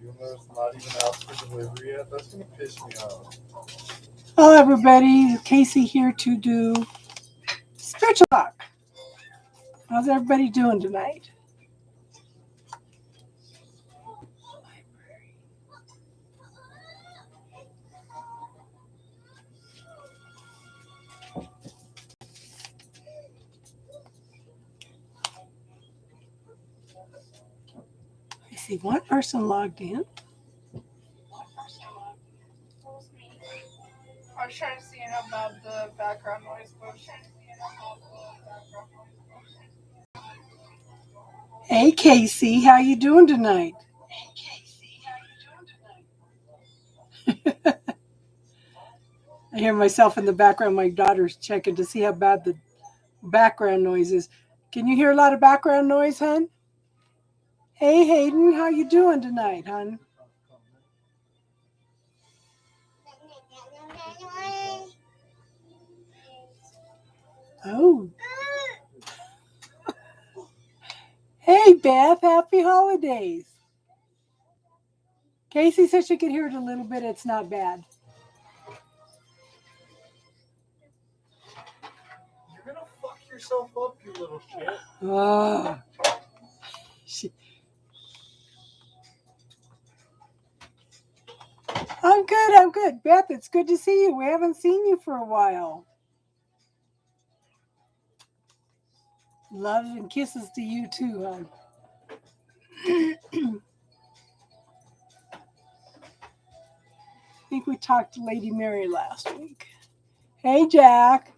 Even though it's not even out for delivery yet, that's gonna piss me off. Hello, everybody. Casey here to do Spiritual Talk. How's everybody doing tonight? I see one person logged in. I was trying to see about the background noise. Hey, Casey. How you doing tonight? I hear myself in the background. My daughter's checking to see how bad the background noise is. Can you hear a lot of background noise, hon? Hey, Hayden. How you doing tonight, hon? Oh. Hey, Beth. Happy holidays. Casey said she could hear it a little bit. It's not bad. You're gonna fuck yourself up, you little shit. Oh. I'm good. Beth, it's good to see you. We haven't seen you for a while. Love and kisses to you too, hon. I think we talked to Lady Mary last week. Hey, Jack.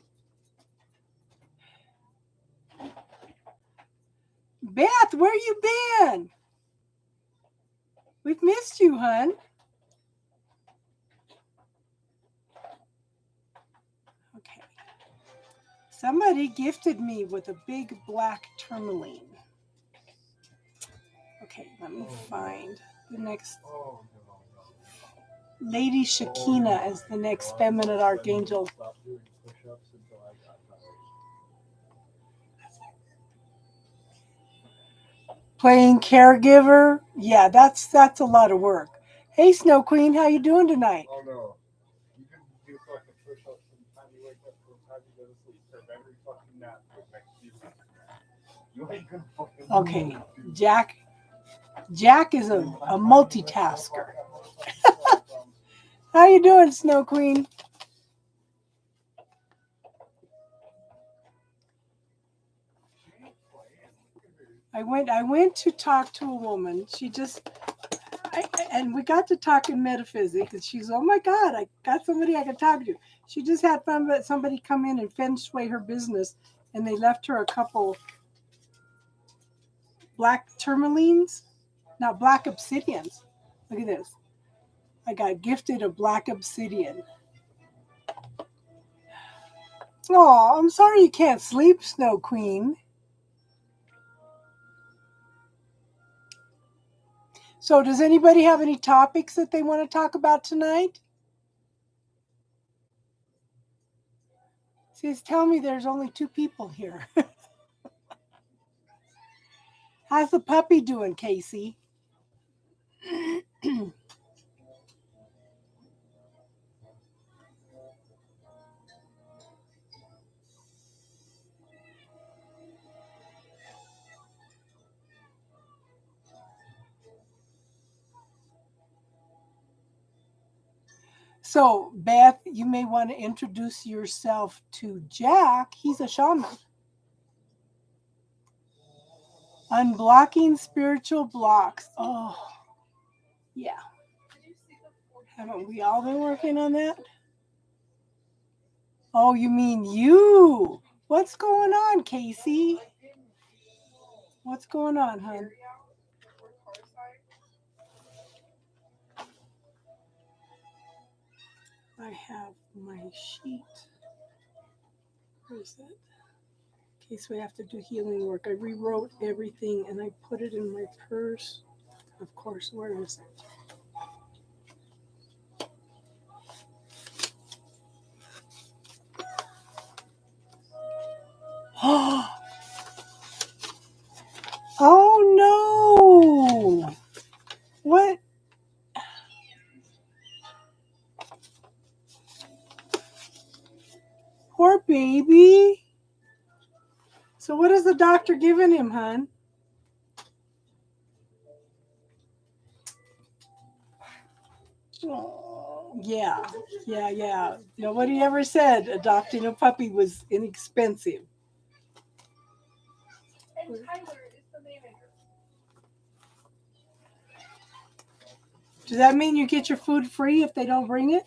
Beth, where you been? We've missed you, hon. Okay. Somebody gifted me with a big black tourmaline. Okay, let me find the next. Lady Shekinah is the next feminine archangel. Playing caregiver, yeah, that's a lot of work. Hey, Snow Queen, how you doing tonight? Oh no, you can do fucking push-ups from the time you wake up to the time you go to sleep. Serve every fucking nap for the next few weeks. You ain't gonna fucking. Okay, Jack is a multitasker. How you doing, Snow Queen? I went to talk to a woman. And we got to talk in metaphysics, and she's, oh my God, I got somebody I can talk to. She just had somebody come in and feng shui her business, and they left her a couple black tourmalines, not black obsidians. Look at this. I got gifted a black obsidian. Oh, I'm sorry you can't sleep, Snow Queen. So does anybody have any topics that they want to talk about tonight? See, tell me there's only 2 people here. How's the puppy doing, Casey? So, Beth, you may want to introduce yourself to Jack. He's a shaman. Unblocking spiritual blocks. Oh, yeah. Haven't we all been working on that? Oh, you mean you? What's going on, Casey? What's going on, hon? I have my sheet. Where is it? In case we have to do healing work. I rewrote everything and I put it in my purse. Of course, where is it? Oh no! What? baby. So what is the doctor giving him, hon? Oh, yeah. Nobody ever said adopting a puppy was inexpensive. And Tyler is the manager. Does that mean you get your food free if they don't bring it?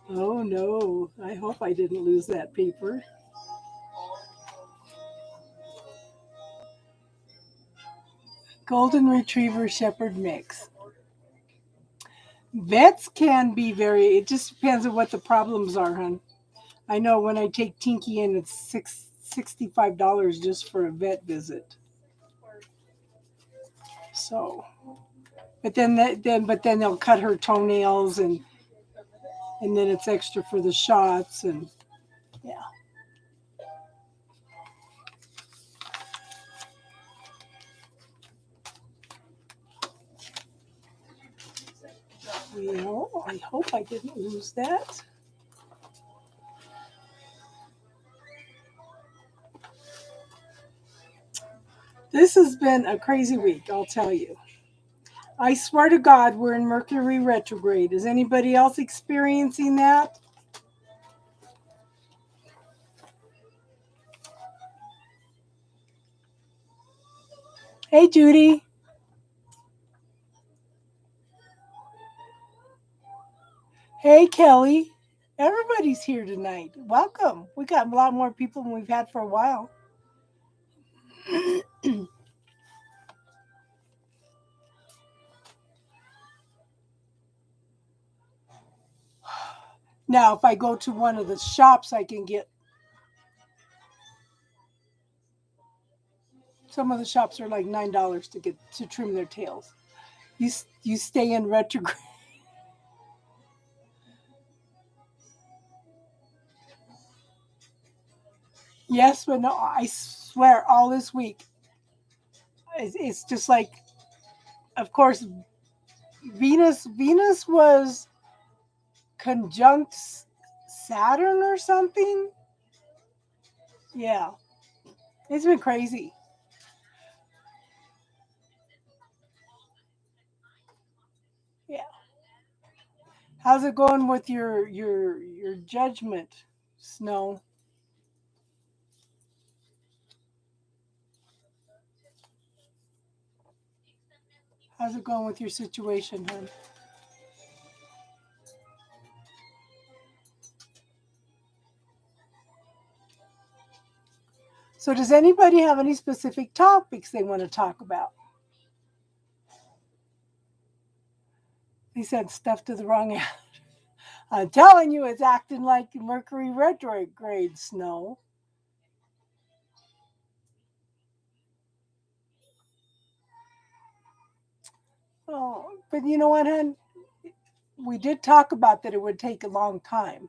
Oh no, I hope I didn't lose that paper. Golden Retriever Shepherd mix. Vets can be it just depends on what the problems are, hon. I know when I take Tinky in, it's $65 just for a vet visit. So, but then they'll cut her toenails and then it's extra for the shots and yeah. Well, I hope I didn't lose that. This has been a crazy week, I'll tell you. I swear to God, we're in Mercury retrograde. Is anybody else experiencing that? Hey, Judy. Hey, Kelly. Everybody's here tonight. Welcome. We got a lot more people than we've had for a while. Now, if I go to one of the shops, I can get. Some of the shops are like $9 to trim their tails. You stay in retrograde. Yes, but no, I swear, all this week, it's just like, of course, Venus was conjunct Saturn or something. Yeah, it's been crazy. Yeah. How's it going with your judgment, Snow? How's it going with your situation, hon? So does anybody have any specific topics they want to talk about? He said stuff to the wrong end. I'm telling you, it's acting like Mercury retrograde, Snow. Oh, but you know what, hon? We did talk about that it would take a long time.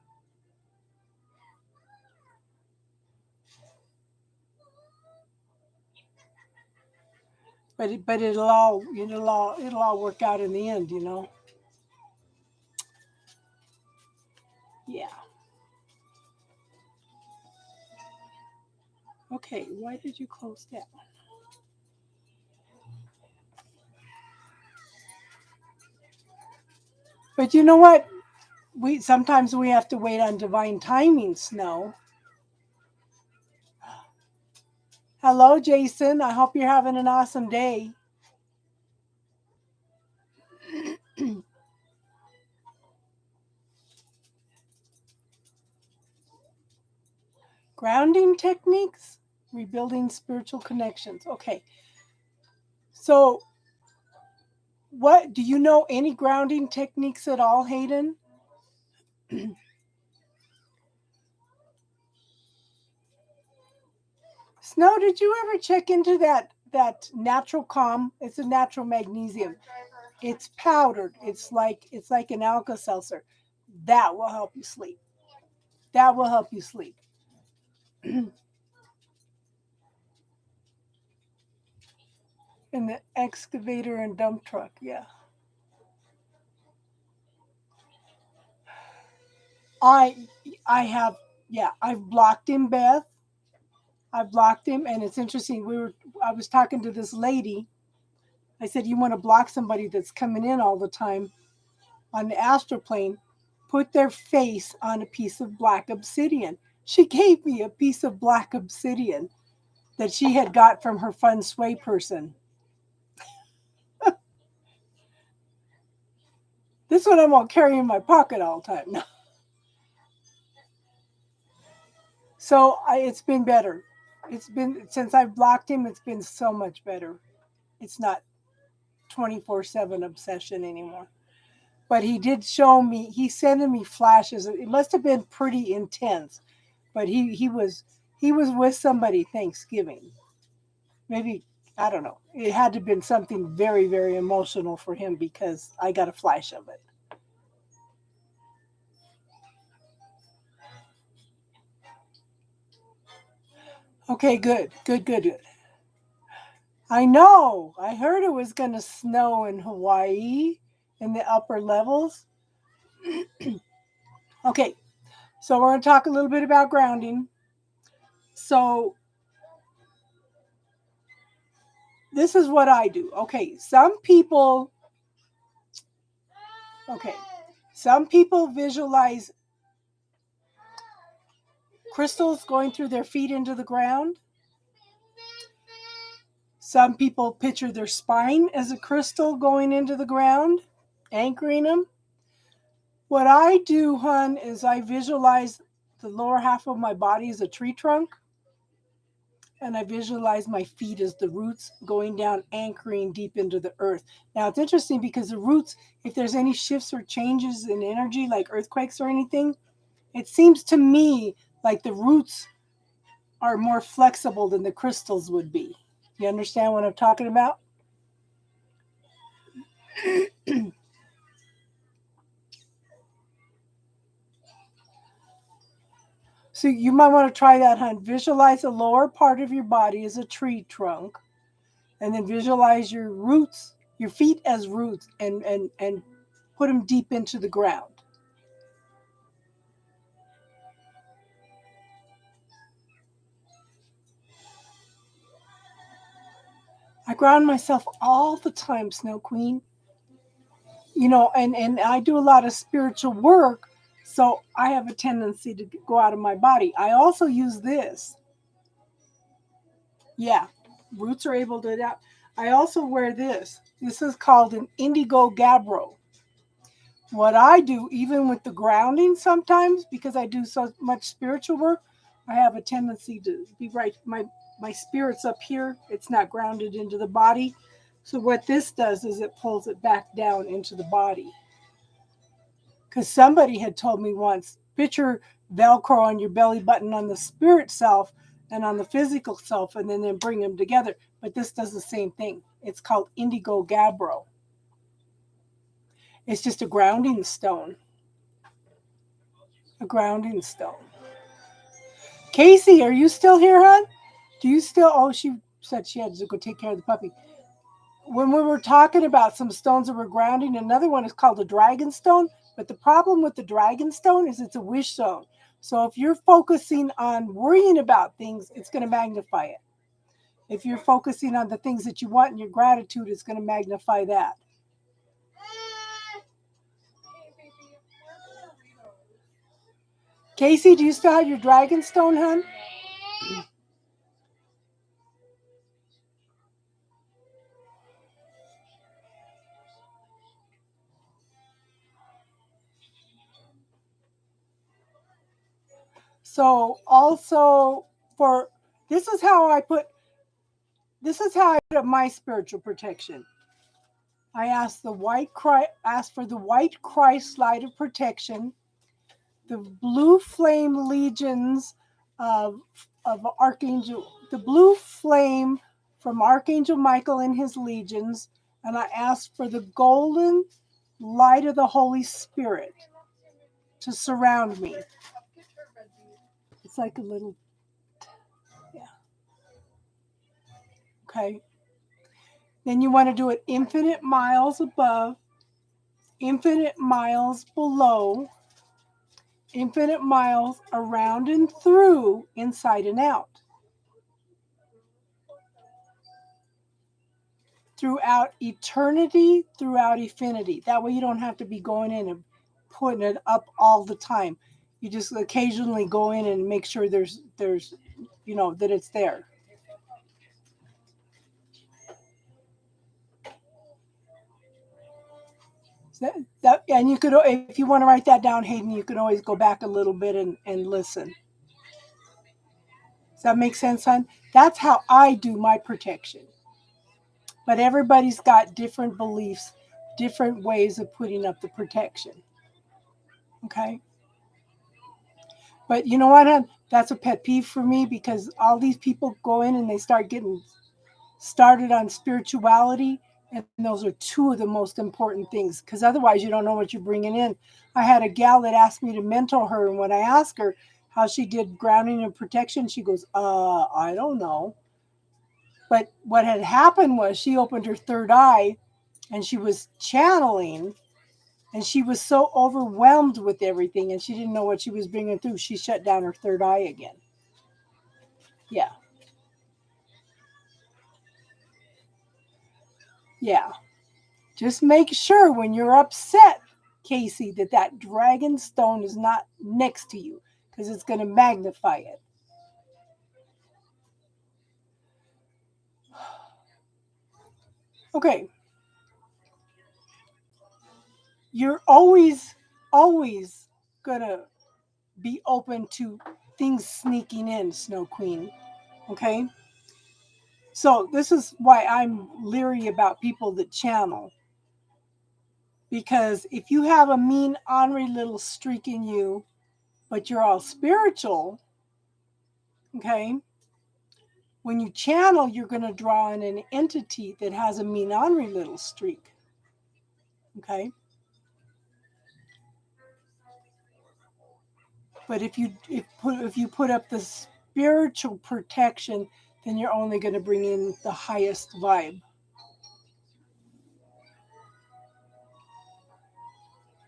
But it'll all work out in the end, you know. Yeah. Okay, why did you close that? But you know what? Sometimes we have to wait on divine timing, Snow. Hello, Jason. I hope you're having an awesome day. Grounding techniques, rebuilding spiritual connections. Okay. So, what do you know any grounding techniques at all, Hayden? Snow, did you ever check into that natural calm? It's a natural magnesium. It's powdered. It's like an Alka-Seltzer. That will help you sleep. That will help you sleep. In the excavator and dump truck, yeah. I have, yeah, I've blocked him, Beth. I've blocked him, and it's interesting. I was talking to this lady. I said, you want to block somebody that's coming in all the time on the astral plane? Put their face on a piece of black obsidian. She gave me a piece of black obsidian that she had got from her feng shui person. This one I'm gonna carry in my pocket all the time. So it's been better. It's been, since I've blocked him, it's been so much better. It's not 24/7 obsession anymore. But he did show me, he sending me flashes. It must have been pretty intense. But he was with somebody Thanksgiving. Maybe, I don't know. It had to have been something very, very emotional for him because I got a flash of it. Okay, good. I know. I heard it was going to snow in Hawaii in the upper levels. Okay, so we're going to talk a little bit about grounding. So this is what I do. Okay, some people visualize crystals going through their feet into the ground. Some people picture their spine as a crystal going into the ground, anchoring them. What I do, hon, is I visualize the lower half of my body as a tree trunk, and I visualize my feet as the roots going down, anchoring deep into the earth. Now, it's interesting because the roots, if there's any shifts or changes in energy, like earthquakes or anything, it seems to me like the roots are more flexible than the crystals would be. You understand what I'm talking about? So you might want to try that, hon. Visualize the lower part of your body as a tree trunk, and then visualize your roots, your feet as roots, and put them deep into the ground. I ground myself all the time, Snow Queen. You know, and I do a lot of spiritual work, so I have a tendency to go out of my body. I also use this. Yeah, roots are able to adapt. I also wear this. This is called an indigo gabbro. What I do, even with the grounding sometimes, because I do so much spiritual work, I have a tendency to be right. My spirit's up here. It's not grounded into the body. So what this does is it pulls it back down into the body. Because somebody had told me once, picture Velcro on your belly button on the spirit self and on the physical self, and then bring them together. But this does the same thing. It's called indigo gabbro. It's just a grounding stone. A grounding stone. Casey, are you still here, hon? Do you still? Oh, she said she had to go take care of the puppy. When we were talking about some stones that were grounding, another one is called a dragon stone. But the problem with the dragon stone is it's a wish stone. So if you're focusing on worrying about things, it's going to magnify it. If you're focusing on the things that you want and your gratitude, it's going to magnify that. Casey, do you still have your dragon stone, hon? So also this is how I put my spiritual protection. I ask for the white Christ light of protection, the blue flame legions of Archangel, the blue flame from Archangel Michael and his legions, and I ask for the golden light of the Holy Spirit to surround me. It's like a little, yeah. Okay. Then you want to do it infinite miles above, infinite miles below, infinite miles around and through, inside and out. Throughout eternity, throughout infinity. That way you don't have to be going in and putting it up all the time. You just occasionally go in and make sure there's that it's there. And you could, if you want to write that down, Hayden, you can always go back a little bit and listen. Does that make sense, hon? That's how I do my protection. But everybody's got different beliefs, different ways of putting up the protection. Okay? But you know what, hon? That's a pet peeve for me, because all these people go in and they start getting started on spirituality, and those are two of the most important things, because otherwise you don't know what you're bringing in. I had a gal that asked me to mentor her, and when I asked her how she did grounding and protection, she goes, I don't know. But what had happened was she opened her third eye and she was channeling, and she was so overwhelmed with everything and she didn't know what she was bringing through. She shut down her third eye again. Yeah. Yeah. Just make sure when you're upset, Casey, that dragon stone is not next to you, because it's going to magnify it. Okay. You're always going to be open to things sneaking in, Snow Queen. Okay? So this is why I'm leery about people that channel. Because if you have a mean, ornery little streak in you, but you're all spiritual, okay, when you channel, you're going to draw in an entity that has a mean, ornery little streak. Okay? But if you put up the spiritual protection, then you're only going to bring in the highest vibe.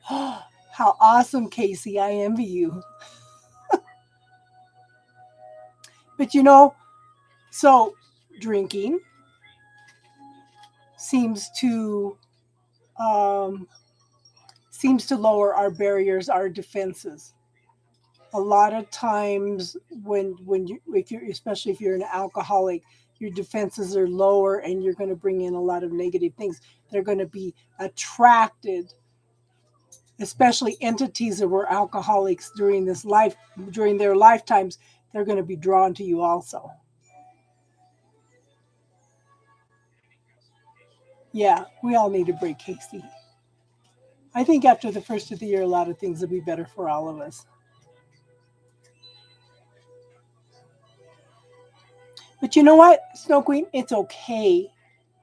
How awesome, Casey. I envy you. But so drinking seems to lower our barriers, our defenses. A lot of times especially if you're an alcoholic, your defenses are lower and you're going to bring in a lot of negative things. They're going to be attracted, especially entities that were alcoholics during their lifetimes. They're going to be drawn to you also. Yeah, we all need a break, Casey. I think after the first of the year, a lot of things will be better for all of us. But you know what, Snow Queen? It's okay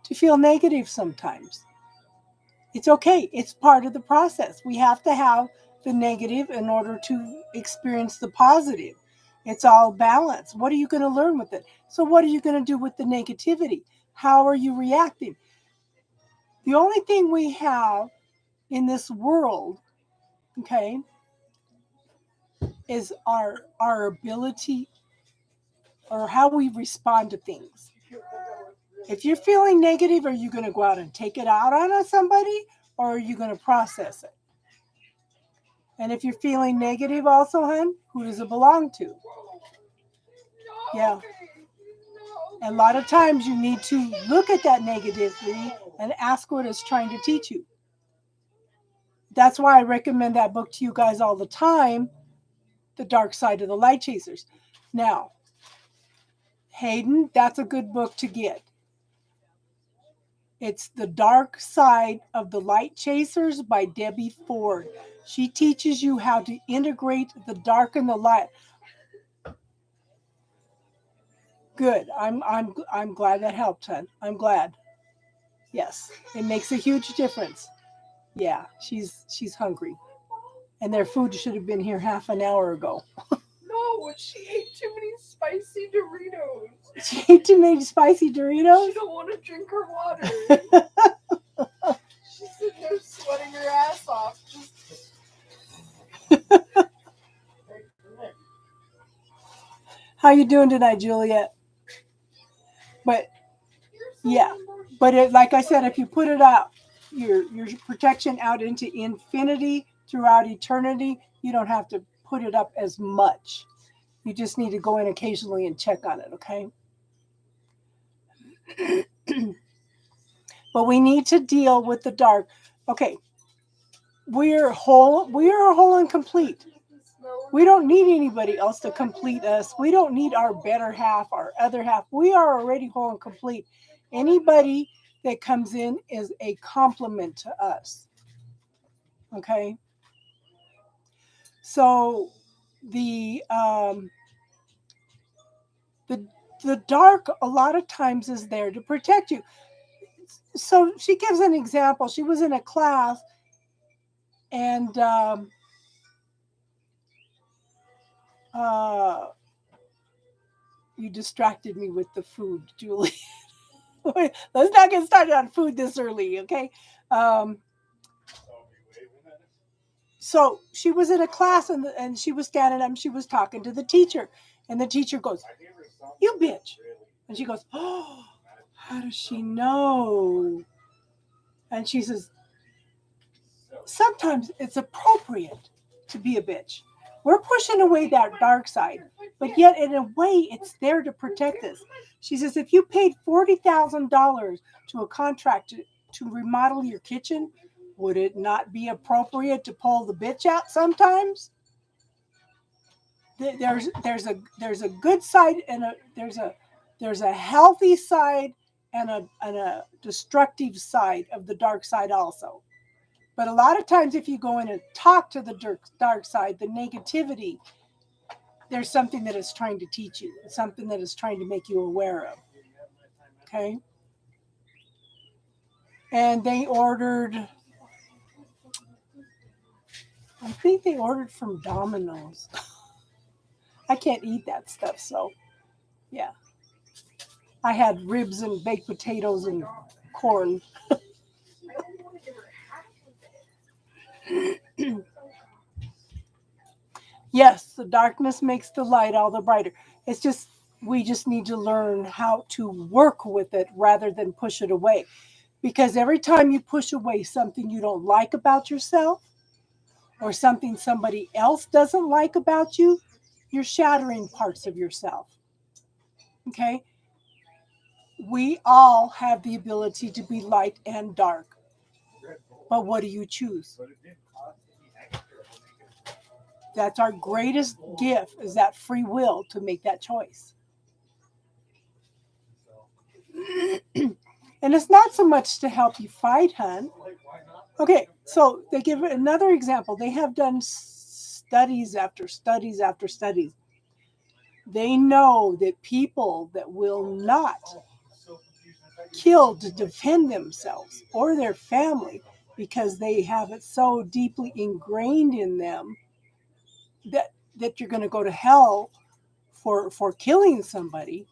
to feel negative sometimes. It's okay. It's part of the process. We have to have the negative in order to experience the positive. It's all balance. What are you going to learn with it? So what are you going to do with the negativity? How are you reacting? The only thing we have in this world, okay, is our ability, or how we respond to things. If you're feeling negative, are you going to go out and take it out on somebody, or are you going to process it? And if you're feeling negative also, hon, who does it belong to? Yeah. A lot of times you need to look at that negativity and ask what it's trying to teach you. That's why I recommend that book to you guys all the time, The Dark Side of the Light Chasers. Now, Hayden, that's a good book to get. It's The Dark Side of the Light Chasers by Debbie Ford. She teaches you how to integrate the dark and the light. Good. I'm glad that helped, hon. I'm glad. Yes, it makes a huge difference. Yeah, she's hungry, and their food should have been here half an hour ago. No, she ate too many spicy Doritos. She ate too many spicy Doritos. She don't want to drink her water. She's sitting there sweating her ass off. How you doing tonight, Juliet? But yeah, but like I said, if you put it out, your protection out into infinity throughout eternity, you don't have to put it up as much. You just need to go in occasionally and check on it, okay? But we need to deal with the dark. Okay, we are whole and complete. We don't need anybody else to complete us. We don't need our better half, our other half. We are already whole and complete. Anybody that comes in is a compliment to us. Okay? So the dark a lot of times is there to protect you. So she gives an example. She was in a class and you distracted me with the food, Julie. Let's not get started on food this early, okay? So she was in a class and she was standing up and she was talking to the teacher. And the teacher goes, "You bitch." And she goes, "Oh, how does she know?" And she says, "Sometimes it's appropriate to be a bitch. We're pushing away that dark side, but yet in a way it's there to protect us." She says, "If you paid $40,000 to a contractor to remodel your kitchen, would it not be appropriate to pull the bitch out sometimes?" There's a good side and there's a healthy side and a destructive side of the dark side also. But a lot of times if you go in and talk to the dark side, the negativity, there's something that it's trying to teach you. It's something that it's trying to make you aware of. Okay? And they ordered, I think they ordered from Domino's. I can't eat that stuff, so yeah. I had ribs and baked potatoes and corn. Yes, the darkness makes the light all the brighter. It's just, we just need to learn how to work with it rather than push it away. Because every time you push away something you don't like about yourself or something somebody else doesn't like about you, you're shattering parts of yourself. Okay? We all have the ability to be light and dark. But what do you choose? That's our greatest gift, is that free will to make that choice. And it's not so much to help you fight, hun. Okay, so they give another example. They have done studies after studies after studies. They know that people that will not kill to defend themselves or their family because they have it so deeply ingrained in them that you're going to go to hell for killing somebody.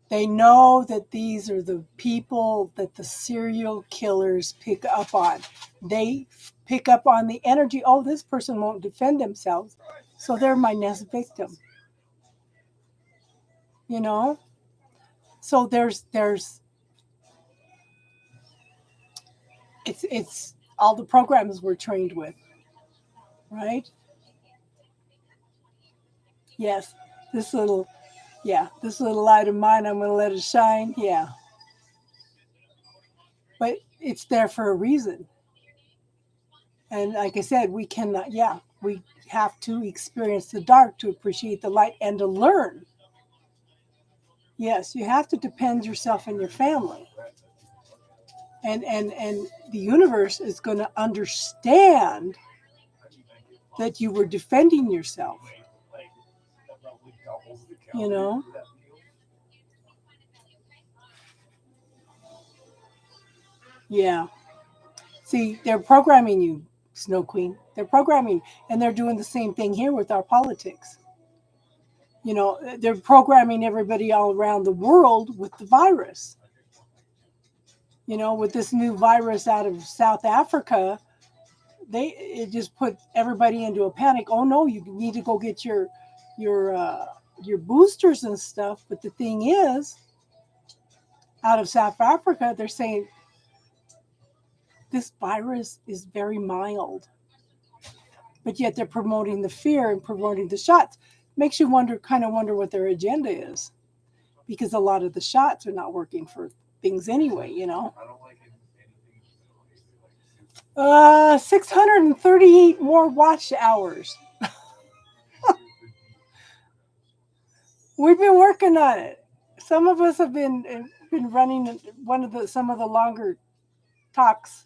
They know that these are the people that the serial killers pick up on. They pick up on the energy. Oh, this person won't defend themselves, so they're my next victim. You know? So there's it's all the programs we're trained with, right? Yes, this little light of mine, I'm going to let it shine. Yeah. But it's there for a reason. And like I said, we have to experience the dark to appreciate the light and to learn. Yes, you have to depend yourself and your family. And the universe is going to understand that you were defending yourself. You know? Yeah. See, they're programming you, Snow Queen. They're programming, and they're doing the same thing here with our politics. You know, they're programming everybody all around the world with the virus. You know, with this new virus out of South Africa, it just put everybody into a panic. Oh no, you need to go get your boosters and stuff. But the thing is, out of South Africa, they're saying this virus is very mild, but yet they're promoting the fear and promoting the shots. Makes you kind of wonder what their agenda is, because a lot of the shots are not working for things anyway, you know. I don't like anything. 638 more watch hours. We've been working on it. Some of us have been running some of the longer talks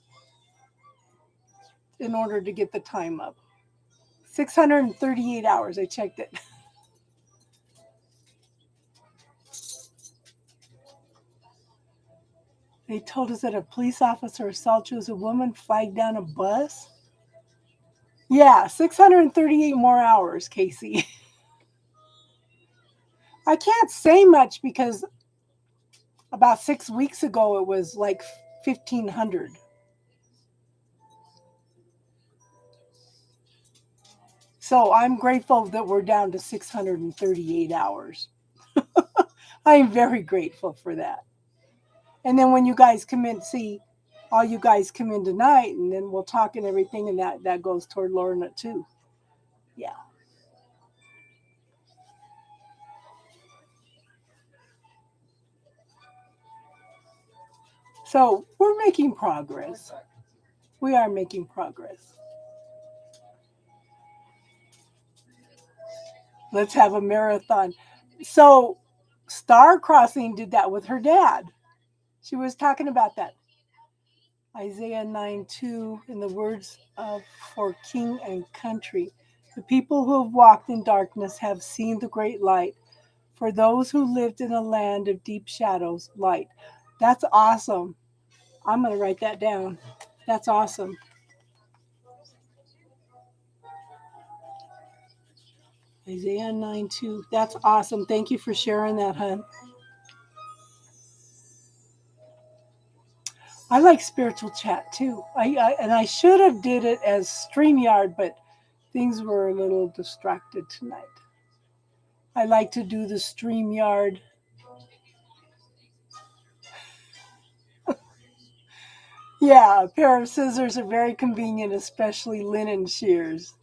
in order to get the time up. 638 hours. I checked it. They told us that a police officer assaulted a woman, flagged down a bus. Yeah, 638 more hours, Casey. I can't say much because about 6 weeks ago it was like 1,500. So I'm grateful that we're down to 638 hours. I'm very grateful for that. And then when you guys come in, see, all you guys come in tonight, and then we'll talk and everything, and that goes toward Lorna too. Yeah. So we're making progress. We are making progress. Let's have a marathon. So Star Crossing did that with her dad. She was talking about that. Isaiah 9:2, in the words of for king and country. The people who have walked in darkness have seen the great light. For those who lived in a land of deep shadows, light. That's awesome. I'm going to write that down. That's awesome. Isaiah 9:2. That's awesome. Thank you for sharing that, hon. I like spiritual chat too. I should have did it as StreamYard, but things were a little distracted tonight. I like to do the StreamYard. Yeah, a pair of scissors are very convenient, especially linen shears.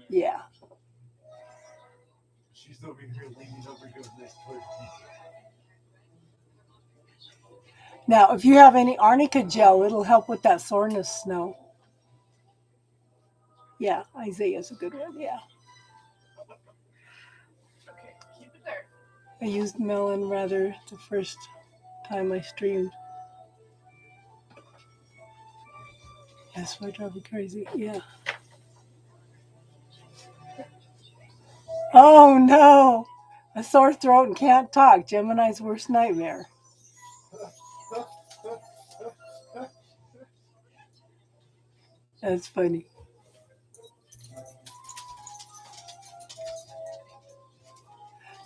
Yeah. She's over here leaning over doing this towards pizza. Now, if you have any arnica gel, it'll help with that soreness, Snow. Yeah, Isaiah's a good one. Yeah. Okay, keep it there. I used melon rather the first time I streamed. That's why I drive me crazy. Yeah. Oh no! A sore throat and can't talk. Gemini's worst nightmare. That's funny.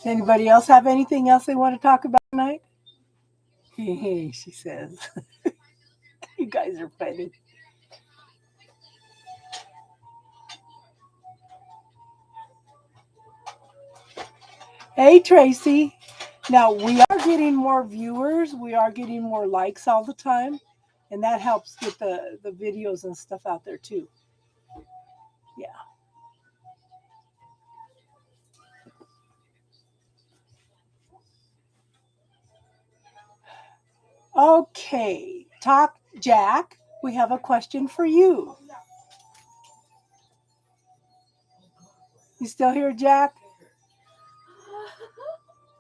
Anybody else have anything else they want to talk about tonight? Hey, she says. You guys are funny. Hey, Tracy. Now, we are getting more viewers. We are getting more likes all the time. And that helps get the videos and stuff out there, too. Yeah. Okay. Talk, Jack. We have a question for you. You still here, Jack?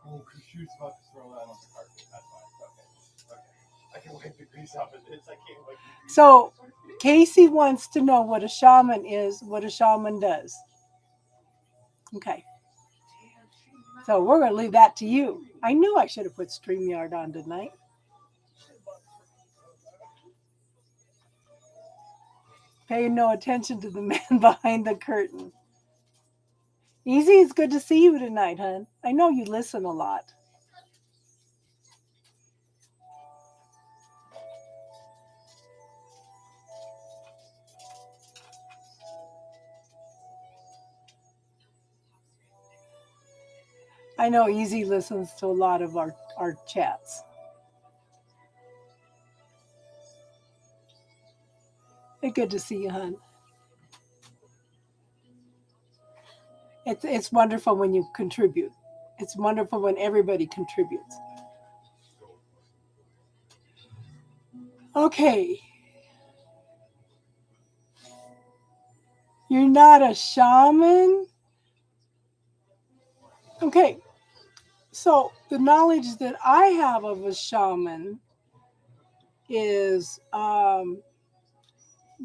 Oh, because she was about to throw that on the carpet. That's fine. Okay. I can wipe the grease off of this. I can't wipe the grease So, off of this. Casey wants to know what a shaman is, what a shaman does. Okay. So we're going to leave that to you. I knew I should have put StreamYard on tonight. Pay no attention to the man behind the curtain. Easy, it's good to see you tonight, hon. I know you listen a lot. I know Easy listens to a lot of our chats. Hey, good to see you, hon. It's wonderful when you contribute. It's wonderful when everybody contributes. Okay. You're not a shaman? Okay. So the knowledge that I have of a shaman is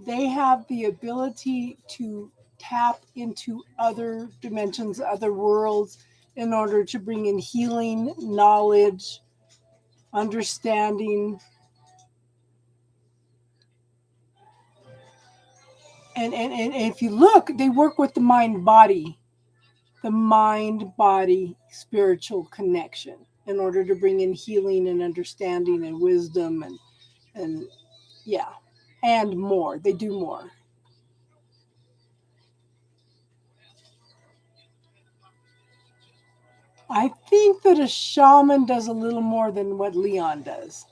they have the ability to tap into other dimensions, other worlds, in order to bring in healing, knowledge, understanding. And if you look, they work with the mind-body spiritual connection in order to bring in healing and understanding and wisdom and yeah, and more. They do more. I think that a shaman does a little more than what Leon does.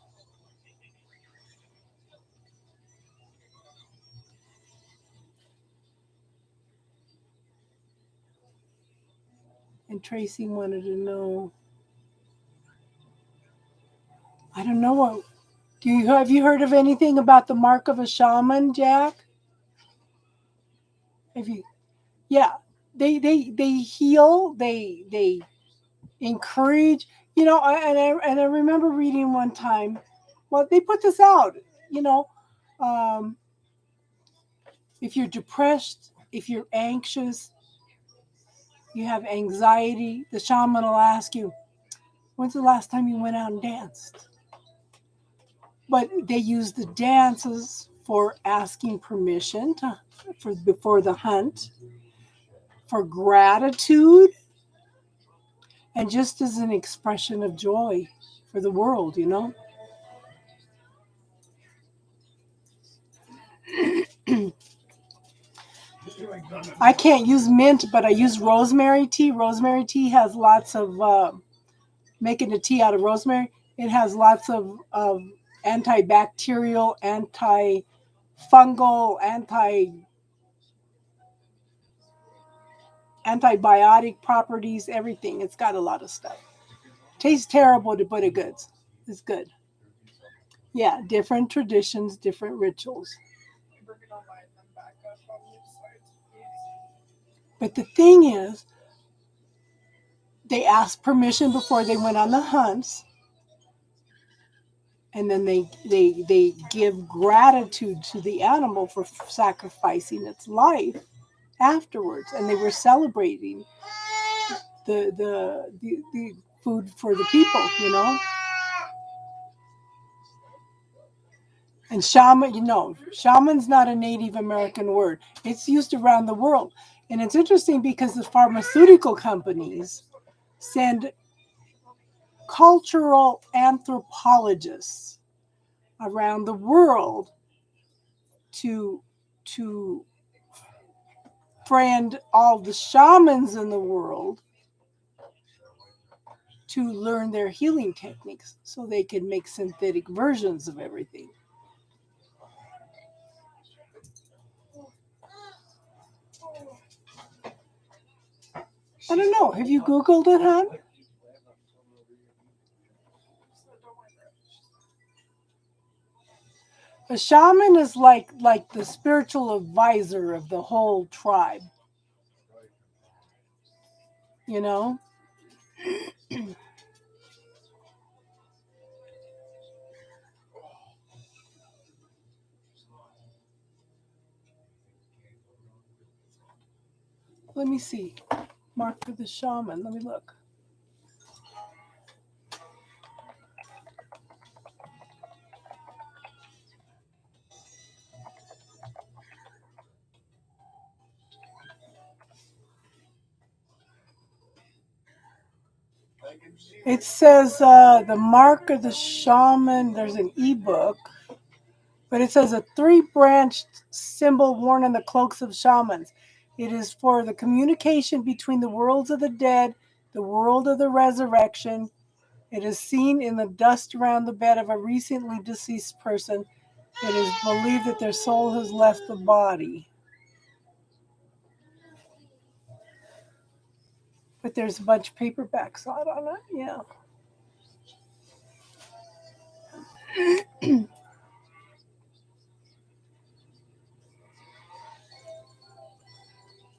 And Tracy wanted to know. I don't know what. Have you heard of anything about the mark of a shaman, Jack? Have you? Yeah, they heal. They encourage. You know, I remember reading one time. Well, they put this out. You know, if you're depressed, if you're anxious, you have anxiety, the shaman will ask you, "When's the last time you went out and danced?" But they use the dances for asking permission before the hunt, for gratitude, and just as an expression of joy for the world, you know. I can't use mint, but I use rosemary tea. Rosemary tea has lots of making a tea out of rosemary. It has lots of antibacterial, antifungal, antibiotic properties, everything. It's got a lot of stuff. Tastes terrible, but it's good. It's good. Yeah, different traditions, different rituals. But the thing is, they asked permission before they went on the hunts, and then they give gratitude to the animal for sacrificing its life afterwards, and they were celebrating the food for the people, you know. And shaman, you know, shaman's not a Native American word. It's used around the world. And it's interesting because the pharmaceutical companies send cultural anthropologists around the world to friend all the shamans in the world to learn their healing techniques so they can make synthetic versions of everything. I don't know. Have you Googled it, hon? A shaman is like the spiritual advisor of the whole tribe. You know? Let me see. Mark for the shaman. Let me look. It says the mark of the shaman. There's an ebook, but it says a 3-branched symbol worn on the cloaks of shamans. It is for the communication between the worlds of the dead, the world of the resurrection. It is seen in the dust around the bed of a recently deceased person. It is believed that their soul has left the body. But there's a bunch of paperbacks out on it. Yeah.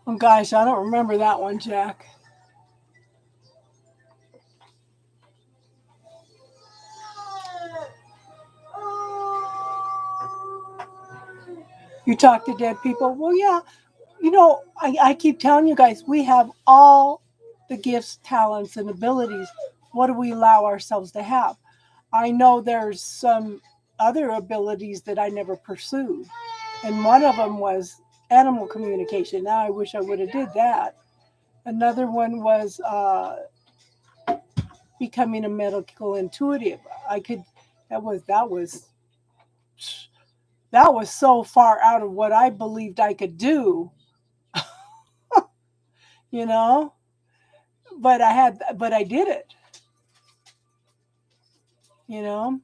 Oh gosh, I don't remember that one, Jack. You talk to dead people? Well, yeah. You know, I keep telling you guys, we have all the gifts, talents, and abilities. What do we allow ourselves to have? I know there's some other abilities that I never pursued. And one of them was animal communication. Now I wish I would have did that. Another one was becoming a medical intuitive. I could. That was so far out of what I believed I could do. You know, but I did it. You know,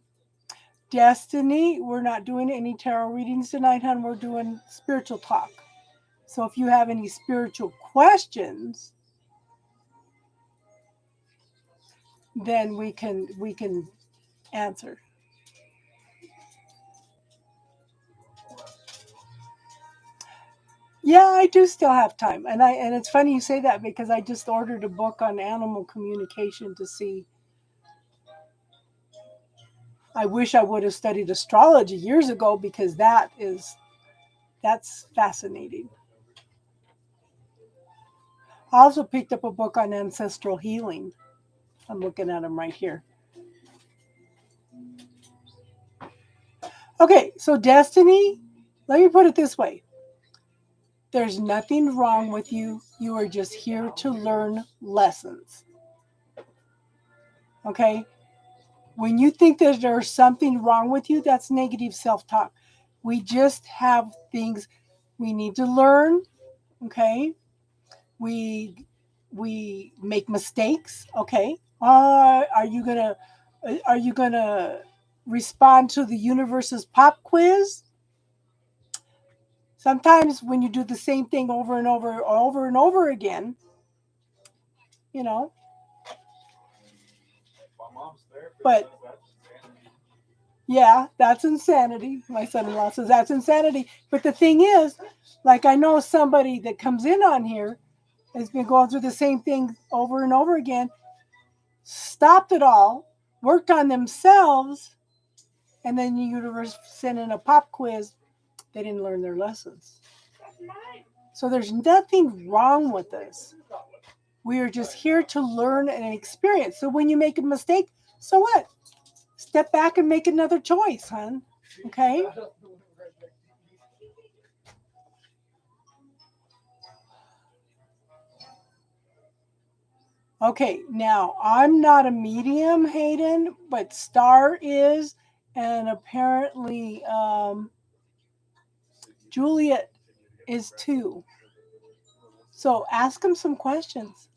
Destiny. We're not doing any tarot readings tonight, hon. We're doing spiritual talk. So if you have any spiritual questions, then we can answer. Yeah, I do still have time. And it's funny you say that because I just ordered a book on animal communication to see. I wish I would have studied astrology years ago because that's fascinating. I also picked up a book on ancestral healing. I'm looking at them right here. Okay, so Destiny, let me put it this way. There's nothing wrong with you. You are just here to learn lessons. Okay? When you think that there's something wrong with you, that's negative self-talk. We just have things we need to learn. Okay? We make mistakes. Okay? Are you gonna respond to the universe's pop quiz? Sometimes when you do the same thing over and over again, you know. But yeah, that's insanity. My son-in-law says that's insanity. But the thing is, like I know somebody that comes in on here has been going through the same thing over and over again, stopped it all, worked on themselves, and then the universe sent in a pop quiz. They didn't learn their lessons. So there's nothing wrong with this. We are just here to learn and experience. So when you make a mistake, so what? Step back and make another choice, hon. Okay? Okay, now I'm not a medium, Hayden, but Star is, and apparently Juliet is too. So ask them some questions.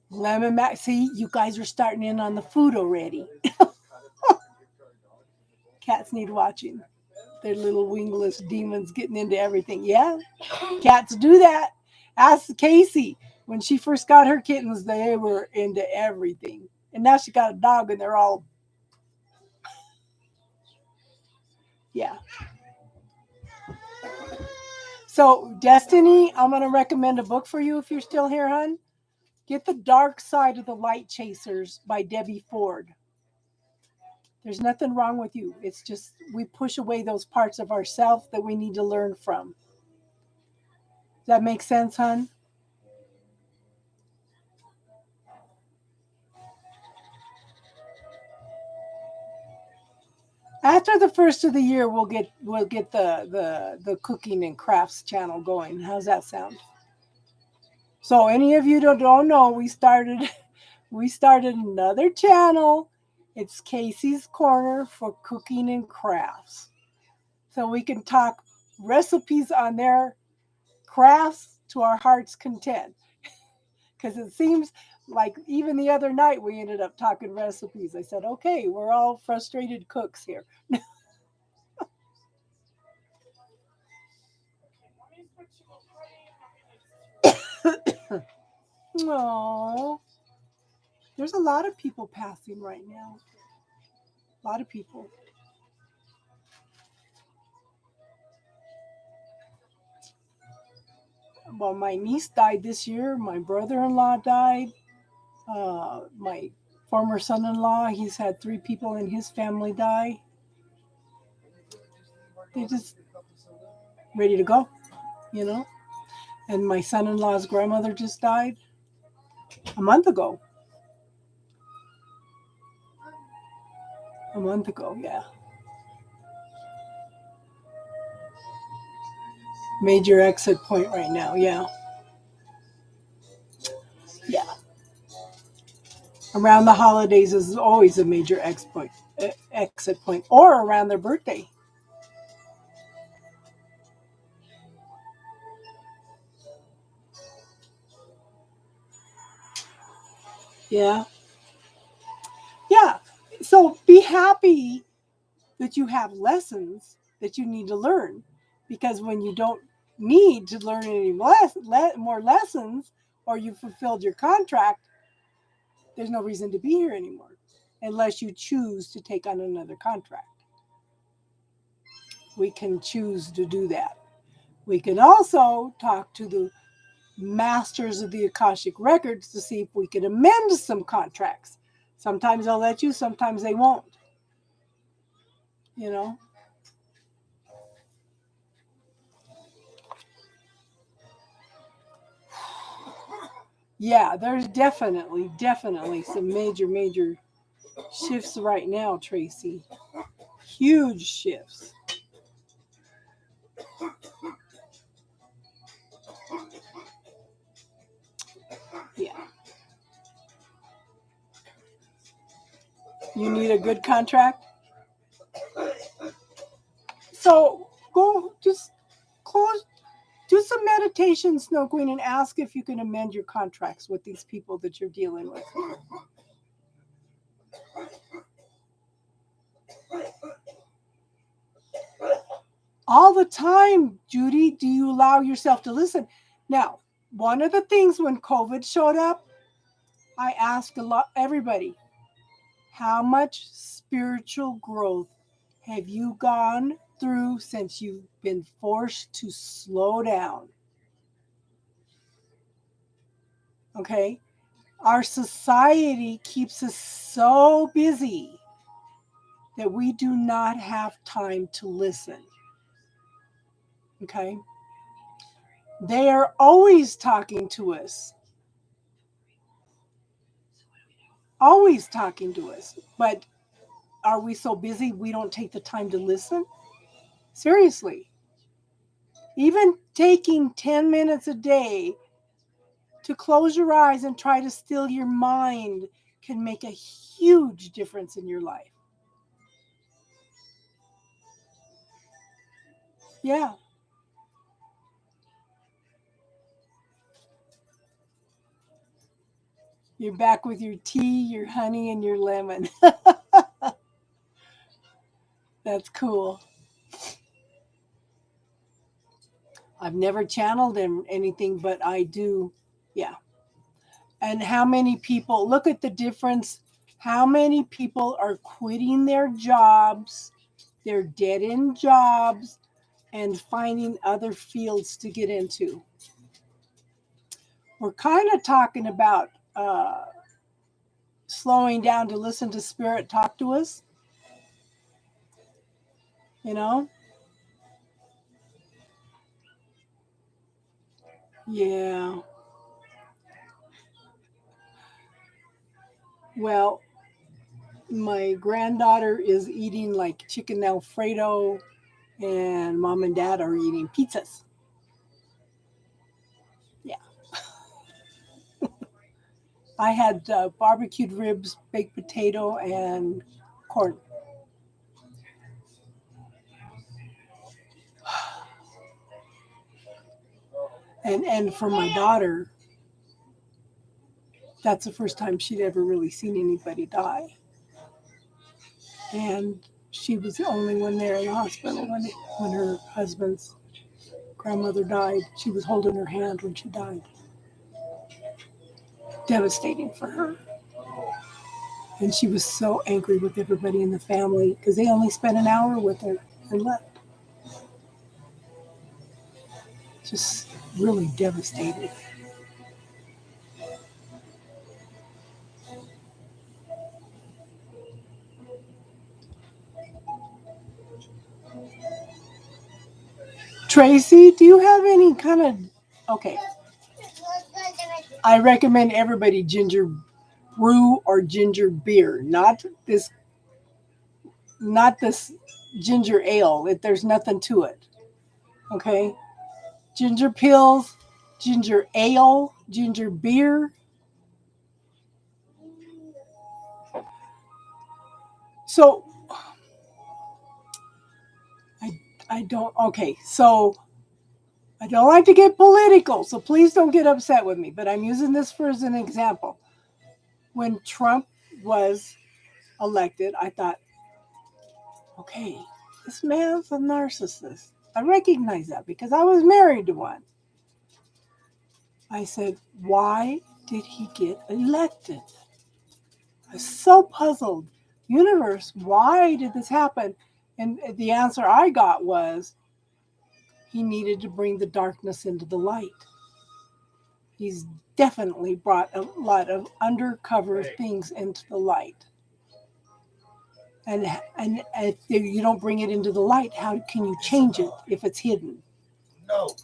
Lemon mac. See, you guys are starting in on the food already. Cats need watching. They're little wingless demons getting into everything. Yeah, cats do that. Ask Casey. When she first got her kittens, they were into everything. And now she got a dog and they're all, yeah. So, Destiny, I'm going to recommend a book for you if you're still here, hon. Get The Dark Side of the Light Chasers by Debbie Ford. There's nothing wrong with you. It's just we push away those parts of ourselves that we need to learn from. Does that make sense, hon? After the first of the year, we'll get the cooking and crafts channel going. How's that sound? So any of you don't know, we started another channel. It's Casey's Corner for Cooking and Crafts. So we can talk recipes on their crafts to our heart's content. Because it seems like even the other night we ended up talking recipes. I said, okay, we're all frustrated cooks here. Oh, there's a lot of people passing right now. A lot of people. Well, my niece died this year. My brother-in-law died. My former son-in-law, he's had 3 people in his family die. They just ready to go, you know. And my son-in-law's grandmother just died a month ago. A month ago, yeah. Major exit point right now, yeah. Yeah. Around the holidays is always a major exit point, or around their birthday. Yeah. Yeah. So be happy that you have lessons that you need to learn, because when you don't need to learn any more lessons, or you fulfilled your contract, there's no reason to be here anymore unless you choose to take on another contract. We can choose to do that. We can also talk to the masters of the Akashic records to see if we can amend some contracts. Sometimes they'll let you, sometimes they won't. You know? Yeah, there's definitely some major shifts right now, Tracy. Huge shifts. Yeah. You need a good contract? So go just close, do some meditation, Snow Queen, and ask if you can amend your contracts with these people that you're dealing with. All the time, Judy, do you allow yourself to listen? Now, one of the things when COVID showed up, I asked everybody, how much spiritual growth have you gone through since you've been forced to slow down? Okay? Our society keeps us so busy that we do not have time to listen. Okay? They are always talking to us. Always talking to us. But are we so busy we don't take the time to listen? Seriously. Even taking 10 minutes a day to close your eyes and try to still your mind can make a huge difference in your life. Yeah. You're back with your tea, your honey, and your lemon. That's cool. I've never channeled anything, but I do. Yeah. And how many people, look at the difference. How many people are quitting their jobs, their dead end jobs, and finding other fields to get into? We're kind of talking about slowing down to listen to Spirit talk to us. You know? Yeah. Well, my granddaughter is eating like chicken Alfredo, and mom and dad are eating pizzas. Yeah. I had barbecued ribs, baked potato, and corn. And for my daughter, That's the first time she'd ever really seen anybody die. And she was the only one there in the hospital when her husband's grandmother died. She was holding her hand when she died. Devastating for her. And she was so angry with everybody in the family because they only spent an hour with her and left. Just really devastated. Tracy, do you have any kind of... Okay. I recommend everybody ginger brew or ginger beer, not this ginger ale. There's nothing to it. Okay? Ginger pills, ginger ale, ginger beer. So I don't... Okay, so I don't like to get political, so please don't get upset with me, but I'm using this as an example. When Trump was elected, I thought, okay, this man's a narcissist. I recognize that because I was married to one. I said, why did he get elected? I was so puzzled. Universe, why did this happen? And the answer I got was he needed to bring the darkness into the light. He's definitely brought a lot of undercover things into the light. And if you don't bring it into the light, how can you change it if it's hidden? No.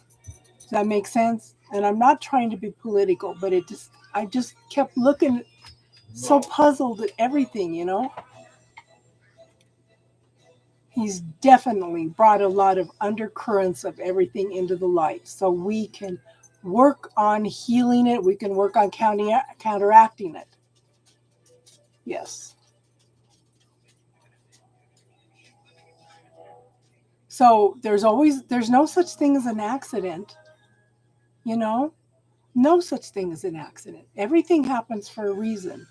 Does that make sense? And I'm not trying to be political, but I just kept looking so puzzled at everything, you know? He's definitely brought a lot of undercurrents of everything into the light. So we can work on healing it. We can work on counteracting it. Yes. So there's no such thing as an accident, you know? No such thing as an accident. Everything happens for a reason.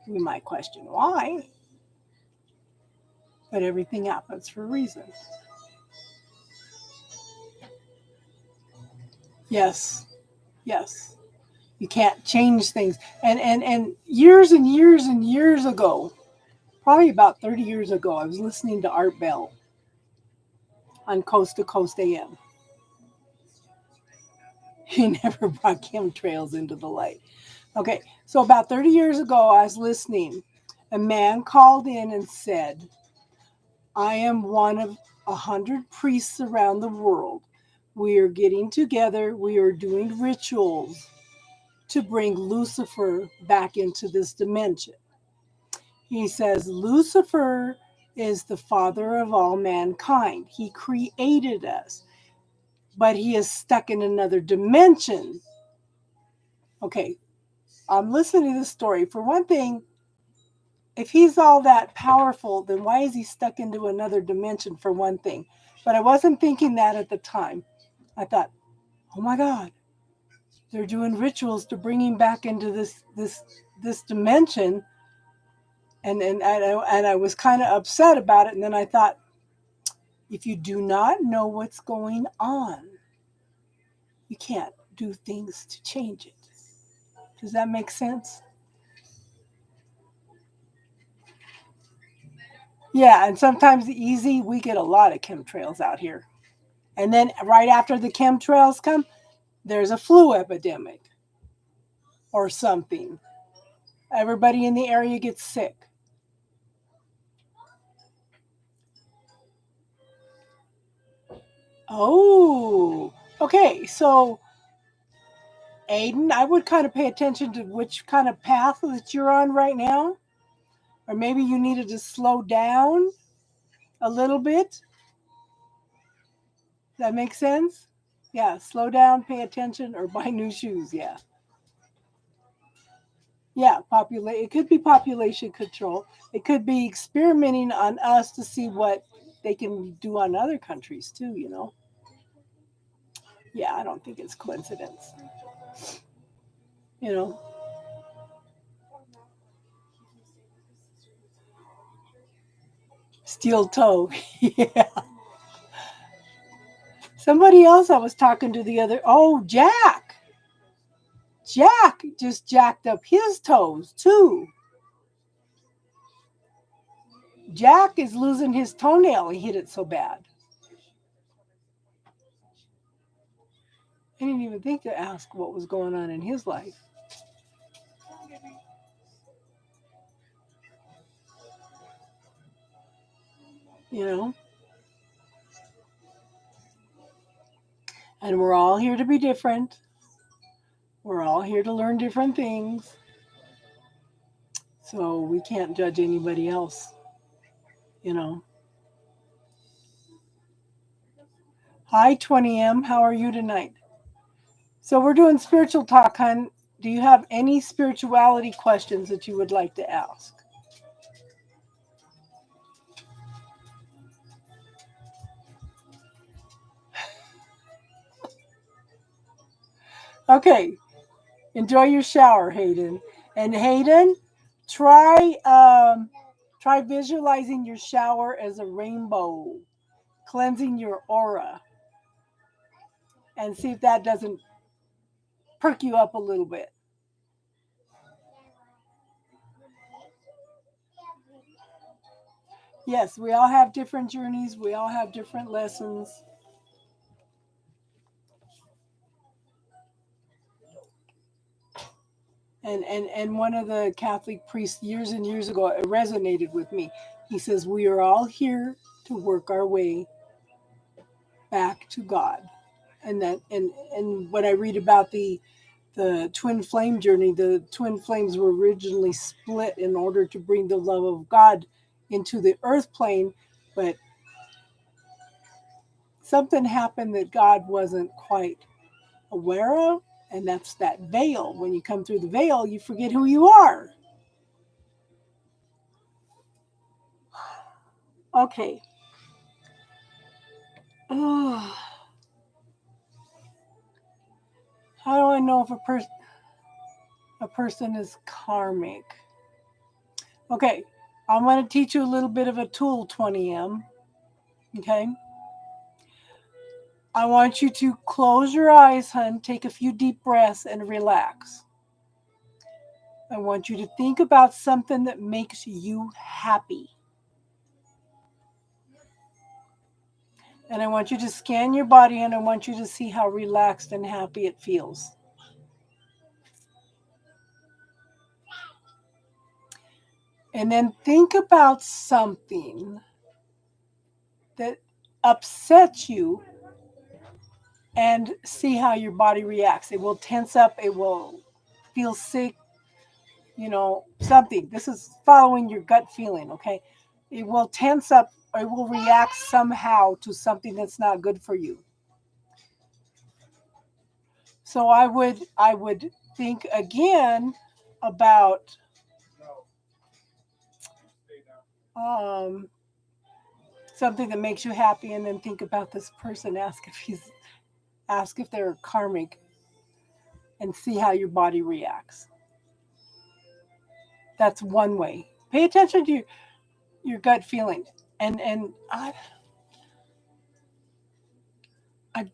We might question why, but everything happens for a reason. Yes. Yes. You can't change things. And years and years and years ago, probably about 30 years ago, I was listening to Art Bell on Coast to Coast AM. He never brought chemtrails into the light. Okay, so about 30 years ago, I was listening. A man called in and said, I am one of 100 priests around the world. We are getting together. We are doing rituals to bring Lucifer back into this dimension. He says, Lucifer is the father of all mankind. He created us, but he is stuck in another dimension. Okay, I'm listening to this story. For one thing, if he's all that powerful, then why is he stuck into another dimension, for one thing? But I wasn't thinking that at the time. I thought, oh my God, they're doing rituals to bring him back into this dimension. And I was kind of upset about it. And then I thought, if you do not know what's going on, you can't do things to change it. Does that make sense? Yeah, and sometimes we get a lot of chemtrails out here. And then right after the chemtrails come, there's a flu epidemic or something. Everybody in the area gets sick. Oh, okay. So, Aiden, I would kind of pay attention to which kind of path that you're on right now. Or maybe you needed to slow down a little bit. Does that make sense? Yeah, slow down, pay attention, or buy new shoes. Yeah. Yeah, it could be population control. It could be experimenting on us to see what they can do on other countries too, you know. Yeah, I don't think it's coincidence. you know. Steel toe. Yeah. Somebody else I was talking to the other. Oh, Jack. Jack just jacked up his toes too. Jack is losing his toenail. He hit it so bad. I didn't even think to ask what was going on in his life. You know? And we're all here to be different. We're all here to learn different things. So we can't judge anybody else, you know. Hi, 20M. How are you tonight? So we're doing spiritual talk, hon. Do you have any spirituality questions that you would like to ask? Okay. Enjoy your shower, Hayden. And Hayden, try visualizing your shower as a rainbow, cleansing your aura, and see if that doesn't perk you up a little bit. Yes, we all have different journeys. We all have different lessons. And one of the Catholic priests years and years ago, it resonated with me. He says, we are all here to work our way back to God. And that and when I read about the twin flame journey, the twin flames were originally split in order to bring the love of God into the earth plane, but something happened that God wasn't quite aware of, and that's that veil. When you come through the veil, you forget who you are. Okay. Oh. How do I know if a person is karmic? Okay, I'm going to teach you a little bit of a tool, 20M. Okay? I want you to close your eyes, hun, take a few deep breaths and relax. I want you to think about something that makes you happy. And I want you to scan your body and I want you to see how relaxed and happy it feels. And then think about something that upsets you and see how your body reacts. It will tense up, it will feel sick, you know, something. This is following your gut feeling, okay? It will tense up or it will react somehow to something that's not good for you. So I would think again about something that makes you happy, and then think about this person. Ask if they're karmic, and see how your body reacts. That's one way. Pay attention to your gut feeling, and I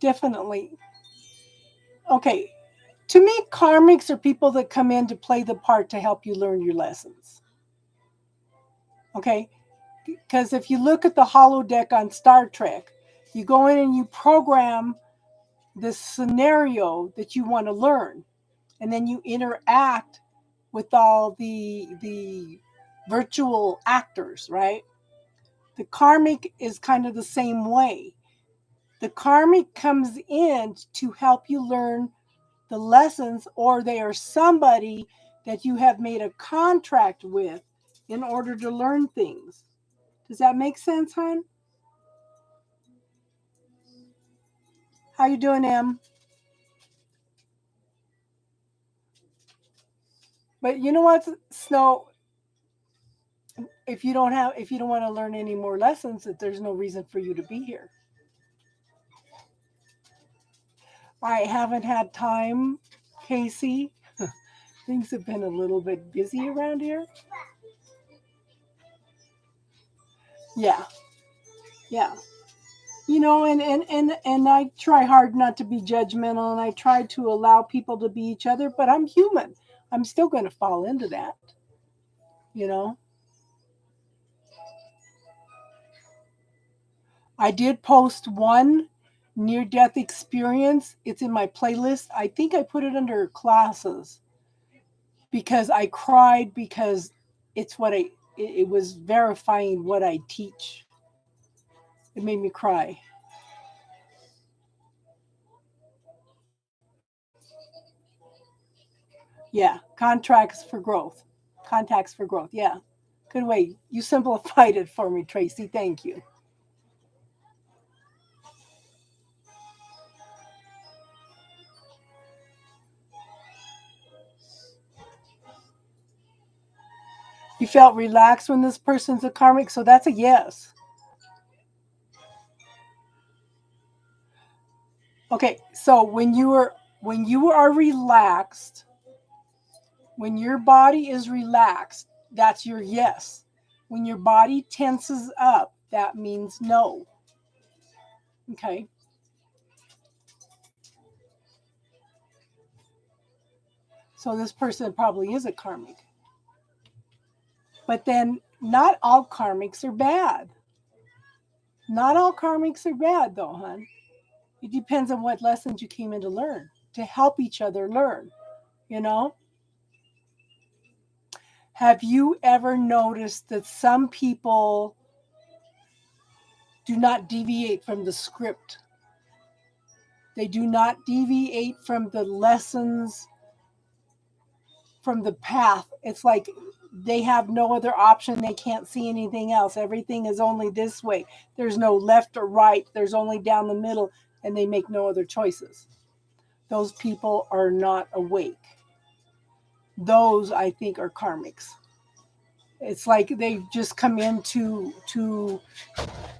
definitely okay. To me, karmics are people that come in to play the part to help you learn your lessons. Okay? Because if you look at the holodeck on Star Trek, you go in and you program this scenario that you want to learn. And then you interact with all the virtual actors, right? The karmic is kind of the same way. The karmic comes in to help you learn the lessons, or they are somebody that you have made a contract with in order to learn things. Does that make sense, hon? How you doing, Em? But you know what, Snow? If you don't want to learn any more lessons, that there's no reason for you to be here. I haven't had time, Casey. Things have been a little bit busy around here. Yeah. Yeah. You know, and I try hard not to be judgmental, and I try to allow people to be each other, but I'm human. I'm still going to fall into that, you know. I did post one near-death experience. It's in my playlist. I think I put it under classes because I cried because it's what it was verifying what I teach. It made me cry. Yeah, contracts for growth. Contacts for growth. Yeah. Good way. You simplified it for me, Tracy. Thank you. You felt relaxed when this person's a karmic, so that's a yes. Okay, so when you are relaxed, when your body is relaxed, that's your yes. When your body tenses up, that means no. Okay. So this person probably is a karmic. But then not all karmics are bad. Not all karmics are bad, though, hon. It depends on what lessons you came in to learn, to help each other learn, you know? Have you ever noticed that some people do not deviate from the script? They do not deviate from the lessons, from the path. It's like they have no other option. They can't see anything else. Everything is only this way. There's no left or right. There's only down the middle, and they make no other choices. Those people are not awake. Those, I think, are karmics. It's like they've just come in to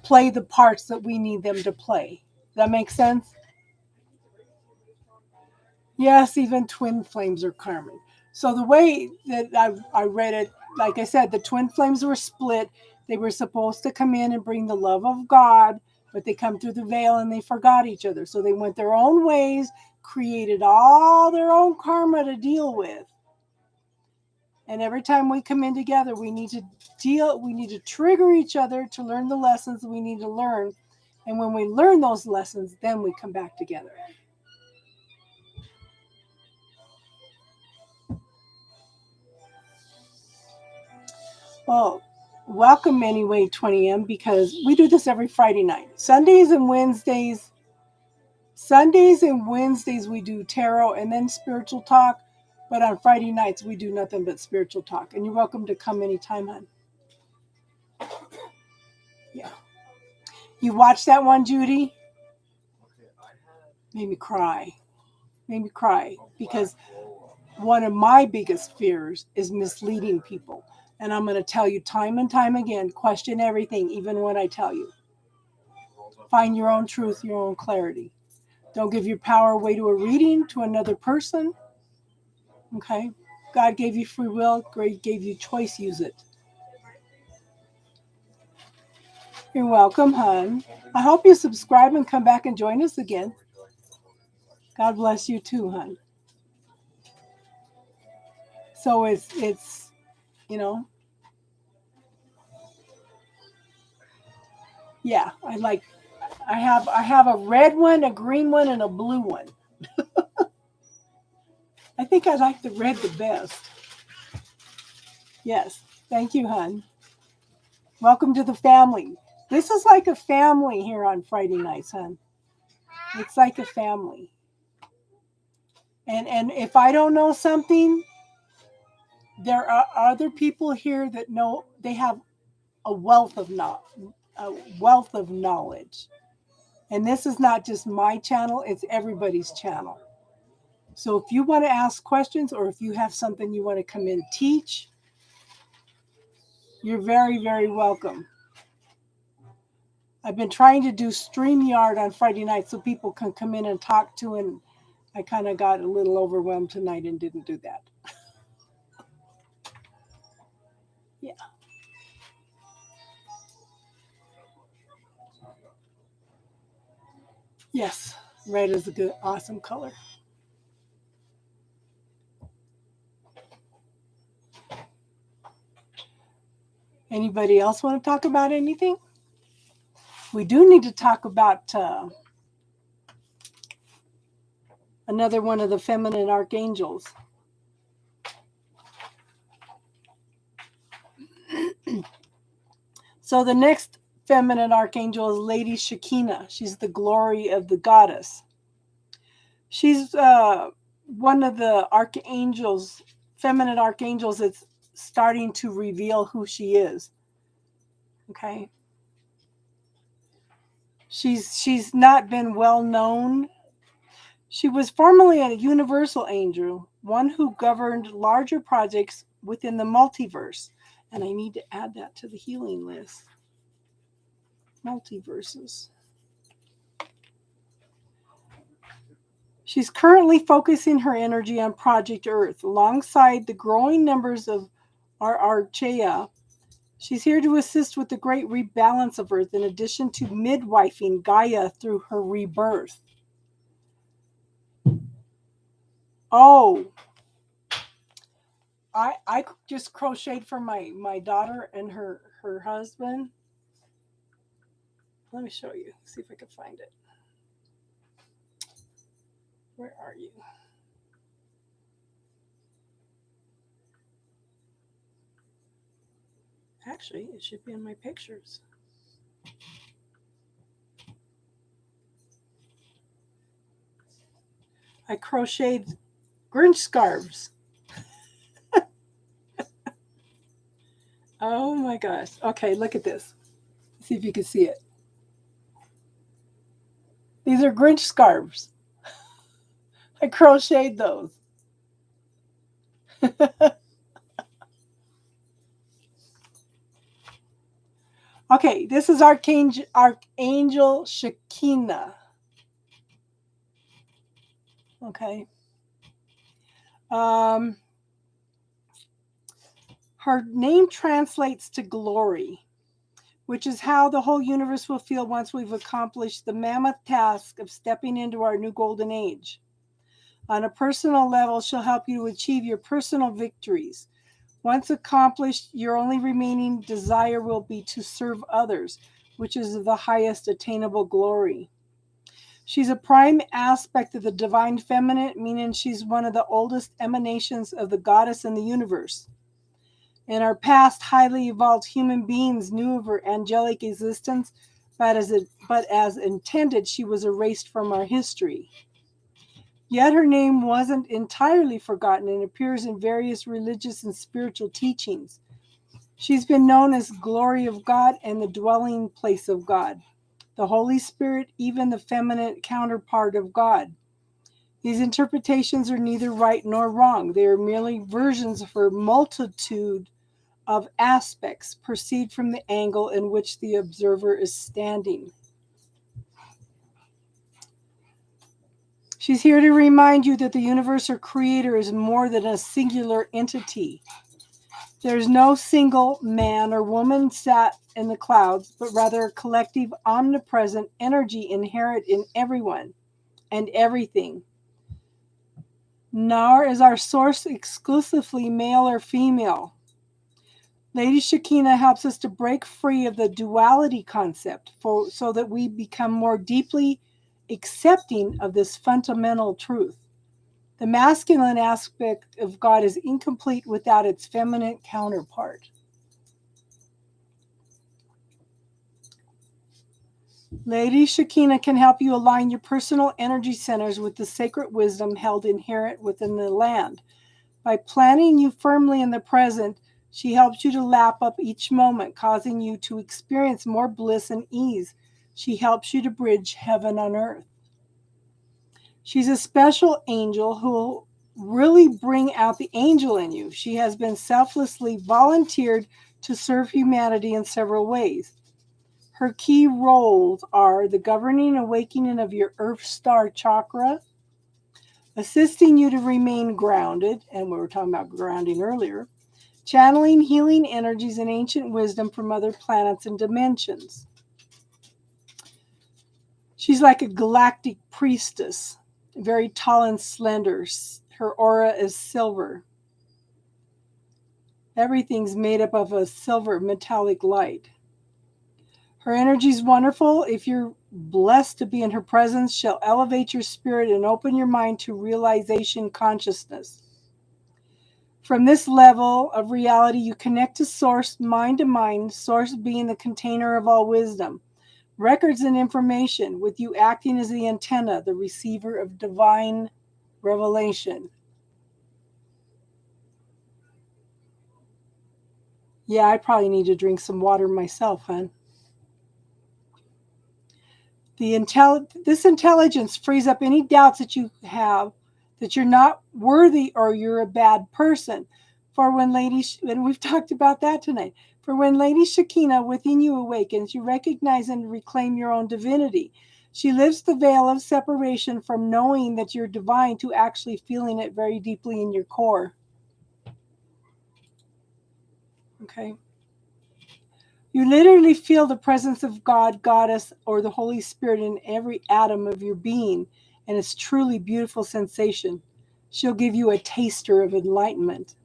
play the parts that we need them to play. Does that make sense? Yes, even twin flames are karmic. So the way that I read it, like I said, the twin flames were split. They were supposed to come in and bring the love of God, but they come through the veil and they forgot each other. So they went their own ways, created all their own karma to deal with. And every time we come in together, we need to trigger each other to learn the lessons we need to learn. And when we learn those lessons, then we come back together. Well, welcome anyway, 20M, because we do this every Friday night. Sundays and Wednesdays we do tarot and then spiritual talk. But on Friday nights, we do nothing but spiritual talk. And you're welcome to come anytime, hon. Yeah. You watched that one, Judy? Made me cry. Because one of my biggest fears is misleading people. And I'm going to tell you time and time again, question everything, even when I tell you. Find your own truth, your own clarity. Don't give your power away to a reading, to another person. Okay? God gave you free will. God gave you choice. Use it. You're welcome, hon. I hope you subscribe and come back and join us again. God bless you too, hon. So it's yeah, I have a red one, a green one, and a blue one. I think I like the red the best. Yes. Thank you, hon. Welcome to the family. This is like a family here on Friday nights, hon. It's like a family. And if I don't know something, there are other people here that know. They have a wealth of knowledge. And this is not just my channel, it's everybody's channel. So if you want to ask questions or if you have something you want to come in teach, you're very, very welcome. I've been trying to do StreamYard on Friday night so people can come in and talk to, and I kind of got a little overwhelmed tonight and didn't do that. Yes, red is a good, awesome color. Anybody else want to talk about anything? We do need to talk about another one of the feminine archangels. So the next feminine archangel is Lady Shekinah. She's the glory of the goddess. She's one of the archangels, feminine archangels, that's starting to reveal who she is. Okay. She's not been well known. She was formerly a universal angel, one who governed larger projects within the multiverse. And I need to add that to the healing list. Multiverses. She's currently focusing her energy on Project Earth. Alongside the growing numbers of our Archaea, she's here to assist with the great rebalance of Earth in addition to midwifing Gaia through her rebirth. Oh, I just crocheted for my daughter and her husband. Let me show you. See if I can find it. Where are you? Actually, it should be in my pictures. I crocheted Grinch scarves. Oh my gosh. Okay, look at this. See if you can see it. These are Grinch scarves. I crocheted those. Okay, this is Archangel Shekinah. Okay. Her name translates to glory, which is how the whole universe will feel once we've accomplished the mammoth task of stepping into our new golden age. On a personal level, she'll help you to achieve your personal victories. Once accomplished, your only remaining desire will be to serve others, which is the highest attainable glory. She's a prime aspect of the divine feminine, meaning she's one of the oldest emanations of the goddess in the universe. In our past, highly evolved human beings knew of her angelic existence, but as intended, she was erased from our history. Yet her name wasn't entirely forgotten and appears in various religious and spiritual teachings. She's been known as Glory of God and the dwelling place of God, the Holy Spirit, even the feminine counterpart of God. These interpretations are neither right nor wrong. They are merely versions of her multitude of aspects perceived from the angle in which the observer is standing. She's here to remind you that the universe or creator is more than a singular entity. There's no single man or woman sat in the clouds, but rather a collective, omnipresent energy inherent in everyone and everything. Nor is our source exclusively male or female. Lady Shekinah helps us to break free of the duality concept so that we become more deeply accepting of this fundamental truth. The masculine aspect of God is incomplete without its feminine counterpart. Lady Shekinah can help you align your personal energy centers with the sacred wisdom held inherent within the land. By planting you firmly in the present, she helps you to lap up each moment, causing you to experience more bliss and ease. She helps you to bridge heaven on earth. She's a special angel who will really bring out the angel in you. She has been selflessly volunteered to serve humanity in several ways. Her key roles are the governing awakening of your Earth Star Chakra, assisting you to remain grounded, and we were talking about grounding earlier, channeling healing energies and ancient wisdom from other planets and dimensions. She's like a galactic priestess, very tall and slender. Her aura is silver. Everything's made up of a silver metallic light. Her energy is wonderful. If you're blessed to be in her presence, she'll elevate your spirit and open your mind to realization consciousness. From this level of reality, you connect to Source, mind to mind, Source being the container of all wisdom, records and information, with you acting as the antenna, the receiver of divine revelation. Yeah, I probably need to drink some water myself, hon. This intelligence frees up any doubts that you have that you're not worthy or you're a bad person. For when and we've talked about that tonight, for when Lady Shekinah within you awakens, you recognize and reclaim your own divinity. She lifts the veil of separation from knowing that you're divine to actually feeling it very deeply in your core. Okay. You literally feel the presence of God, Goddess, or the Holy Spirit in every atom of your being, and it's truly a beautiful sensation. She'll give you a taster of enlightenment.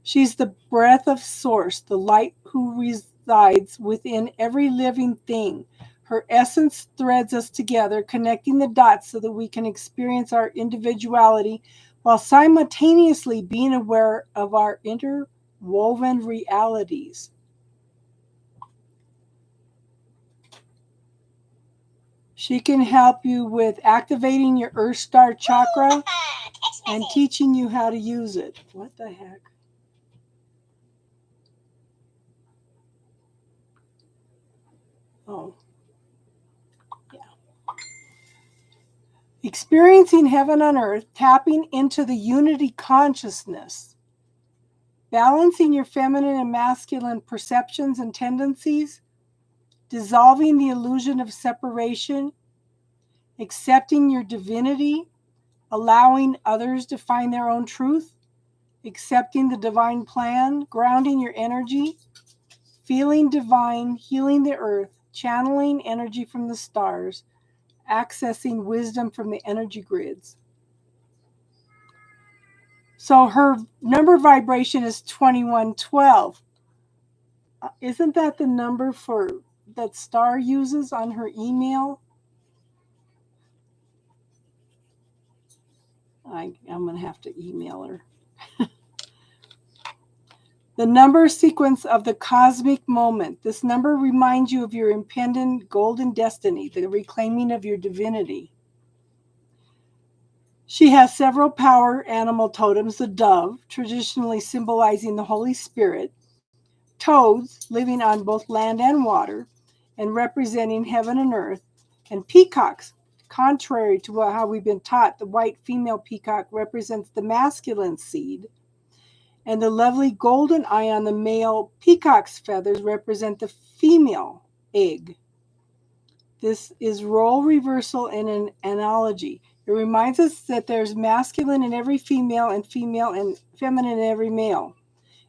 She's the breath of Source, the light who resides within every living thing. Her essence threads us together, connecting the dots so that we can experience our individuality while simultaneously being aware of our interwoven realities. She can help you with activating your Earth Star chakra and teaching you how to use it. What the heck? Oh, yeah. Experiencing heaven on earth, tapping into the unity consciousness, balancing your feminine and masculine perceptions and tendencies, dissolving the illusion of separation, accepting your divinity, allowing others to find their own truth, accepting the divine plan, grounding your energy, feeling divine, healing the earth, channeling energy from the stars, accessing wisdom from the energy grids. So her number vibration is 2112. Isn't that the number that Star uses on her email? I'm going to have to email her. The number sequence of the cosmic moment. This number reminds you of your impending golden destiny, the reclaiming of your divinity. She has several power animal totems: the dove, traditionally symbolizing the Holy Spirit, toads, living on both land and water, and representing heaven and earth, and peacocks. Contrary to how we've been taught, the white female peacock represents the masculine seed, and the lovely golden eye on the male peacock's feathers represent the female egg. This is role reversal in an analogy. It reminds us that there's masculine in every female and feminine in every male.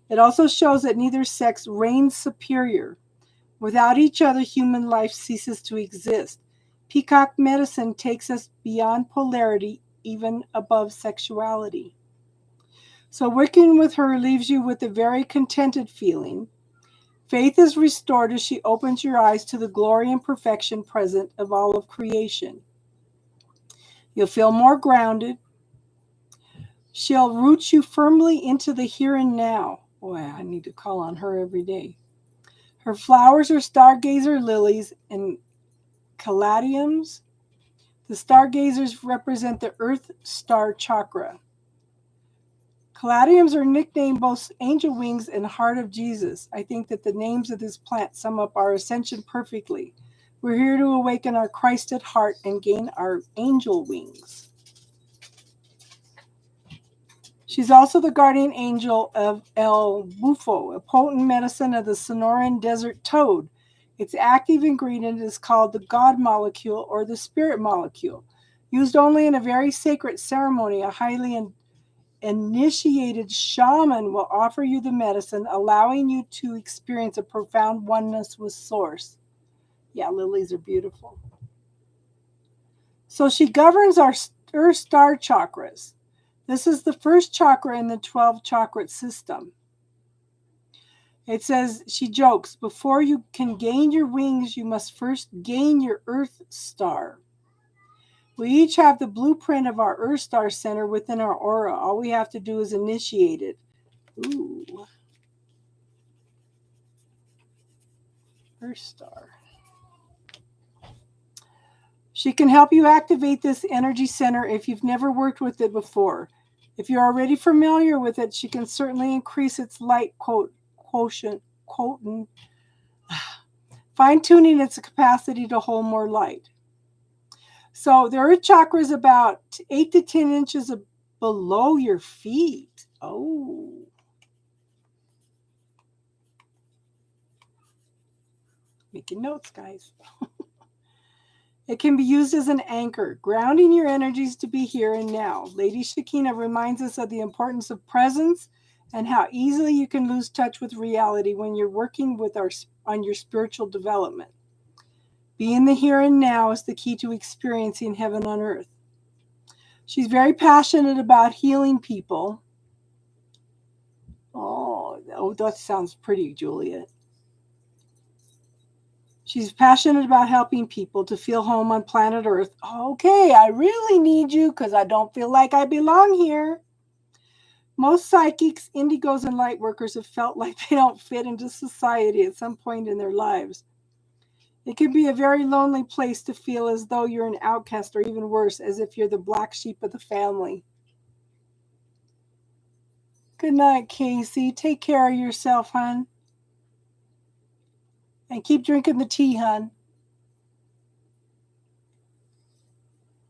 It also shows that neither sex reigns superior. Without each other, human life ceases to exist. Peacock medicine takes us beyond polarity, even above sexuality. So working with her leaves you with a very contented feeling. Faith is restored as she opens your eyes to the glory and perfection present of all of creation. You'll feel more grounded. She'll root you firmly into the here and now. Boy, I need to call on her every day. Her flowers are stargazer lilies and caladiums. The stargazers represent the Earth Star Chakra. Caladiums are nicknamed both angel wings and heart of Jesus. I think that the names of this plant sum up our ascension perfectly. We're here to awaken our Christ at heart and gain our angel wings. She's also the guardian angel of El Bufo, a potent medicine of the Sonoran desert toad. Its active ingredient is called the God molecule or the spirit molecule. Used only in a very sacred ceremony, a highly initiated shaman will offer you the medicine, allowing you to experience a profound oneness with Source. Yeah, lilies are beautiful. So she governs our Earth star chakras. This is the first chakra in the 12 chakra system. It says, she jokes, before you can gain your wings, you must first gain your Earth star. We each have the blueprint of our Earth star center within our aura. All we have to do is initiate it. Ooh. Earth star. She can help you activate this energy center if you've never worked with it before. If you're already familiar with it, she can certainly increase its light quotient, fine-tuning its capacity to hold more light. So the Earth chakra is about 8 to 10 inches below your feet. Oh. Making notes, guys. It can be used as an anchor, grounding your energies to be here and now. Lady Shekinah reminds us of the importance of presence and how easily you can lose touch with reality when you're working with on your spiritual development. Being the here and now is the key to experiencing heaven on earth. She's very passionate about healing people. Oh, that sounds pretty, Juliet. She's passionate about helping people to feel home on planet Earth. Okay, I really need you because I don't feel like I belong here. Most psychics, indigos, and light workers have felt like they don't fit into society at some point in their lives. It can be a very lonely place to feel as though you're an outcast, or even worse, as if you're the black sheep of the family. Good night, Casey. Take care of yourself, hon. And keep drinking the tea, hon.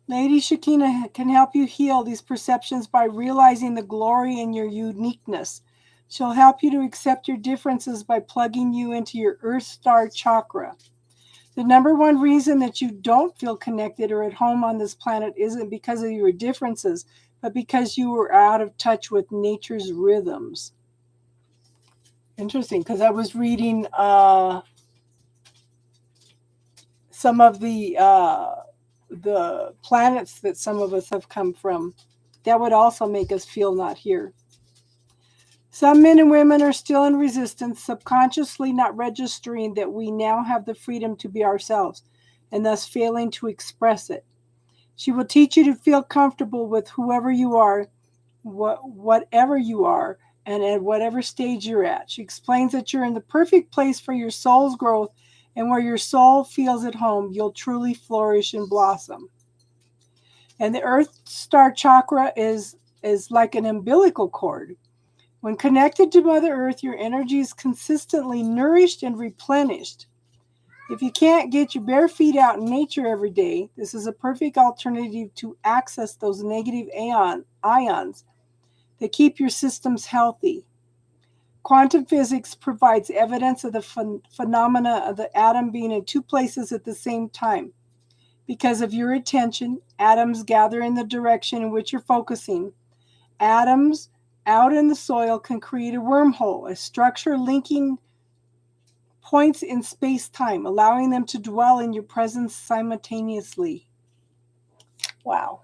Lady Shekinah can help you heal these perceptions by realizing the glory in your uniqueness. She'll help you to accept your differences by plugging you into your Earth Star chakra. The number one reason that you don't feel connected or at home on this planet isn't because of your differences, but because you were out of touch with nature's rhythms. Interesting, because I was reading some of the planets that some of us have come from. That would also make us feel not here. Some men and women are still in resistance, subconsciously not registering that we now have the freedom to be ourselves, and thus failing to express it. She will teach you to feel comfortable with whoever you are, whatever you are, and at whatever stage you're at. She explains that you're in the perfect place for your soul's growth, and where your soul feels at home, you'll truly flourish and blossom. And the Earth Star Chakra is like an umbilical cord. When connected to Mother Earth, your energy is consistently nourished and replenished. If you can't get your bare feet out in nature every day, this is a perfect alternative to access those negative ions that keep your systems healthy. Quantum physics provides evidence of the phenomena of the atom being in two places at the same time. Because of your attention, atoms gather in the direction in which you're focusing. Atoms out in the soil can create a wormhole, a structure linking points in space-time, allowing them to dwell in your presence simultaneously. Wow.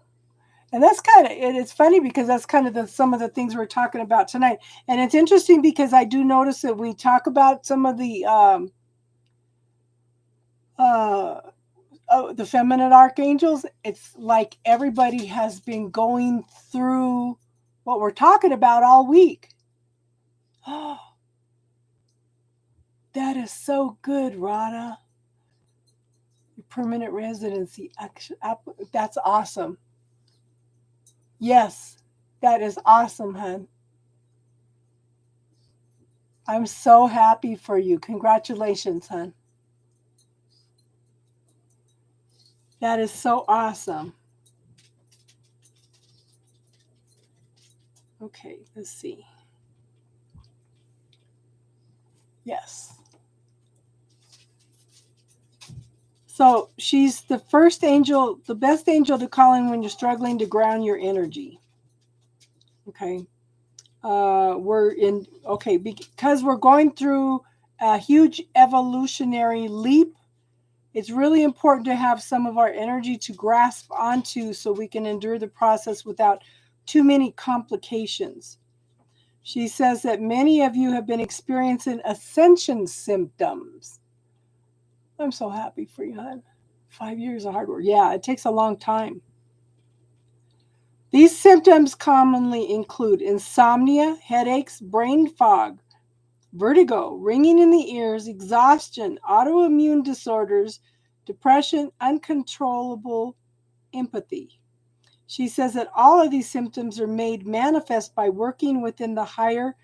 And that's kind of, it's funny because that's kind of some of the things we're talking about tonight. And it's interesting because I do notice that we talk about some of the feminine archangels. It's like everybody has been going through what we're talking about all week. Oh, that is so good, Rada. Your permanent residency. That's awesome. Yes, that is awesome, hon. I'm so happy for you. Congratulations, hon. That is so awesome. Okay, let's see. Yes. So she's the first angel, the best angel to call in when you're struggling to ground your energy. Okay. Because we're going through a huge evolutionary leap. It's really important to have some of our energy to grasp onto so we can endure the process without too many complications. She says that many of you have been experiencing ascension symptoms. I'm so happy for you, hon. 5 years of hard work. Yeah, it takes a long time. These symptoms commonly include insomnia, headaches, brain fog, vertigo, ringing in the ears, exhaustion, autoimmune disorders, depression, uncontrollable empathy. She says that all of these symptoms are made manifest by working within the higher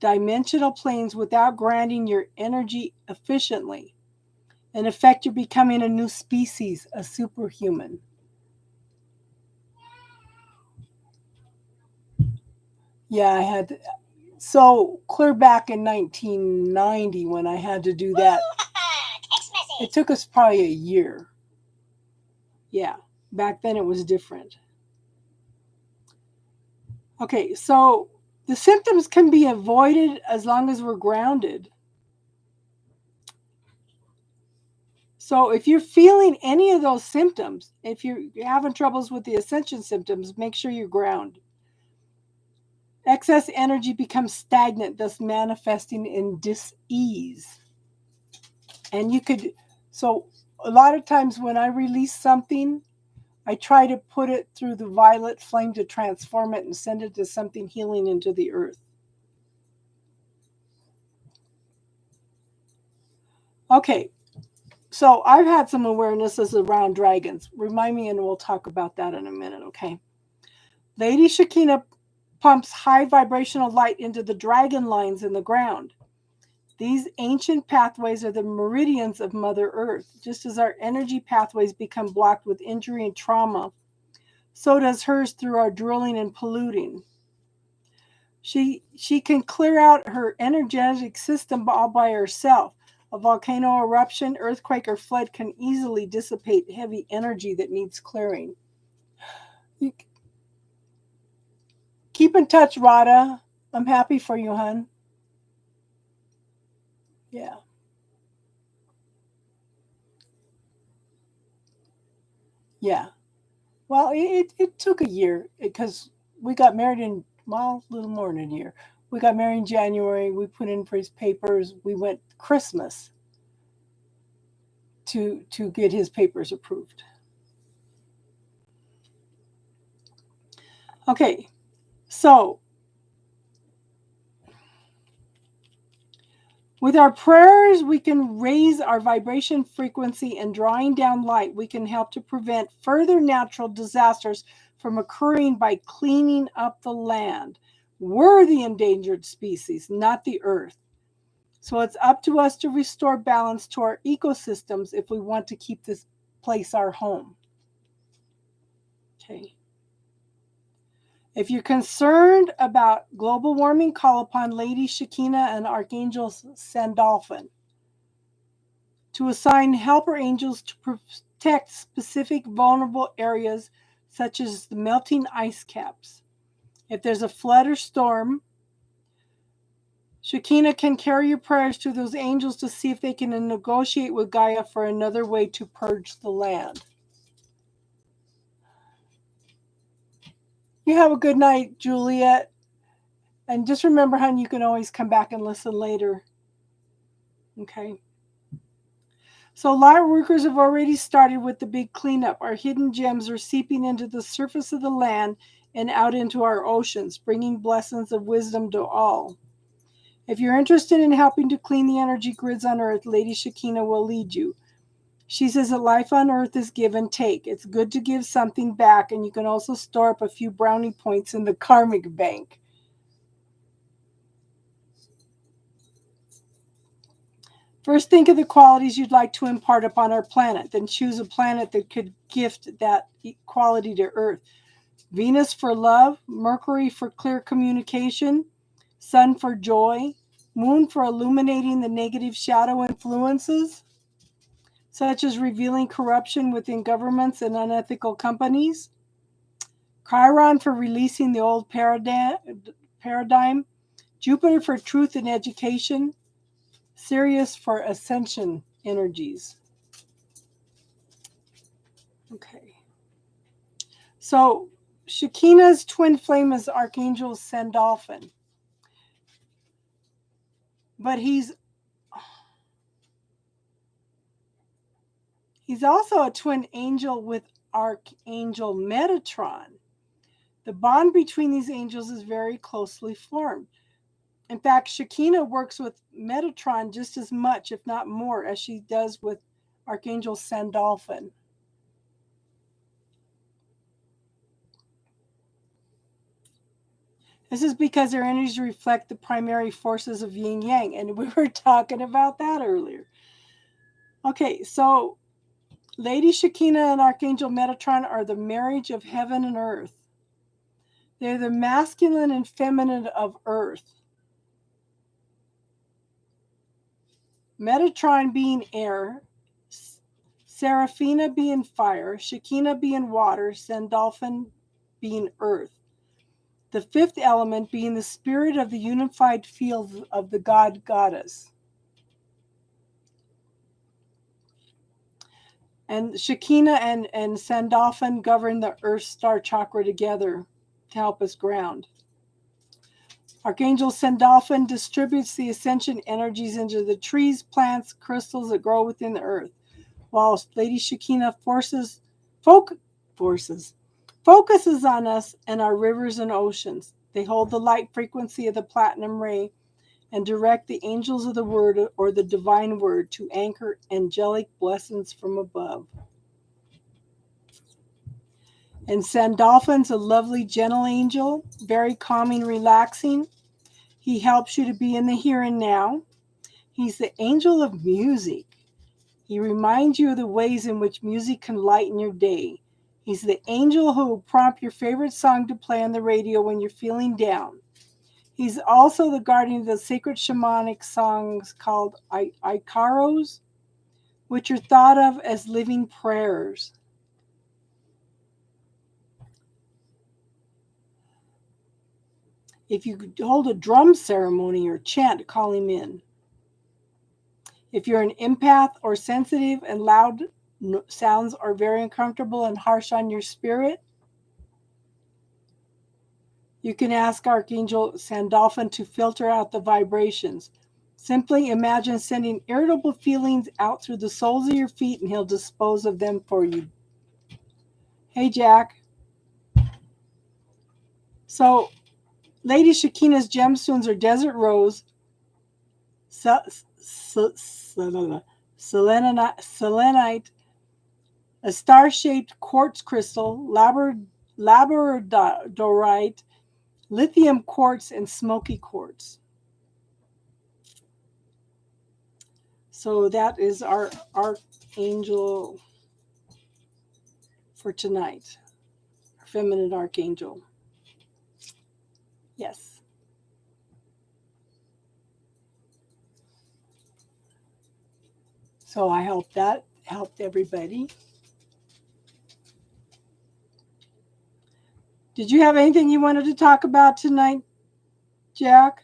dimensional planes without granting your energy efficiently. In effect, you're becoming a new species, a superhuman. Yeah, I had so clear back in 1990 when I had to do that. It took us probably a year. Yeah, back then it was different. Okay, so the symptoms can be avoided as long as we're grounded. So if you're feeling any of those symptoms, if you're having troubles with the ascension symptoms, make sure you ground. Excess energy becomes stagnant, thus manifesting in dis-ease. And you could, so a lot of times when I release something, I try to put it through the violet flame to transform it and send it to something healing into the earth. Okay, so I've had some awarenesses around dragons. Remind me and we'll talk about that in a minute, okay? Lady Shekinah pumps high vibrational light into the dragon lines in the ground. These ancient pathways are the meridians of Mother Earth. Just as our energy pathways become blocked with injury and trauma, so does hers through our drilling and polluting. She can clear out her energetic system all by herself. A volcano eruption, earthquake, or flood can easily dissipate heavy energy that needs clearing. Keep in touch, Rada. I'm happy for you, hon. Yeah. Yeah. Well, it took a year because we got married in, well, a little more than a year. We got married in January. We put in for his papers. We went Christmas to get his papers approved. Okay, so with our prayers, we can raise our vibration frequency, and drawing down light, we can help to prevent further natural disasters from occurring by cleaning up the land. We're the endangered species, not the earth. So it's up to us to restore balance to our ecosystems if we want to keep this place our home. Okay. If you're concerned about global warming, call upon Lady Shekinah and Archangel Sandalphon to assign helper angels to protect specific vulnerable areas such as the melting ice caps. If there's a flood or storm, Shekinah can carry your prayers to those angels to see if they can negotiate with Gaia for another way to purge the land. You have a good night, Juliet. And just remember, hon, you can always come back and listen later. Okay. So light workers have already started with the big cleanup. Our hidden gems are seeping into the surface of the land and out into our oceans, bringing blessings of wisdom to all. If you're interested in helping to clean the energy grids on Earth, Lady Shekinah will lead you. She says that life on Earth is give and take. It's good to give something back, and you can also store up a few brownie points in the karmic bank. First, think of the qualities you'd like to impart upon our planet. Then choose a planet that could gift that quality to Earth. Venus for love, Mercury for clear communication, Sun for joy, Moon for illuminating the negative shadow influences, such as revealing corruption within governments and unethical companies, Chiron for releasing the old paradigm, Jupiter for truth and education, Sirius for ascension energies. Okay. So Shekinah's twin flame is Archangel Sandalphon. But he's also a twin angel with Archangel Metatron. The bond between these angels is very closely formed. In fact, Shekinah works with Metatron just as much, if not more, as she does with Archangel Sandalphon. This is because their energies reflect the primary forces of yin yang, and we were talking about that earlier. Okay, so Lady Shekinah and Archangel Metatron are the marriage of heaven and earth. They're the masculine and feminine of earth. Metatron being air, Seraphina being fire, Shekinah being water, Sandalphon being earth. The fifth element being the spirit of the unified field of the god-goddess. And Shekinah and Sandalphon govern the earth star chakra together to help us ground. Archangel Sandalphon distributes the ascension energies into the trees, plants, crystals that grow within the earth, while Lady Shekinah focuses on us and our rivers and oceans. They hold the light frequency of the platinum ray and direct the angels of the word or the divine word to anchor angelic blessings from above. And Sandalphon's a lovely, gentle angel, very calming, relaxing. He helps you to be in the here and now. He's the angel of music. He reminds you of the ways in which music can lighten your day. He's the angel who will prompt your favorite song to play on the radio when you're feeling down. He's also the guardian of the sacred shamanic songs called Ikaros, which are thought of as living prayers. If you hold a drum ceremony or chant, call him in. If you're an empath or sensitive and loud sounds are very uncomfortable and harsh on your spirit, you can ask Archangel Sandalphon to filter out the vibrations. Simply imagine sending irritable feelings out through the soles of your feet and he'll dispose of them for you. Hey, Jack. So, Lady Shekinah's gemstones are desert rose, selenite, a star-shaped quartz crystal, labradorite, lithium quartz, and smoky quartz. So that is our archangel for tonight, our feminine archangel. Yes. So I hope that helped everybody. Did you have anything you wanted to talk about tonight, Jack?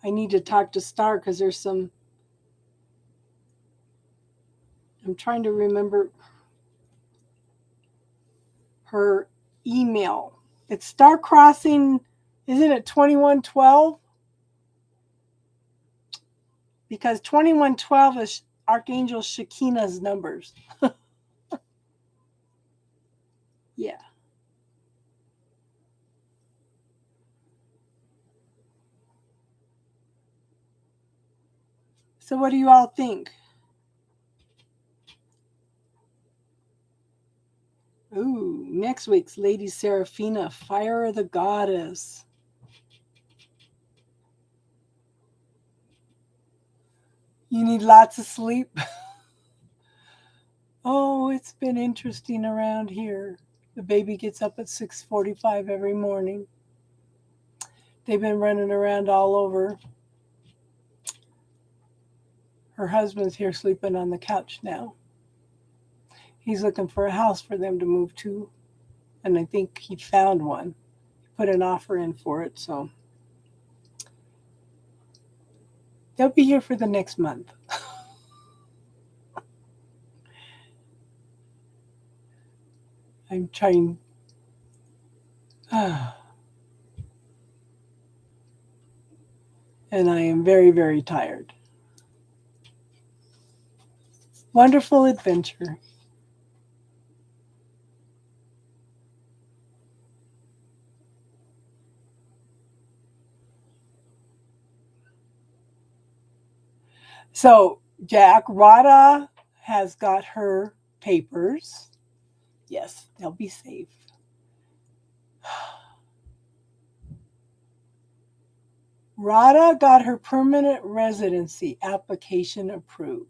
I need to talk to Star because there's some. I'm trying to remember her email. It's Star Crossing, isn't it 2112? Because 2112 is Archangel Shekinah's numbers. Yeah. So what do you all think? Ooh, next week's Lady Seraphina, Fire of the Goddess. You need lots of sleep. Oh, it's been interesting around here. The baby gets up at 6:45 every morning. They've been running around all over. Her husband's here sleeping on the couch now. He's looking for a house for them to move to, and I think he found one. He put an offer in for it, so They'll be here for the next month. I'm trying. And I am very, very tired. Wonderful adventure. So, Jack, Rada has got her papers. Yes, they'll be safe. Rada got her permanent residency application approved.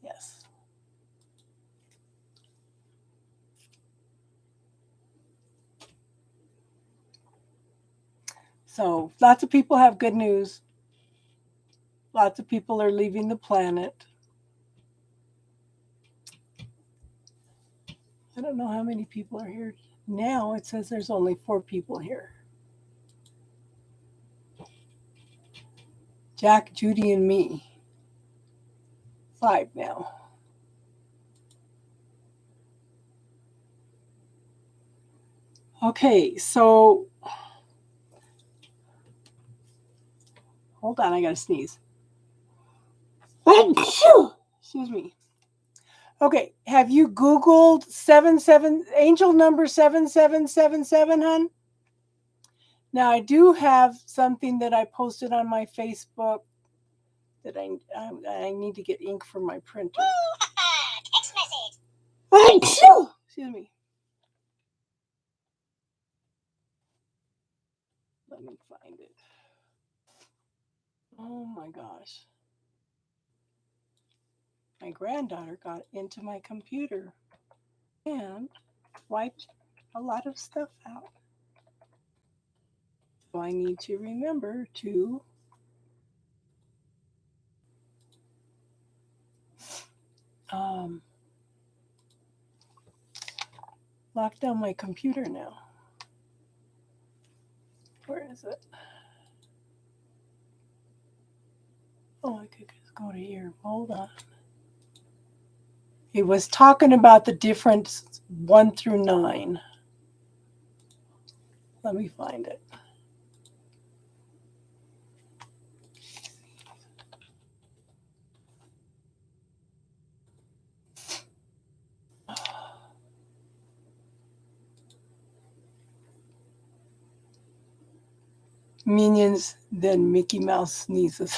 Yes. So, lots of people have good news. Lots of people are leaving the planet. I don't know how many people are here now. It says there's only 4 people here. Jack, Judy, and me. 5 now. Okay, so hold on, I gotta sneeze. Excuse me. Okay, have you Googled 77 angel number 7777, hun? Now I do have something that I posted on my Facebook that I need to get ink for my printer. Text message. Excuse me. Let me find it. Oh my gosh. My granddaughter got into my computer and wiped a lot of stuff out. So I need to remember to lock down my computer now. Where is it? Oh, I could just go to here. Hold on. It was talking about the difference 1 through 9. Let me find it. Minions, then Mickey Mouse sneezes.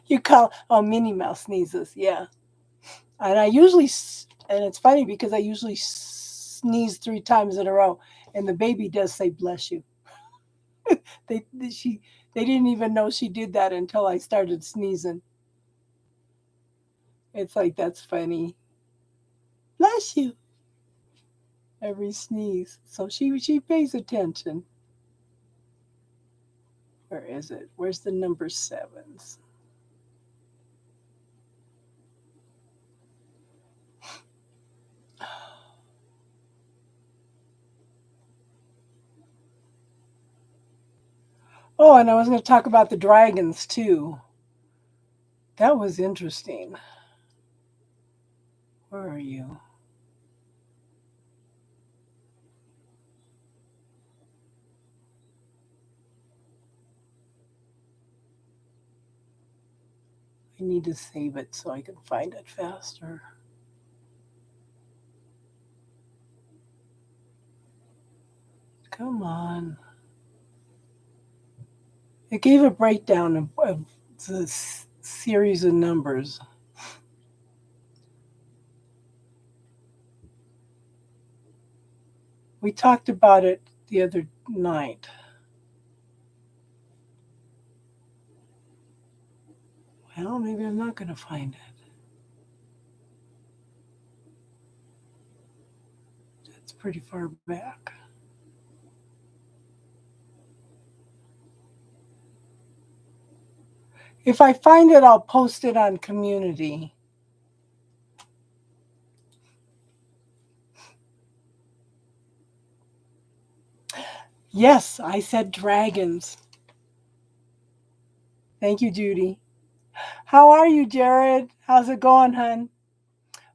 You call, oh, Minnie Mouse sneezes, yeah. And I usually, and it's funny because I usually sneeze 3 times in a row, and the baby does say, bless you. They didn't even know she did that until I started sneezing. It's like, that's funny. Bless you. Every sneeze. So she pays attention. Where is it? Where's the number 7s? Oh, and I was going to talk about the dragons too. That was interesting. Where are you? I need to save it so I can find it faster. Come on. It gave a breakdown of the series of numbers. We talked about it the other night. Well, maybe I'm not going to find it. That's pretty far back. If I find it, I'll post it on community. Yes, I said dragons. Thank you, Judy. How are you, Jared? How's it going, hun?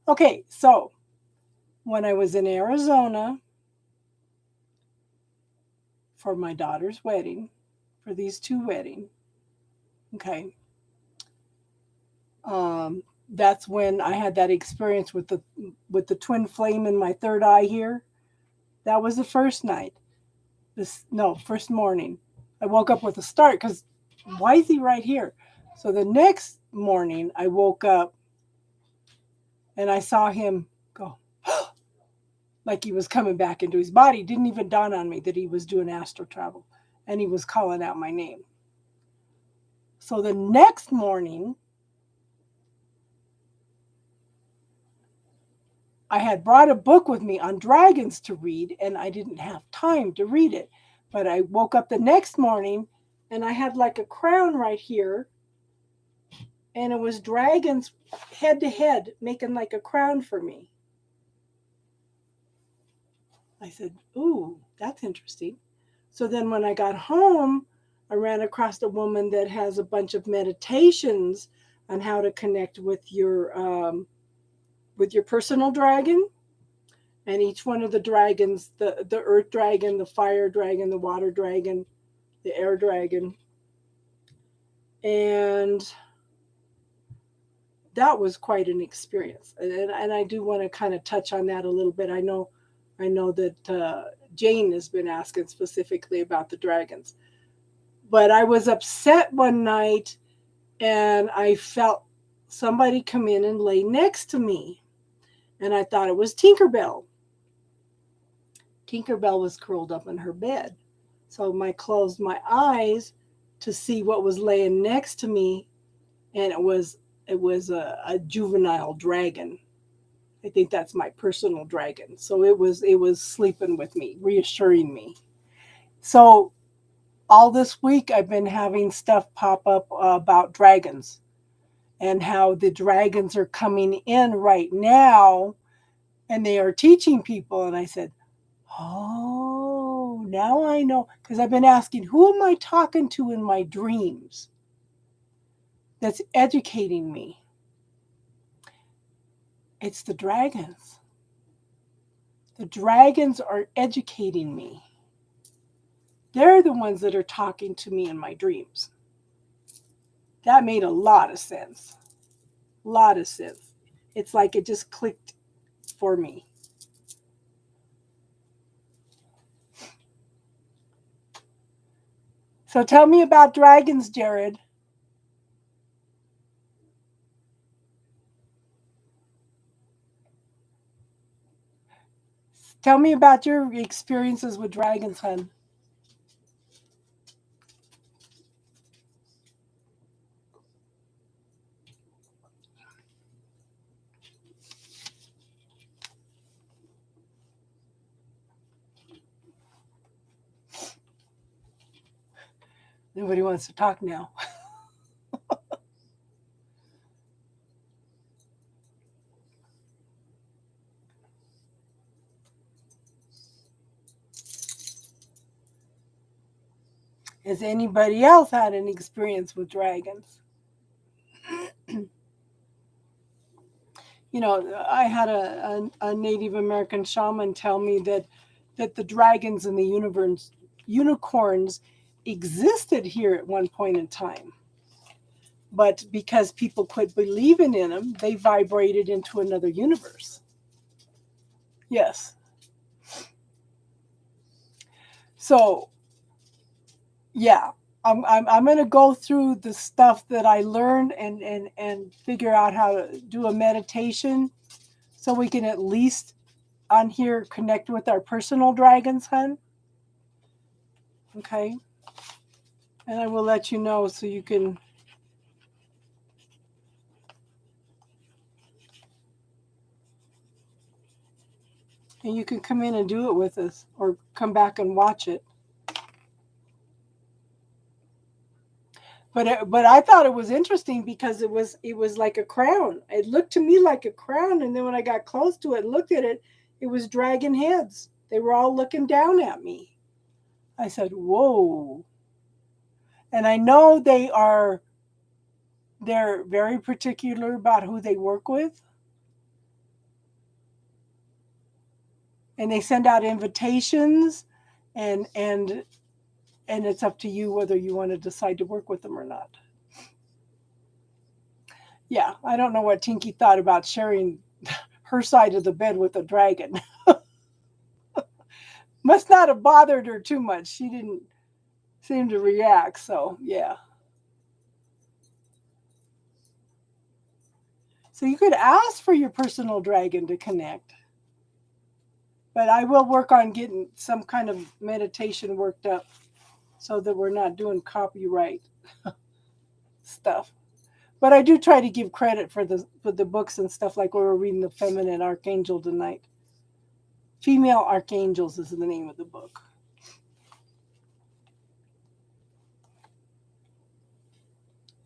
Okay, so when I was in Arizona for my daughter's wedding, for these two weddings, okay, that's when I had that experience with the twin flame in my third eye here. That was the first night. First morning. I woke up with a start because why is he right here? So the next morning I woke up and I saw him go like he was coming back into his body. It didn't even dawn on me that he was doing astral travel and he was calling out my name. So the next morning, I had brought a book with me on dragons to read, and I didn't have time to read it. But I woke up the next morning, and I had like a crown right here, and it was dragons head to head making like a crown for me. I said, ooh, that's interesting. So then when I got home, I ran across a woman that has a bunch of meditations on how to connect with your personal dragon. And each one of the dragons, the earth dragon, the fire dragon, the water dragon, the air dragon. And that was quite an experience. And I do want to kind of touch on that a little bit. I know that Jane has been asking specifically about the dragons. But I was upset one night and I felt somebody come in and lay next to me. And I thought it was Tinkerbell. Tinkerbell was curled up in her bed. So I closed my eyes to see what was laying next to me, and it was a juvenile dragon. I think that's my personal dragon. So it was sleeping with me, reassuring me. So all this week I've been having stuff pop up about dragons and how the dragons are coming in right now and they are teaching people. And I said, oh, now I know. Because I've been asking, who am I talking to in my dreams that's educating me? It's the dragons. The dragons are educating me. They're the ones that are talking to me in my dreams. That made a lot of sense. A lot of sense. It's like it just clicked for me. So tell me about dragons, Jared. Tell me about your experiences with dragons, hon. Nobody wants to talk now. Has anybody else had an experience with dragons? You know, I had a Native American shaman tell me that the dragons in the unicorns existed here at one point in time. But because people quit believing in them, they vibrated into another universe. Yes. So, yeah, I'm going to go through the stuff that I learned and figure out how to do a meditation so we can at least on here connect with our personal dragons, hun. Okay. And I will let you know so you can. And you can come in and do it with us or come back and watch it. But I thought it was interesting because it was like a crown. It looked to me like a crown, and then when I got close to it and looked at it, it was dragon heads. They were all looking down at me. I said, "Whoa!" And I know they are They're very particular about who they work with. And they send out invitations, and it's up to you whether you want to decide to work with them or not. Yeah, I don't know what Tinky thought about sharing her side of the bed with a dragon. Must not have bothered her too much. She didn't seem to react, so yeah. So you could ask for your personal dragon to connect. But I will work on getting some kind of meditation worked up so that we're not doing copyright stuff. But I do try to give credit for the books and stuff, like we were reading The Feminine Archangel tonight. Female Archangels is the name of the book.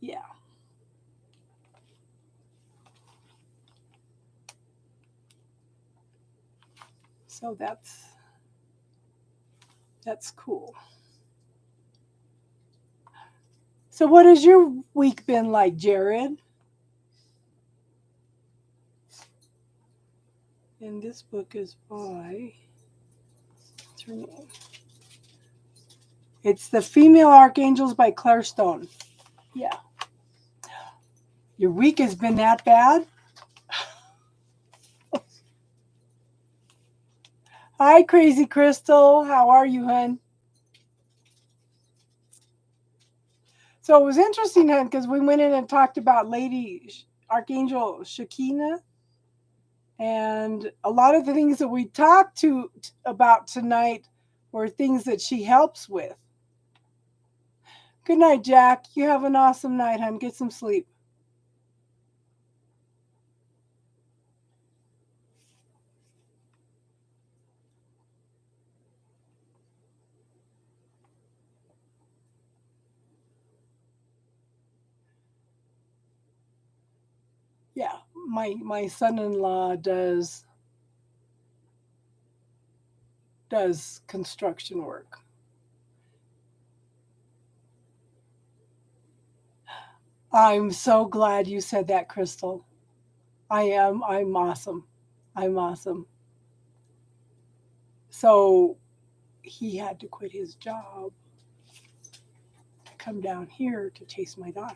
Yeah. So that's cool. So what has your week been like, Jared? And this book is by, what's her name? It's The Female Archangels by Claire Stone. Yeah. Your week has been that bad? Hi, Crazy Crystal. How are you, hun? So it was interesting, hun, because we went in and talked about Lady Archangel Shekinah. And a lot of the things that we talked about tonight were things that she helps with. Good night, Jack. You have an awesome night, hun. Get some sleep. Yeah, my son-in-law does construction work. I'm so glad you said that, Crystal. I'm awesome. I'm awesome. So he had to quit his job to come down here to chase my daughter.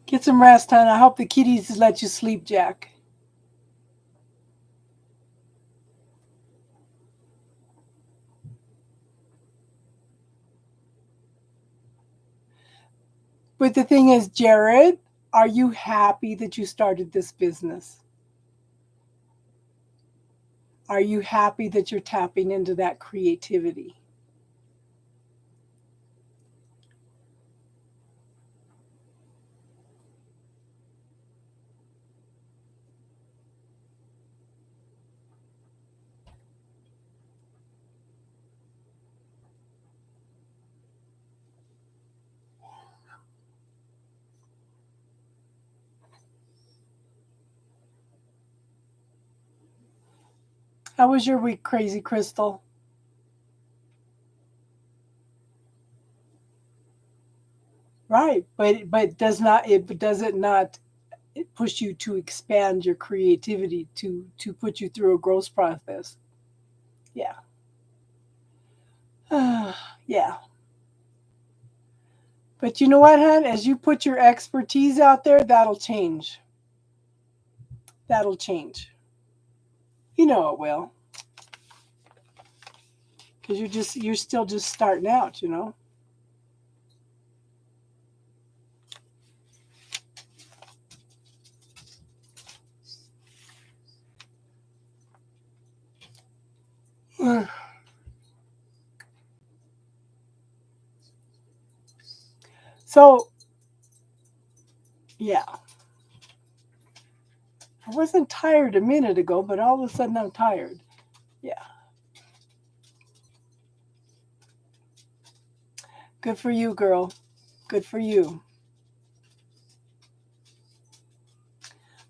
Get some rest, hon. I hope the kitties let you sleep, Jack. But the thing is, Jared, are you happy that you started this business? Are you happy that you're tapping into that creativity? How was your week, Crazy Crystal? Right, but does it not push you to expand your creativity to put you through a growth process? Yeah. Yeah. But you know what, hon? As you put your expertise out there, that'll change. That'll change. You know it will. Because you're still just starting out, you know? So, yeah. I wasn't tired a minute ago, but all of a sudden I'm tired. Yeah. Good for you, girl. Good for you.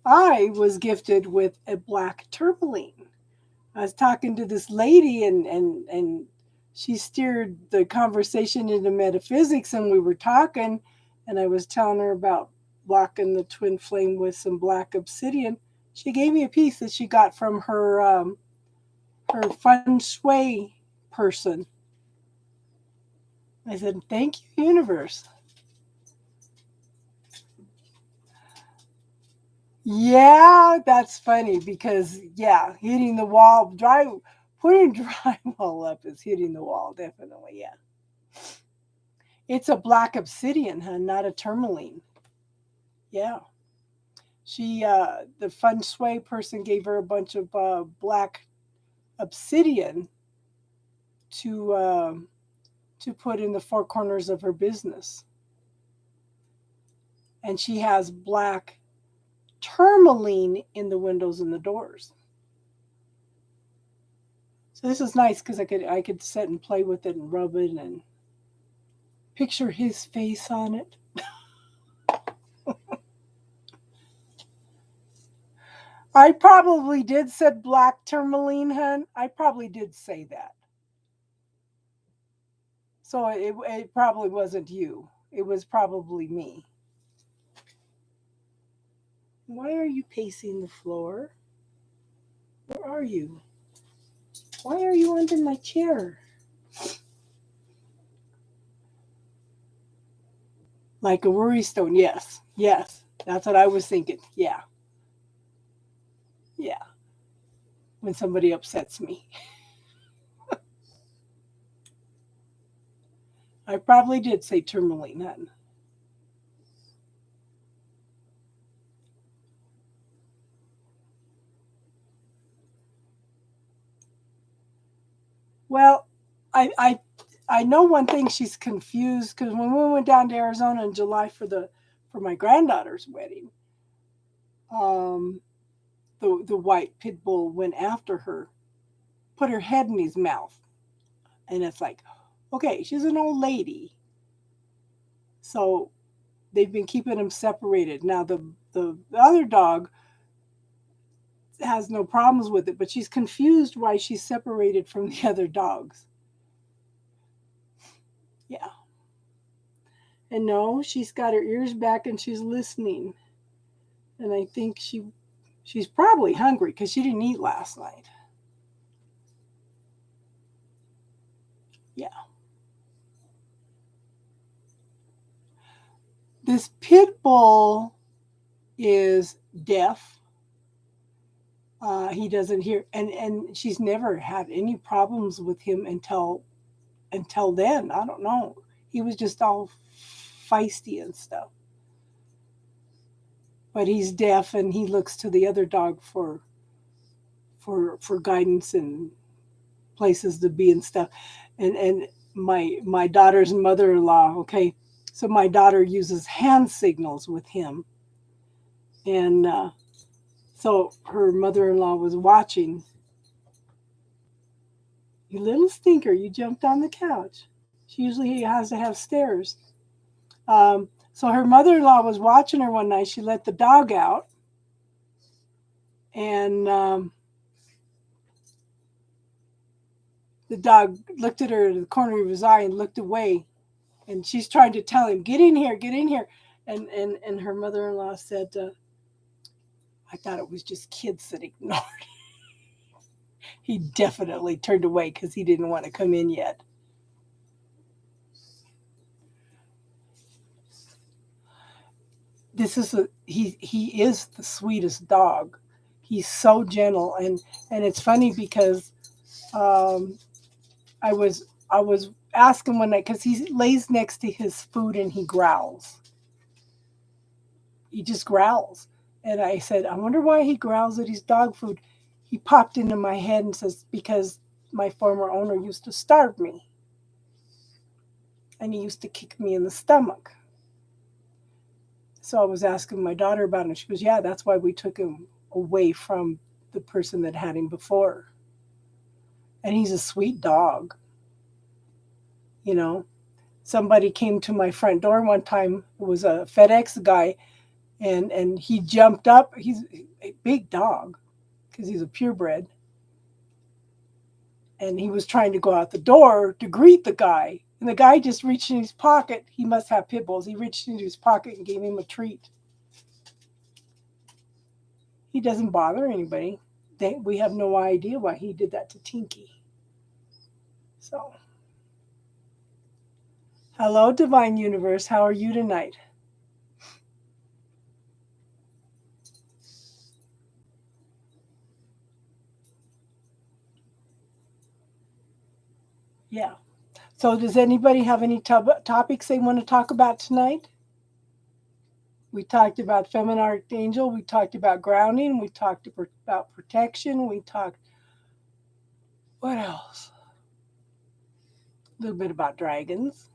I was gifted with a black tourmaline I was talking to this lady, and she steered the conversation into metaphysics, and we were talking, and I was telling her about blocking the twin flame with some black obsidian. She gave me a piece that she got from her feng shui person. I said, "Thank you, universe." Yeah, that's funny because hitting the wall, putting drywall up is hitting the wall, definitely. Yeah, it's a black obsidian, huh? Not a tourmaline. Yeah, she the feng shui person gave her a bunch of black obsidian to put in the four corners of her business, and she has black tourmaline in the windows and the doors. So this is nice because I could sit and play with it and rub it and picture his face on it. I probably did said black tourmaline, hun. I probably did say that. So it probably wasn't you. It was probably me. Why are you pacing the floor? Where are you? Why are you under my chair? Like a worry stone. Yes. Yes. That's what I was thinking. Yeah. Yeah. When somebody upsets me. I probably did say tourmaline, hun. Well, I know one thing, she's confused because when we went down to Arizona in July for my granddaughter's wedding, the white pit bull went after her, put her head in his mouth, and it's like, okay, she's an old lady, so they've been keeping them separated. Now the other dog has no problems with it, but she's confused why she's separated from the other dogs. Yeah. And no, she's got her ears back and she's listening. And I think she's probably hungry because she didn't eat last night. Yeah. This pit bull is deaf. He doesn't hear, and she's never had any problems with him until then. I don't know. He was just all feisty and stuff. But he's deaf, and he looks to the other dog for guidance and places to be and stuff. And my daughter's mother-in-law, okay, so my daughter uses hand signals with him, and so her mother-in-law was watching. You little stinker, you jumped on the couch. She usually has to have stairs. So her mother-in-law was watching her one night. She let the dog out, and the dog looked at her in the corner of his eye and looked away. And she's trying to tell him, get in here, get in here. And her mother-in-law said, I thought it was just kids that ignored. He definitely turned away because he didn't want to come in yet. He is the sweetest dog. He's so gentle, and it's funny because I was asking one night because he lays next to his food and he growls. He just growls, and I said, I wonder why he growls at his dog food. He popped into my head and says, because my former owner used to starve me, and he used to kick me in the stomach. So I was asking my daughter about it, and she goes, yeah, that's why we took him away from the person that had him before. And he's a sweet dog. You know, somebody came to my front door one time. It was a FedEx guy, and he jumped up. He's a big dog because he's a purebred. And he was trying to go out the door to greet the guy. And the guy just reached in his pocket. He must have pit bulls. He reached into his pocket and gave him a treat. He doesn't bother anybody. We have no idea why he did that to Tinky. So, hello, Divine Universe. How are you tonight? Yeah. So does anybody have any topics they want to talk about tonight? We talked about feminine archangel. We talked about grounding. We talked about protection. We talked, what else? A little bit about dragons.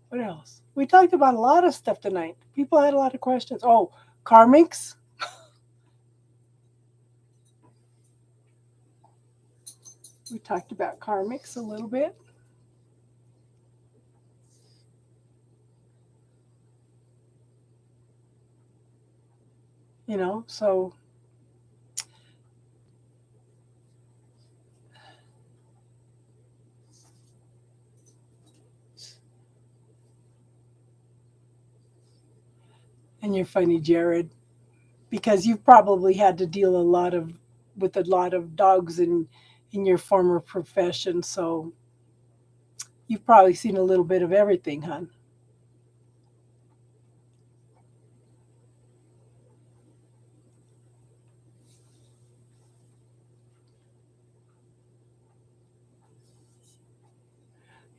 What else? We talked about a lot of stuff tonight. People had a lot of questions. Oh, karmics. We talked about karmics a little bit. You know, so and you're funny, Jared, because you've probably had to deal with a lot of dogs in your former profession, so you've probably seen a little bit of everything, hon.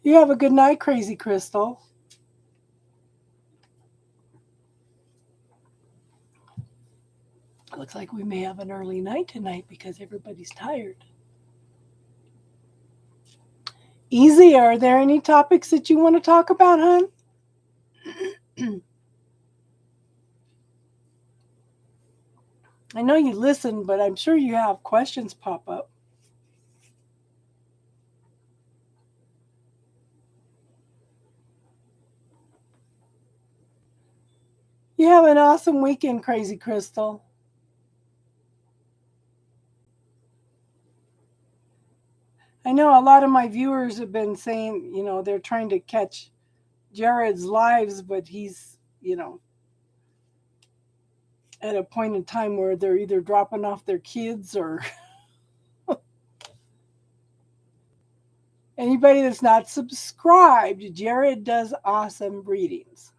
You have a good night, Crazy Crystal. Looks like we may have an early night tonight because everybody's tired. Easy, are there any topics that you want to talk about, hon? I know you listen, but I'm sure you have questions pop up. You have an awesome weekend, Crazy Crystal. I know a lot of my viewers have been saying, you know, they're trying to catch Jared's lives, but he's, you know, at a point in time where they're either dropping off their kids or anybody that's not subscribed. Jared does awesome readings.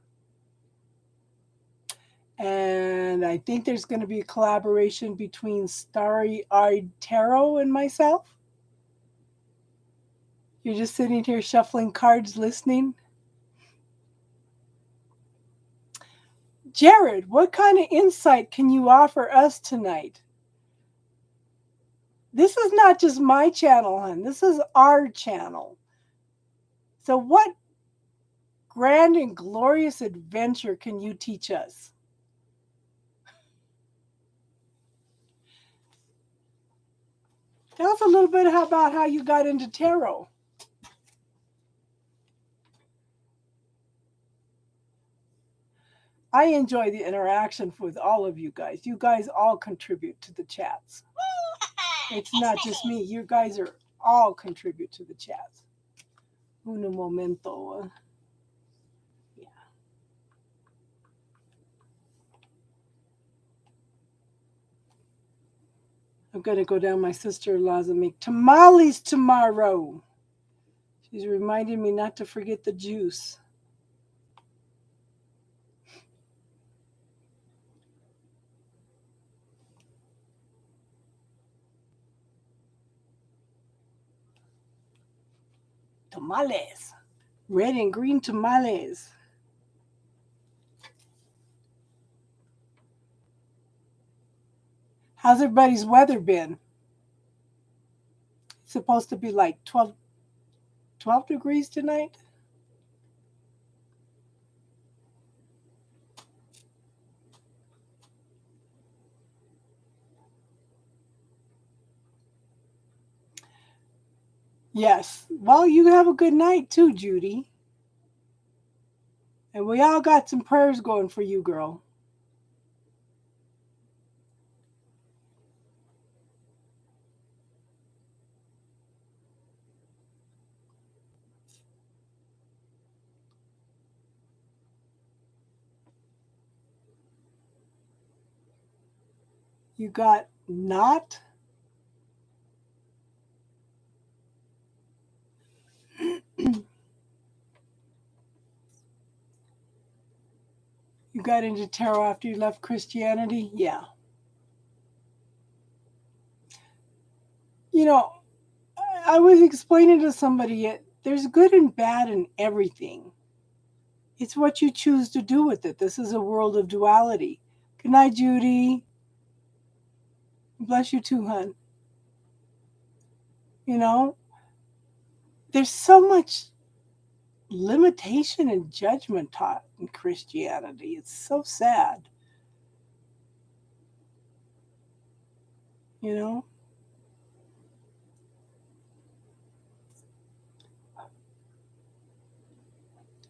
And I think there's going to be a collaboration between Starry-Eyed Tarot and myself. You're just sitting here shuffling cards, listening. Jared, what kind of insight can you offer us tonight? This is not just my channel, hon. This is our channel. So what grand and glorious adventure can you teach us? Tell us a little bit about how you got into tarot. I enjoy the interaction with all of you guys. You guys all contribute to the chats. It's not just me. You guys are all contribute to the chats. Uno momento. Yeah. I'm going to go down my sister-in-law's and make tamales tomorrow. She's reminding me not to forget the juice. Tamales. Red and green tamales. How's everybody's weather been? It's supposed to be like 12 degrees tonight. Yes. Well, you have a good night too, Judy. And we all got some prayers going for you, girl. You got not. You got into tarot after you left Christianity? Yeah. You know, I was explaining to somebody, there's good and bad in everything. It's what you choose to do with it. This is a world of duality. Good night, Judy. Bless you too, hon. You know, there's so much limitation and judgment taught in Christianity. It's so sad. You know?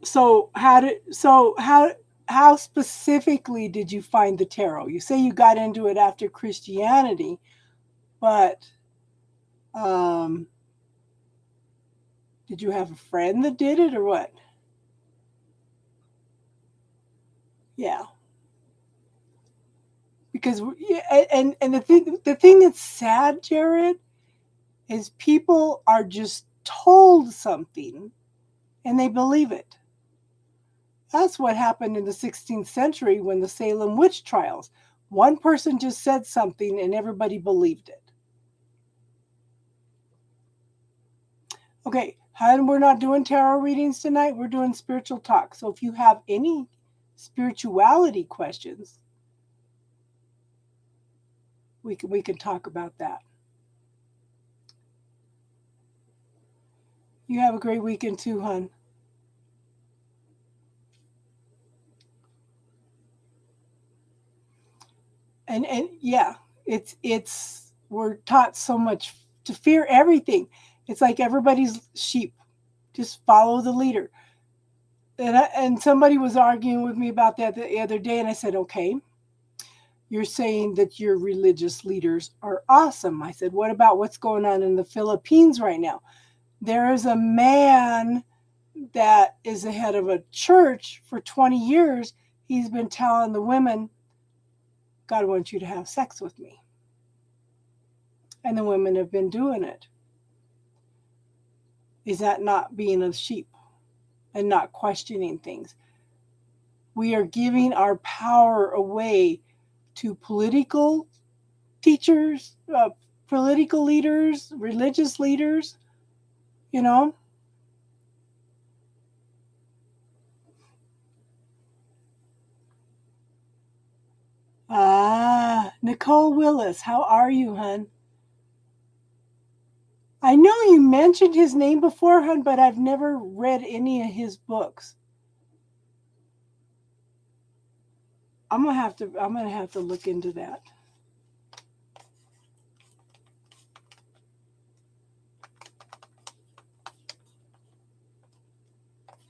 So how specifically did you find the tarot? You say you got into it after Christianity, but did you have a friend that did it or what? Yeah. Because and the thing that's sad, Jared, is people are just told something and they believe it. That's what happened in the 16th century when the Salem witch trials. One person just said something and everybody believed it. Okay, and we're not doing tarot readings tonight. We're doing spiritual talk. So if you have any spirituality questions, we can talk about that. You have a great weekend too, hon. And yeah, it's we're taught so much to fear everything. It's like everybody's sheep. Just follow the leader. And somebody was arguing with me about that the other day, and I said, okay, you're saying that your religious leaders are awesome. I said, what about what's going on in the Philippines right now? There is a man that is the head of a church for 20 years. He's been telling the women, God wants you to have sex with me. And the women have been doing it. Is that not being a sheep and not questioning things? We are giving our power away to political teachers, political leaders, religious leaders, you know. Nicole Willis, how are you, hon? I know you mentioned his name before, hon, but I've never read any of his books. I'm gonna have to look into that.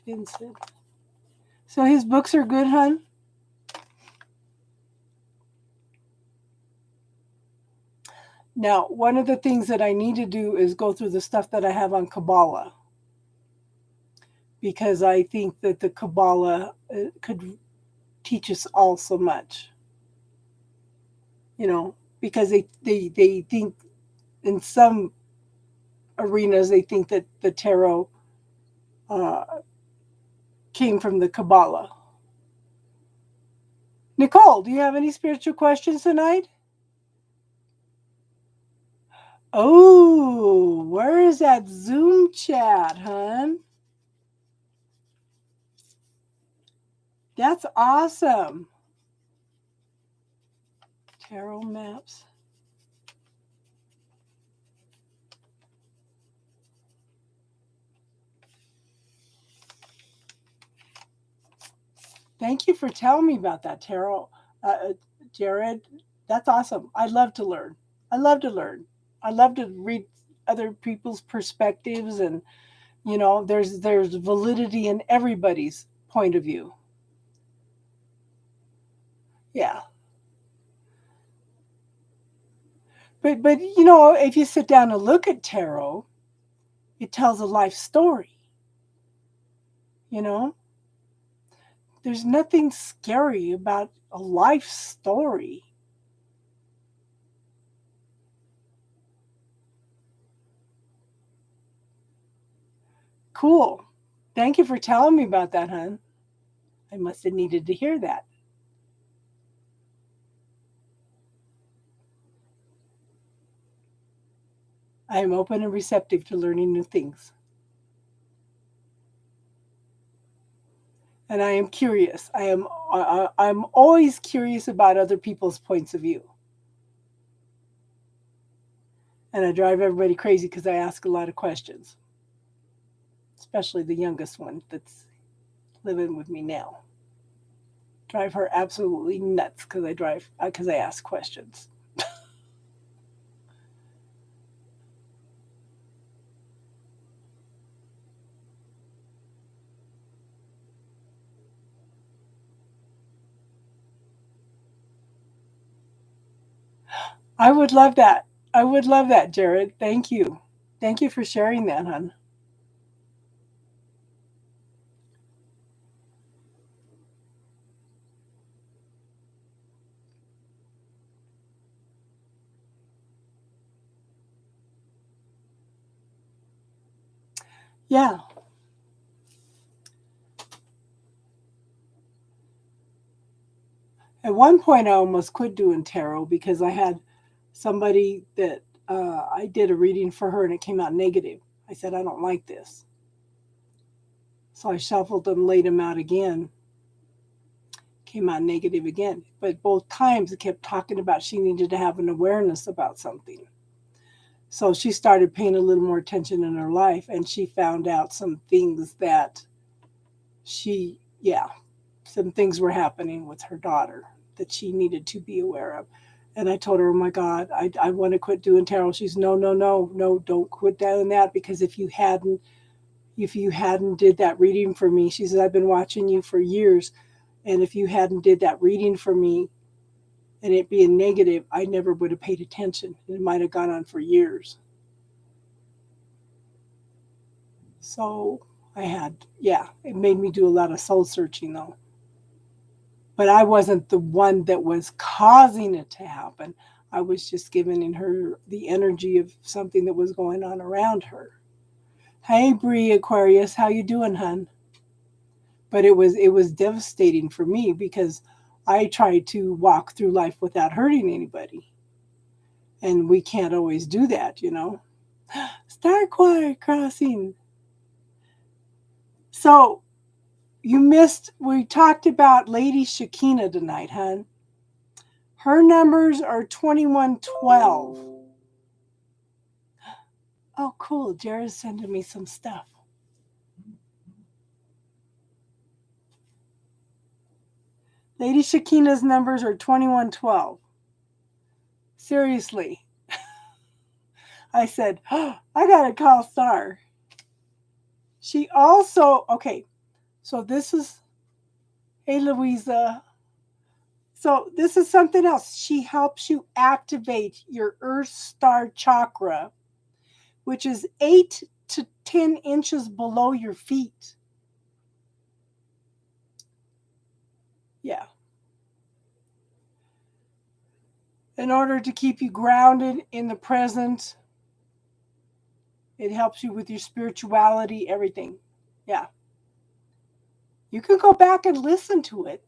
Vincent. So his books are good, hon? Now, one of the things that I need to do is go through the stuff that I have on Kabbalah. Because I think that the Kabbalah could teach us all so much. You know, because they think in some arenas, they think that the tarot came from the Kabbalah. Nicole, do you have any spiritual questions tonight? Oh, where is that Zoom chat, hon? That's awesome. Tarot maps. Thank you for telling me about that, tarot, Jared. That's awesome. I love to learn. I love to learn. I love to read other people's perspectives, and you know, there's validity in everybody's point of view. Yeah. But you know, if you sit down and look at tarot, it tells a life story. You know, there's nothing scary about a life story. Cool. Thank you for telling me about that, hon. I must have needed to hear that. I am open and receptive to learning new things. And I am curious. I'm always curious about other people's points of view. And I drive everybody crazy because I ask a lot of questions. Especially the youngest one that's living with me now. Drive her absolutely nuts because I ask questions. I would love that. I would love that, Jared. Thank you. Thank you for sharing that, hon. Yeah. At one point, I almost quit doing tarot because I had somebody that I did a reading for her and it came out negative. I said, I don't like this. So I shuffled and laid them out again. Came out negative again. But both times it kept talking about she needed to have an awareness about something. So she started paying a little more attention in her life and she found out some things that some things were happening with her daughter that she needed to be aware of. And I told her, oh my God, I want to quit doing tarot. She's no, don't quit doing that because if you hadn't did that reading for me, she said, I've been watching you for years. And if you hadn't did that reading for me and it being negative, I never would have paid attention. It might have gone on for years. So it made me do a lot of soul searching though. But I wasn't the one that was causing it to happen. I was just giving her the energy of something that was going on around her. Hey, Bree Aquarius, how you doing, hun? But it was devastating for me because I tried to walk through life without hurting anybody. And we can't always do that, you know. Star Choir crossing. So we talked about Lady Shekinah tonight, hun. Her numbers are 2112. Oh, cool. Jared's sending me some stuff. Lady Shekinah's numbers are 2112. Seriously. I said, oh, I got to call Star. She also, okay, so this is, hey, Louisa. So this is something else. She helps you activate your Earth Star Chakra, which is 8 to 10 inches below your feet. Yeah. In order to keep you grounded in the present, it helps you with your spirituality, everything. Yeah. You can go back and listen to it.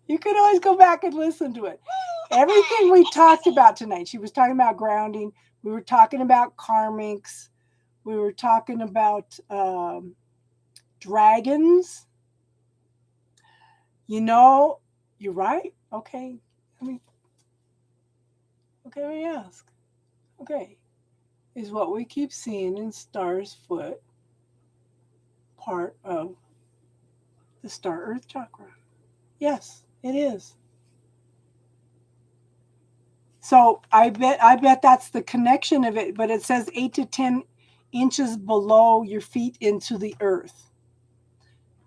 You can always go back and listen to it. Everything we talked about tonight, she was talking about grounding. We were talking about karmics. We were talking about dragons. You know, you're right. Okay. Let me ask. Okay. Is what we keep seeing in Star's foot part of the Star Earth Chakra? Yes, it is. So I bet that's the connection of it, but it says 8 to 10 inches below your feet into the earth.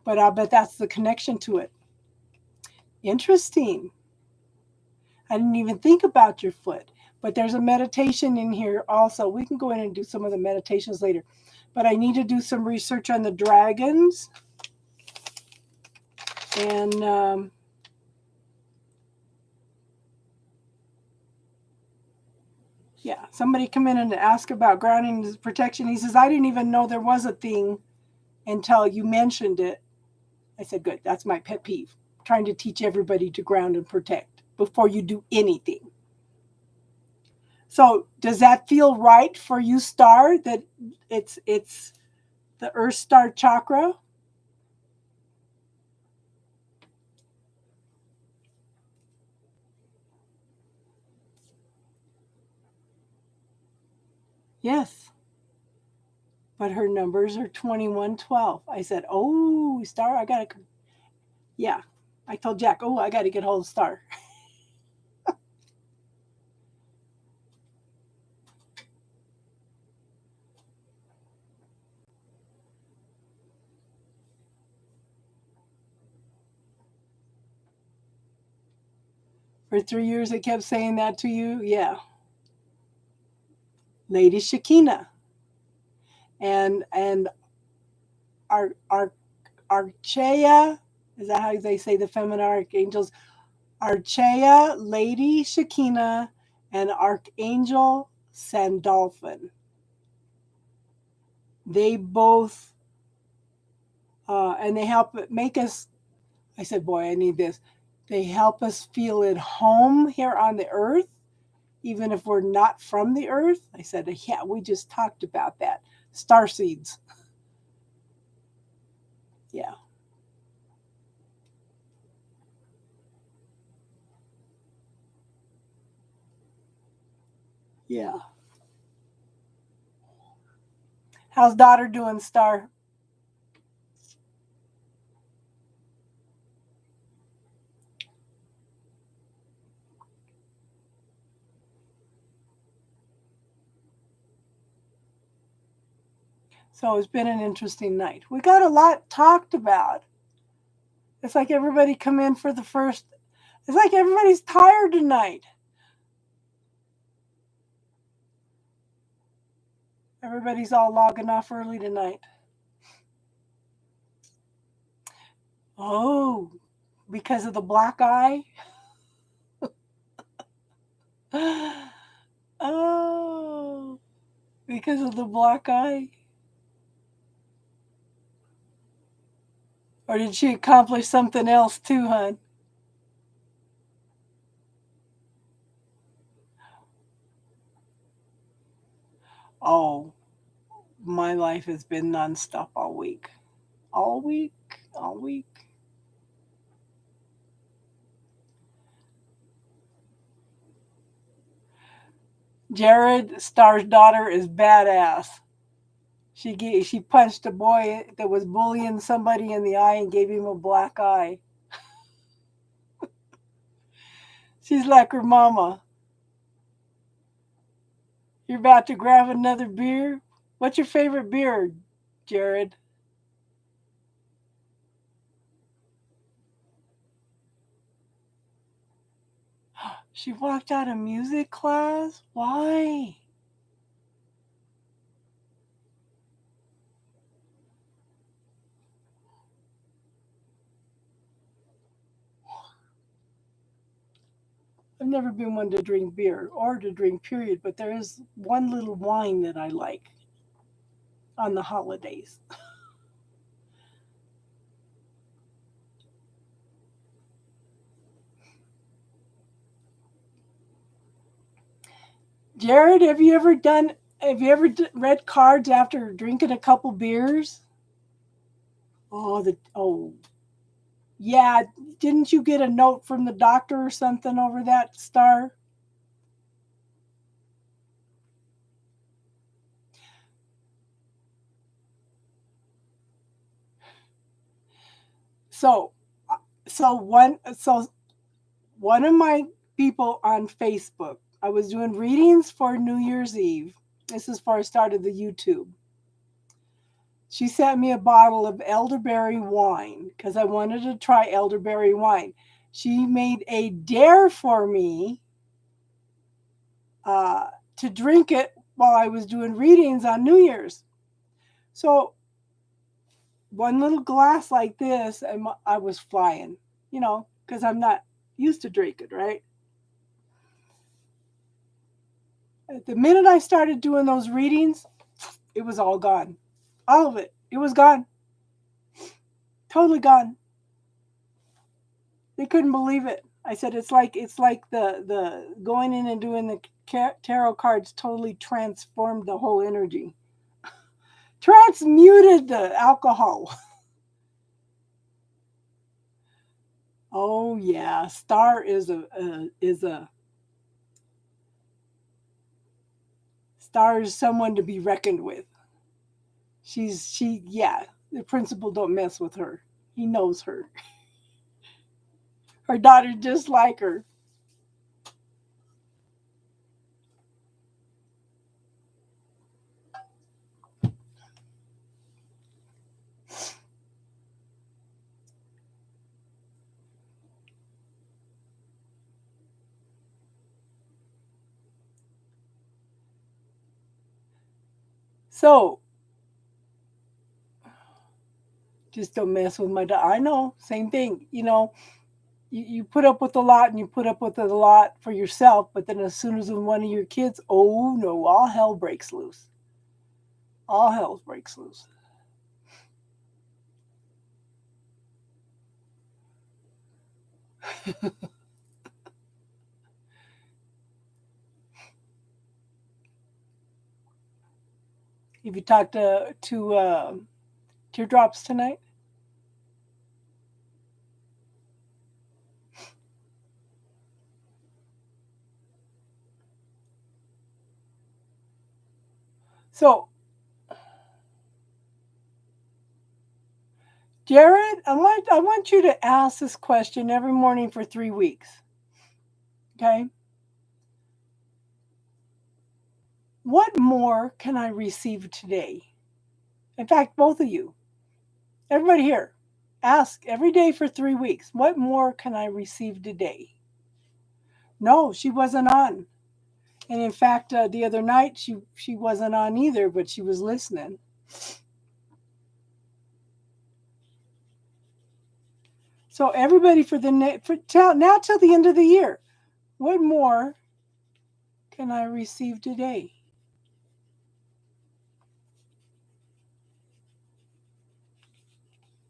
But I bet that's the connection to it. Interesting. I didn't even think about your foot, but there's a meditation in here also. We can go in and do some of the meditations later, but I need to do some research on the dragons. And Yeah, somebody come in and ask about grounding protection. He says, I didn't even know there was a thing until you mentioned it. I said, good, that's my pet peeve. Trying to teach everybody to ground and protect before you do anything. So does that feel right for you, Star, that it's the Earth Star chakra? Yes. But her numbers are 2112. I said, oh, Star, I got to, yeah. I told Jack, oh, I got to get hold of Star. For 3 years, I kept saying that to you. Yeah. Lady Shekinah. And our Archaea, is that how they say the feminine archangels? Archaea, Lady Shekinah, and Archangel Sandalphon. They both, and they help make us, I said, boy, I need this. They help us feel at home here on the earth, even if we're not from the earth. I said, yeah, we just talked about that. Star seeds. Yeah. Yeah. How's daughter doing, Star? So it's been an interesting night. We got a lot talked about. It's like everybody come in for the first. It's like everybody's tired tonight. Everybody's all logging off early tonight. Oh, because of the black eye? Oh, because of the black eye? Or did she accomplish something else too, hon? Oh, my life has been nonstop all week. All week, all week. Jared Star's daughter is badass. She punched a boy that was bullying somebody in the eye and gave him a black eye. She's like her mama. You're about to grab another beer? What's your favorite beer, Jared? She walked out of music class? Why? I've never been one to drink beer or to drink, period, but there is one little wine that I like on the holidays. Jared, have you ever read cards after drinking a couple beers? Oh, yeah. Didn't you get a note from the doctor or something over that, Star? So, one of my people on Facebook, I was doing readings for New Year's Eve. This is before I started the YouTube. She sent me a bottle of elderberry wine because I wanted to try elderberry wine. She made a dare for me to drink it while I was doing readings on New Year's. So one little glass like this, and I was flying, because I'm not used to drinking, right? The minute I started doing those readings, it was all gone. All of it. It was gone. Totally gone. They couldn't believe it. I said it's like the going in and doing the tarot cards totally transformed the whole energy. Transmuted the alcohol. Oh yeah, Star is a Star is someone to be reckoned with. Yeah, the principal don't mess with her. He knows her. Her daughter's just like her. So, just don't mess with my daughter. I know, same thing. You know, you put up with a lot and you put up with a lot for yourself, but then as soon as one of your kids, oh no, all hell breaks loose. All hell breaks loose. Have you talked to Teardrops tonight? So, Jared, I want you to ask this question every morning for 3 weeks. Okay? What more can I receive today? In fact, both of you, everybody here, ask every day for 3 weeks. What more can I receive today? No, she wasn't on. And in fact, the other night she wasn't on either, but she was listening. So everybody till the end of the year, what more can I receive today?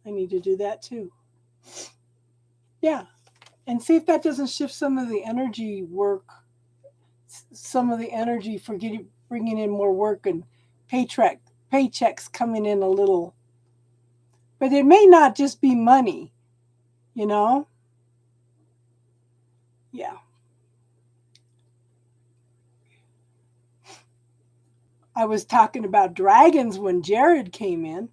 I need to do that too. Yeah. And see if that doesn't shift some of the energy work, some of the energy for bringing in more work and paychecks coming in a little. But it may not just be money, you know? Yeah. I was talking about dragons when Jared came in.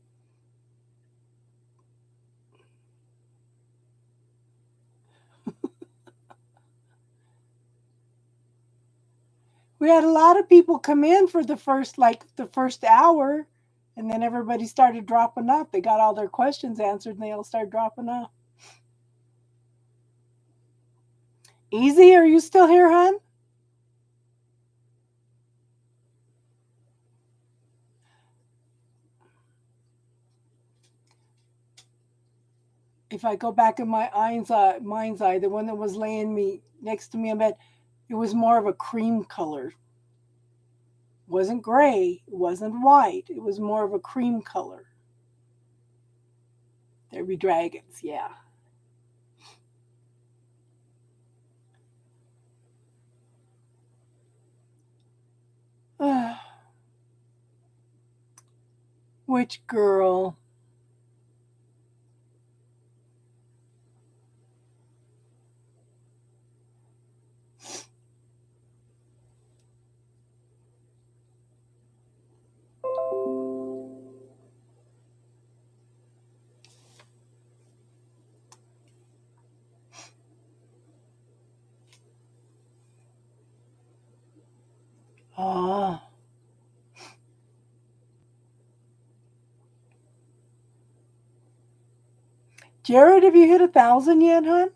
We had a lot of people come in for the first hour, and then everybody started dropping off. They got all their questions answered, and they all started dropping off. Easy, are you still here, hon? If I go back in my mind's eye, the one that was laying next to me in bed, it was more of a cream color. It wasn't gray, it wasn't white, it was more of a cream color. There'd be dragons, yeah. Which girl? Ah. Jared, have you hit 1,000 yet, hon?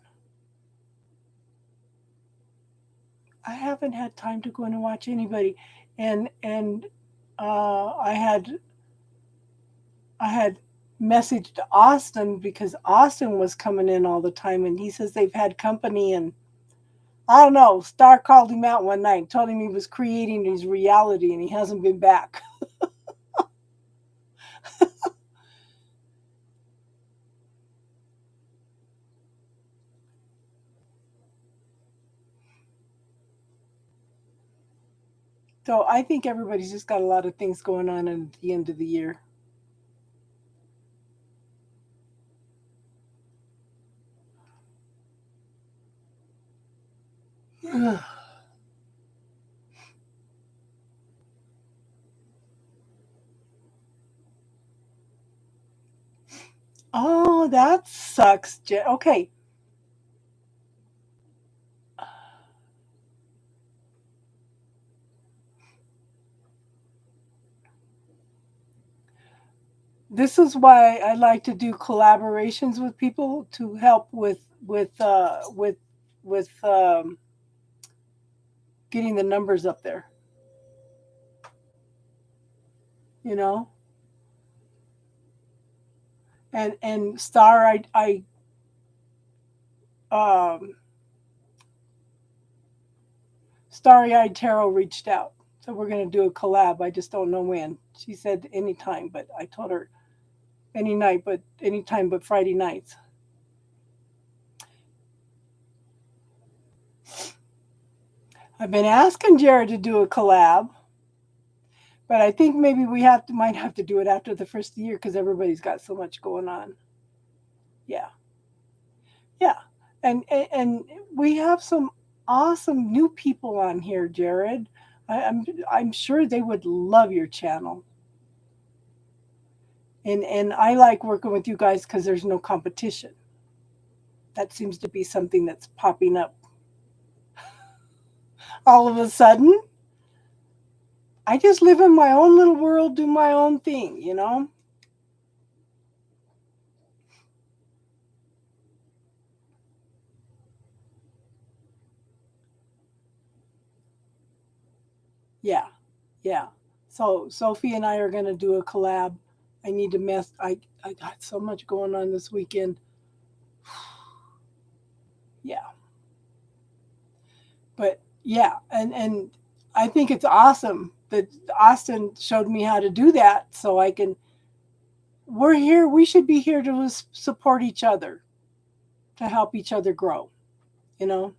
I haven't had time to go in and watch anybody, and I had messaged Austin because Austin was coming in all the time, and he says they've had company, and I don't know. Star called him out one night, told him he was creating his reality and he hasn't been back. So I think everybody's just got a lot of things going on at the end of the year. Oh, that sucks. Okay. This is why I like to do collaborations with people to help with getting the numbers up there. You know, and Star, I Starry Eyed Tarot reached out, so we're gonna do a collab. I just don't know when. She said anytime, but I told her anytime but Friday nights. I've been asking Jared to do a collab, but I think maybe might have to do it after the first year because everybody's got so much going on. Yeah, yeah, and we have some awesome new people on here, Jared. I'm sure they would love your channel. And I like working with you guys because there's no competition. That seems to be something that's popping up all of a sudden. I just live in my own little world, do my own thing, you know? Yeah, yeah. So Sophie and I are going to do a collab. I need to I got so much going on this weekend. Yeah. But yeah, and I think it's awesome that Austin showed me how to do that so I can we're here, we should be here to support each other, to help each other grow, you know?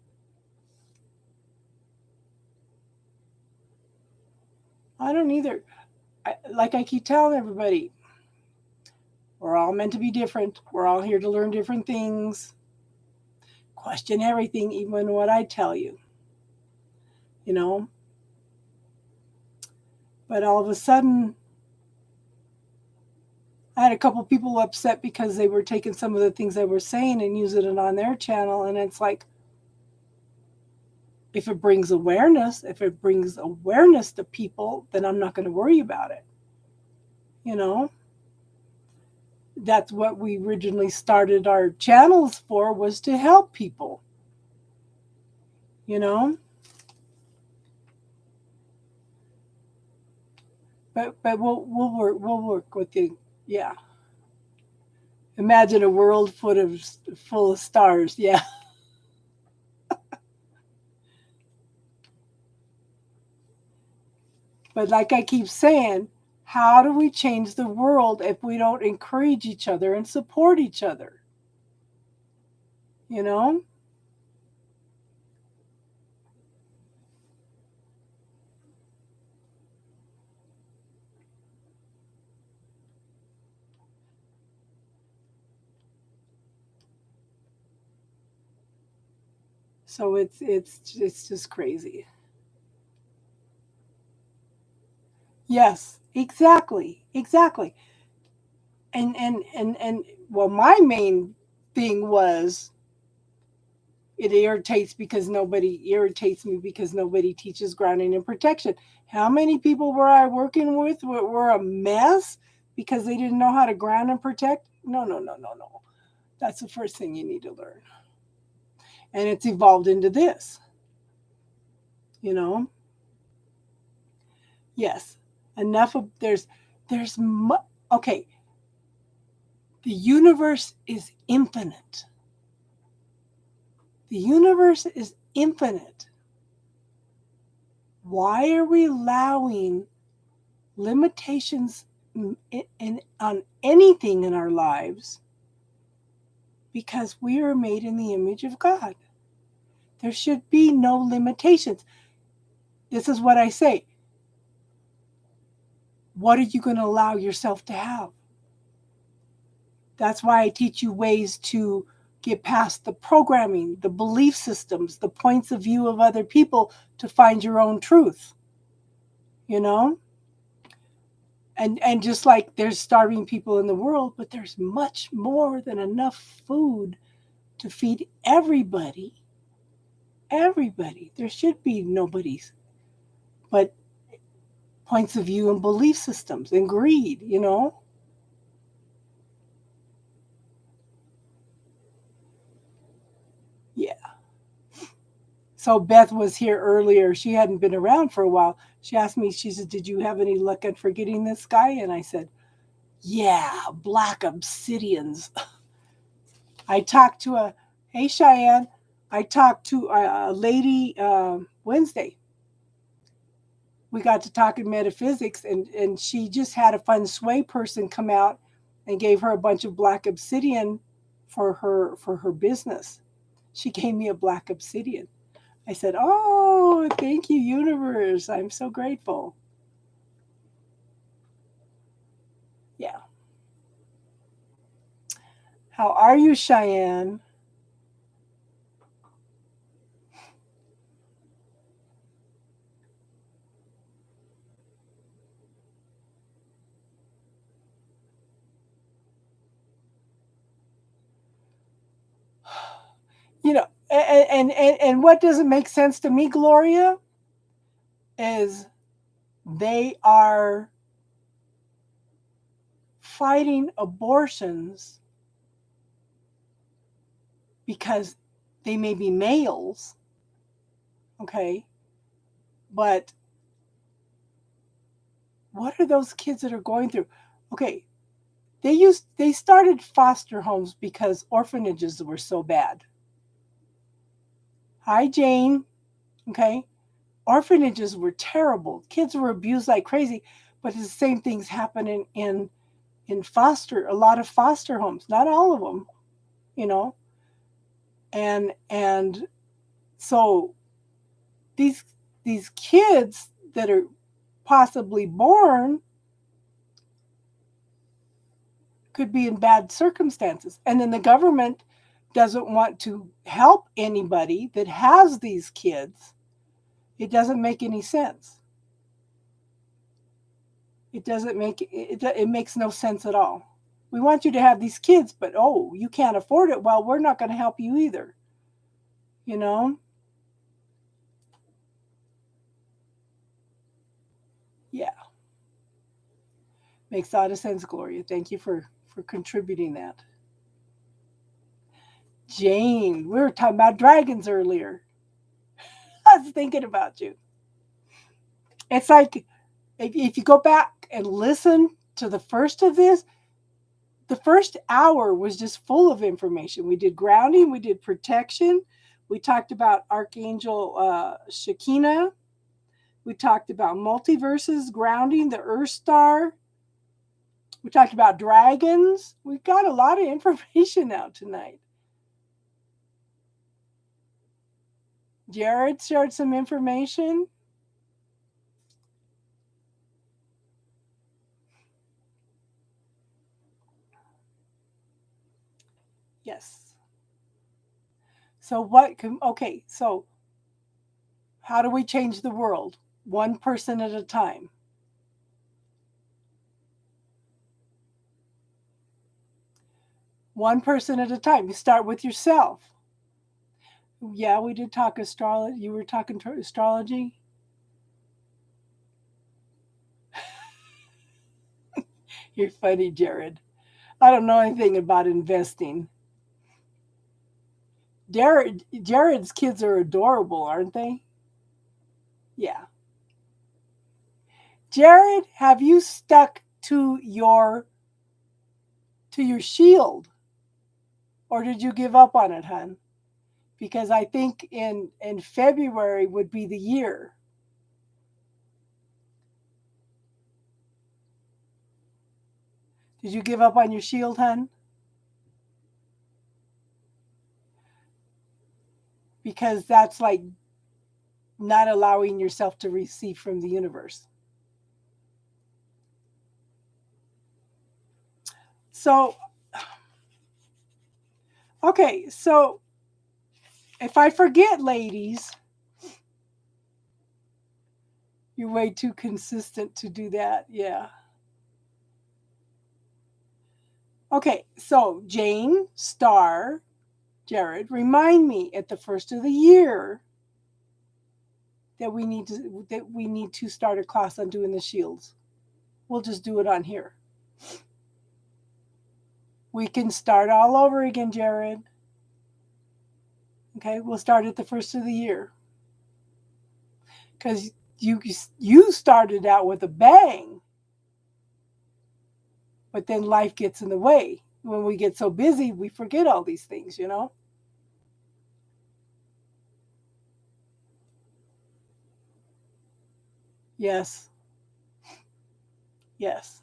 I don't either. Like I keep telling everybody, we're all meant to be different. We're all here to learn different things, question everything, even what I tell you, you know? But all of a sudden, I had a couple people upset because they were taking some of the things I were saying and using it on their channel. And it's like, if it brings awareness to people, then I'm not going to worry about it. You know? That's what we originally started our channels for, was to help people. You know? But we'll work with you. Yeah. Imagine a world full of stars. Yeah. But like I keep saying, how do we change the world if we don't encourage each other and support each other? You know? So it's just crazy. Yes, exactly. Exactly. And well, my main thing was it irritates me because nobody teaches grounding and protection. How many people were I working with were a mess because they didn't know how to ground and protect? No, no, no, no, no. That's the first thing you need to learn. And it's evolved into this, you know? Yes. Enough of okay. The universe is infinite. The universe is infinite. Why are we allowing limitations on anything in our lives? Because we are made in the image of God. There should be no limitations. This is what I say. What are you going to allow yourself to have? That's why I teach you ways to get past the programming, the belief systems, the points of view of other people to find your own truth. You know? And just like there's starving people in the world, but there's much more than enough food to feed everybody. Everybody. There should be nobody's but points of view and belief systems and greed, you know? Yeah. So Beth was here earlier. She hadn't been around for a while. She asked me, she said, did you have any luck at forgetting this guy? And I said, yeah, black obsidians. I talked to hey Cheyenne, I talked to a lady Wednesday. We got to talking metaphysics, and she just had a feng shui person come out and gave her a bunch of black obsidian for her business. She gave me a black obsidian. I said, oh, thank you, universe. I'm so grateful. Yeah. How are you, Cheyenne? You know, and what doesn't make sense to me, Gloria, is they are fighting abortions because they may be males, okay? But what are those kids that are going through? Okay, they started foster homes because orphanages were so bad. Hi, Jane. Okay, orphanages were terrible. Kids were abused like crazy, but the same things happening in foster, a lot of foster homes, not all of them, you know. And so these kids that are possibly born could be in bad circumstances, and then the government doesn't want to help anybody that has these kids. It doesn't make any sense. It makes no sense at all. We want you to have these kids, but oh, you can't afford it. Well, we're not going to help you either. You know? Yeah. Makes a lot of sense, Gloria. Thank you for contributing that. Jane, we were talking about dragons earlier. I was thinking about you. It's like if you go back and listen to the first of this, the first hour was just full of information. We did grounding, we did protection, we talked about Archangel Shekinah, we talked about multiverses, grounding, the Earth Star, we talked about dragons. We got a lot of information out tonight. Jared shared some information. Yes. So so how do we change the world? One person at a time. One person at a time. You start with yourself. Yeah, we did talk astrology. You were talking astrology? You're funny, Jared. I don't know anything about investing. Jared's kids are adorable, aren't they? Yeah. Jared, have you stuck to your shield? Or did you give up on it, hon? If because I think in February would be the year. Did you give up on your shield, hun? Because that's like not allowing yourself to receive from the universe. So, okay, so if I forget, ladies, you're way too consistent to do that. Yeah. Okay, so Jane, Star, Jared, remind me at the first of the year that we need to start a class on doing the shields. We'll just do it on here. We can start all over again, Jared. Okay, we'll start at the first of the year. Because you started out with a bang. But then life gets in the way. When we get so busy, we forget all these things, you know? Yes. Yes.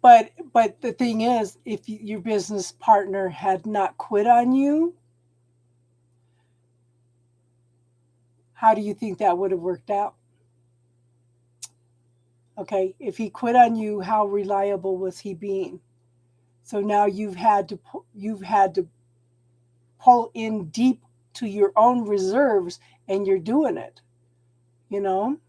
But the thing is, if your business partner had not quit on you, how do you think that would have worked out? Okay, if he quit on you, how reliable was he being? So now you've had to pull in deep to your own reserves, and you're doing it, you know?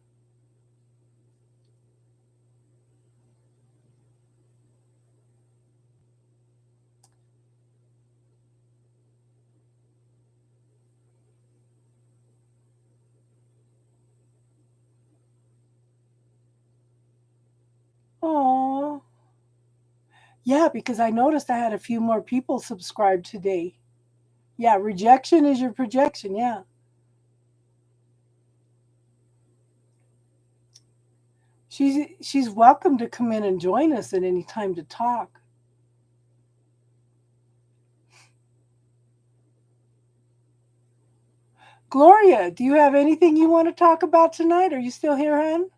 Oh, yeah, because I noticed I had a few more people subscribed today. Yeah, rejection is your projection. Yeah. She's welcome to come in and join us at any time to talk. Gloria, do you have anything you want to talk about tonight? Are you still here, hon?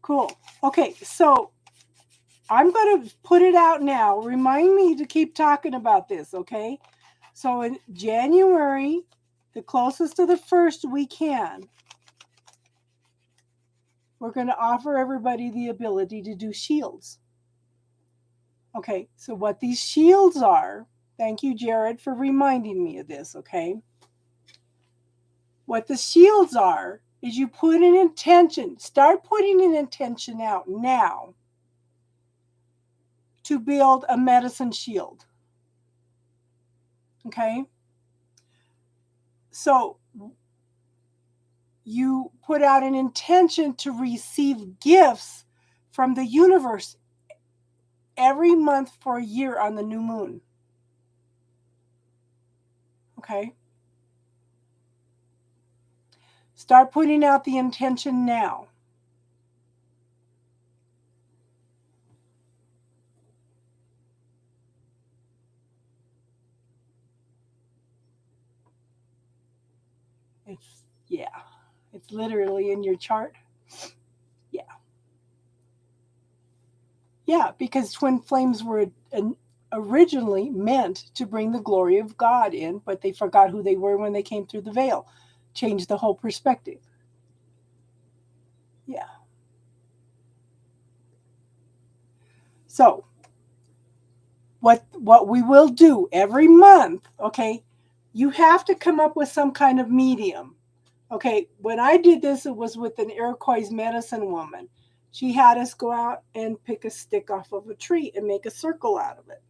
Cool. Okay, so I'm going to put it out now. Remind me to keep talking about this, okay? So in January, the closest to the first we can, we're going to offer everybody the ability to do shields. Okay, so what these shields are, thank you, Jared, for reminding me of this, okay? What the shields are is you put an intention, start putting an intention out now to build a medicine shield. Okay? So you put out an intention to receive gifts from the universe every month for a year on the new moon. Okay? Start putting out the intention now. It's literally in your chart. Yeah, because twin flames were originally meant to bring the glory of God in, but they forgot who they were when they came through the veil. Changed the whole perspective. Yeah. So what we will do every month, okay, you have to come up with some kind of medium. Okay, when I did this, it was with an Iroquois medicine woman. She had us go out and pick a stick off of a tree and make a circle out of it.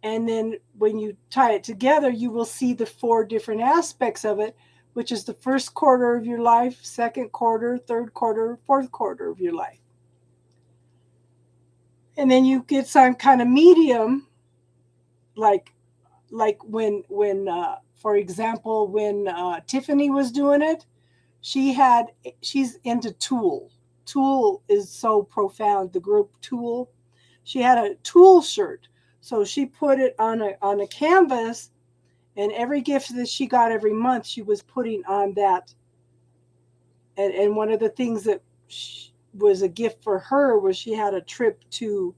And then when you tie it together, you will see the 4 different aspects of it, which is the first quarter of your life, second quarter, third quarter, fourth quarter of your life. And then you get some kind of medium, like when for example, when Tiffany was doing it, she's into Tool. Tool is so profound, the group Tool. She had a Tool shirt. So she put it on a canvas, and every gift that she got every month, she was putting on that. And one of the things that was a gift for her was she had a trip to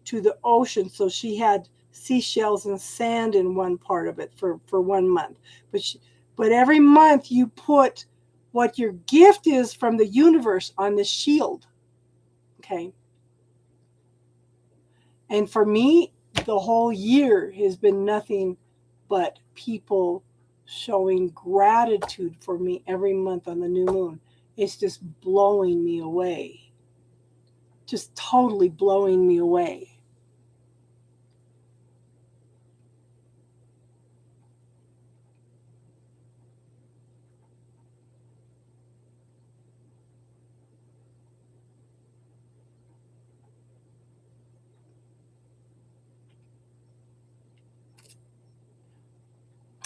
the ocean. So she had seashells and sand in one part of it for 1 month. But every month you put what your gift is from the universe on the shield. Okay. And for me, the whole year has been nothing but people showing gratitude for me every month on the new moon. It's just blowing me away. Just totally blowing me away.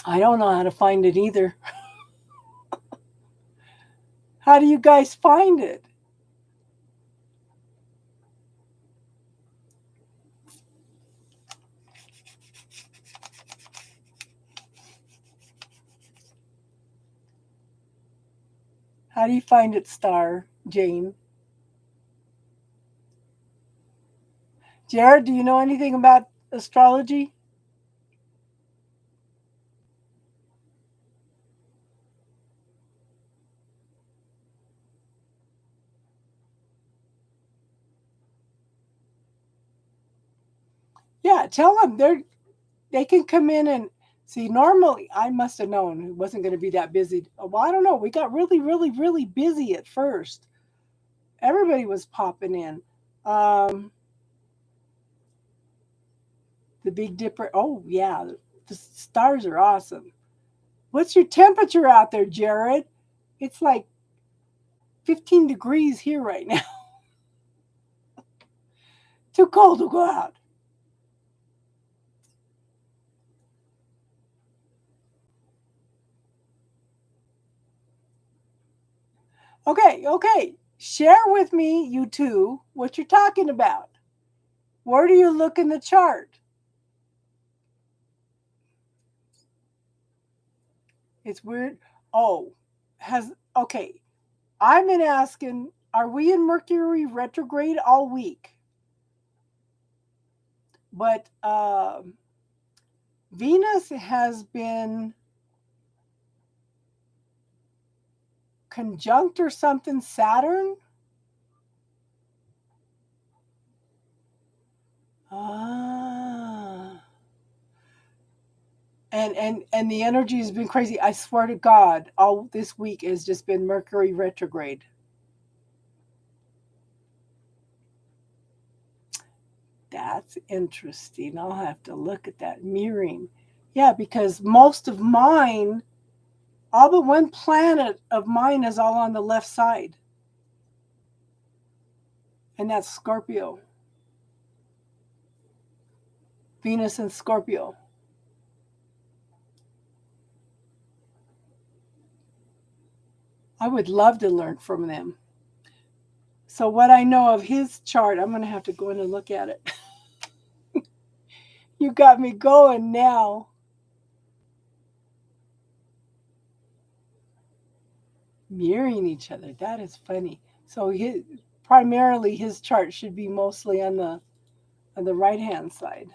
I don't know how to find it either. How do you guys find it? How do you find it, Star Jane? Jared, do you know anything about astrology? Yeah, tell them they can come in and see. Normally, I must have known it wasn't going to be that busy. Well, I don't know. We got really, really, really busy at first. Everybody was popping in. The Big Dipper. Oh, yeah. The stars are awesome. What's your temperature out there, Jared? It's like 15 degrees here right now. Too cold to go out. Okay. Share with me, you two, what you're talking about. Where do you look in the chart? It's weird. Oh, okay. I've been asking, are we in Mercury retrograde all week? But Venus has been conjunct or something Saturn. And the energy has been crazy. I swear to God, all this week has just been Mercury retrograde. That's interesting. I'll have to look at that mirroring. Yeah, because most of mine, all but one planet of mine is all on the left side. And that's Scorpio. Venus and Scorpio. I would love to learn from them. So what I know of his chart, I'm going to have to go in and look at it. You got me going now. Mirroring each other. That is funny. So primarily his chart should be mostly on the right-hand side.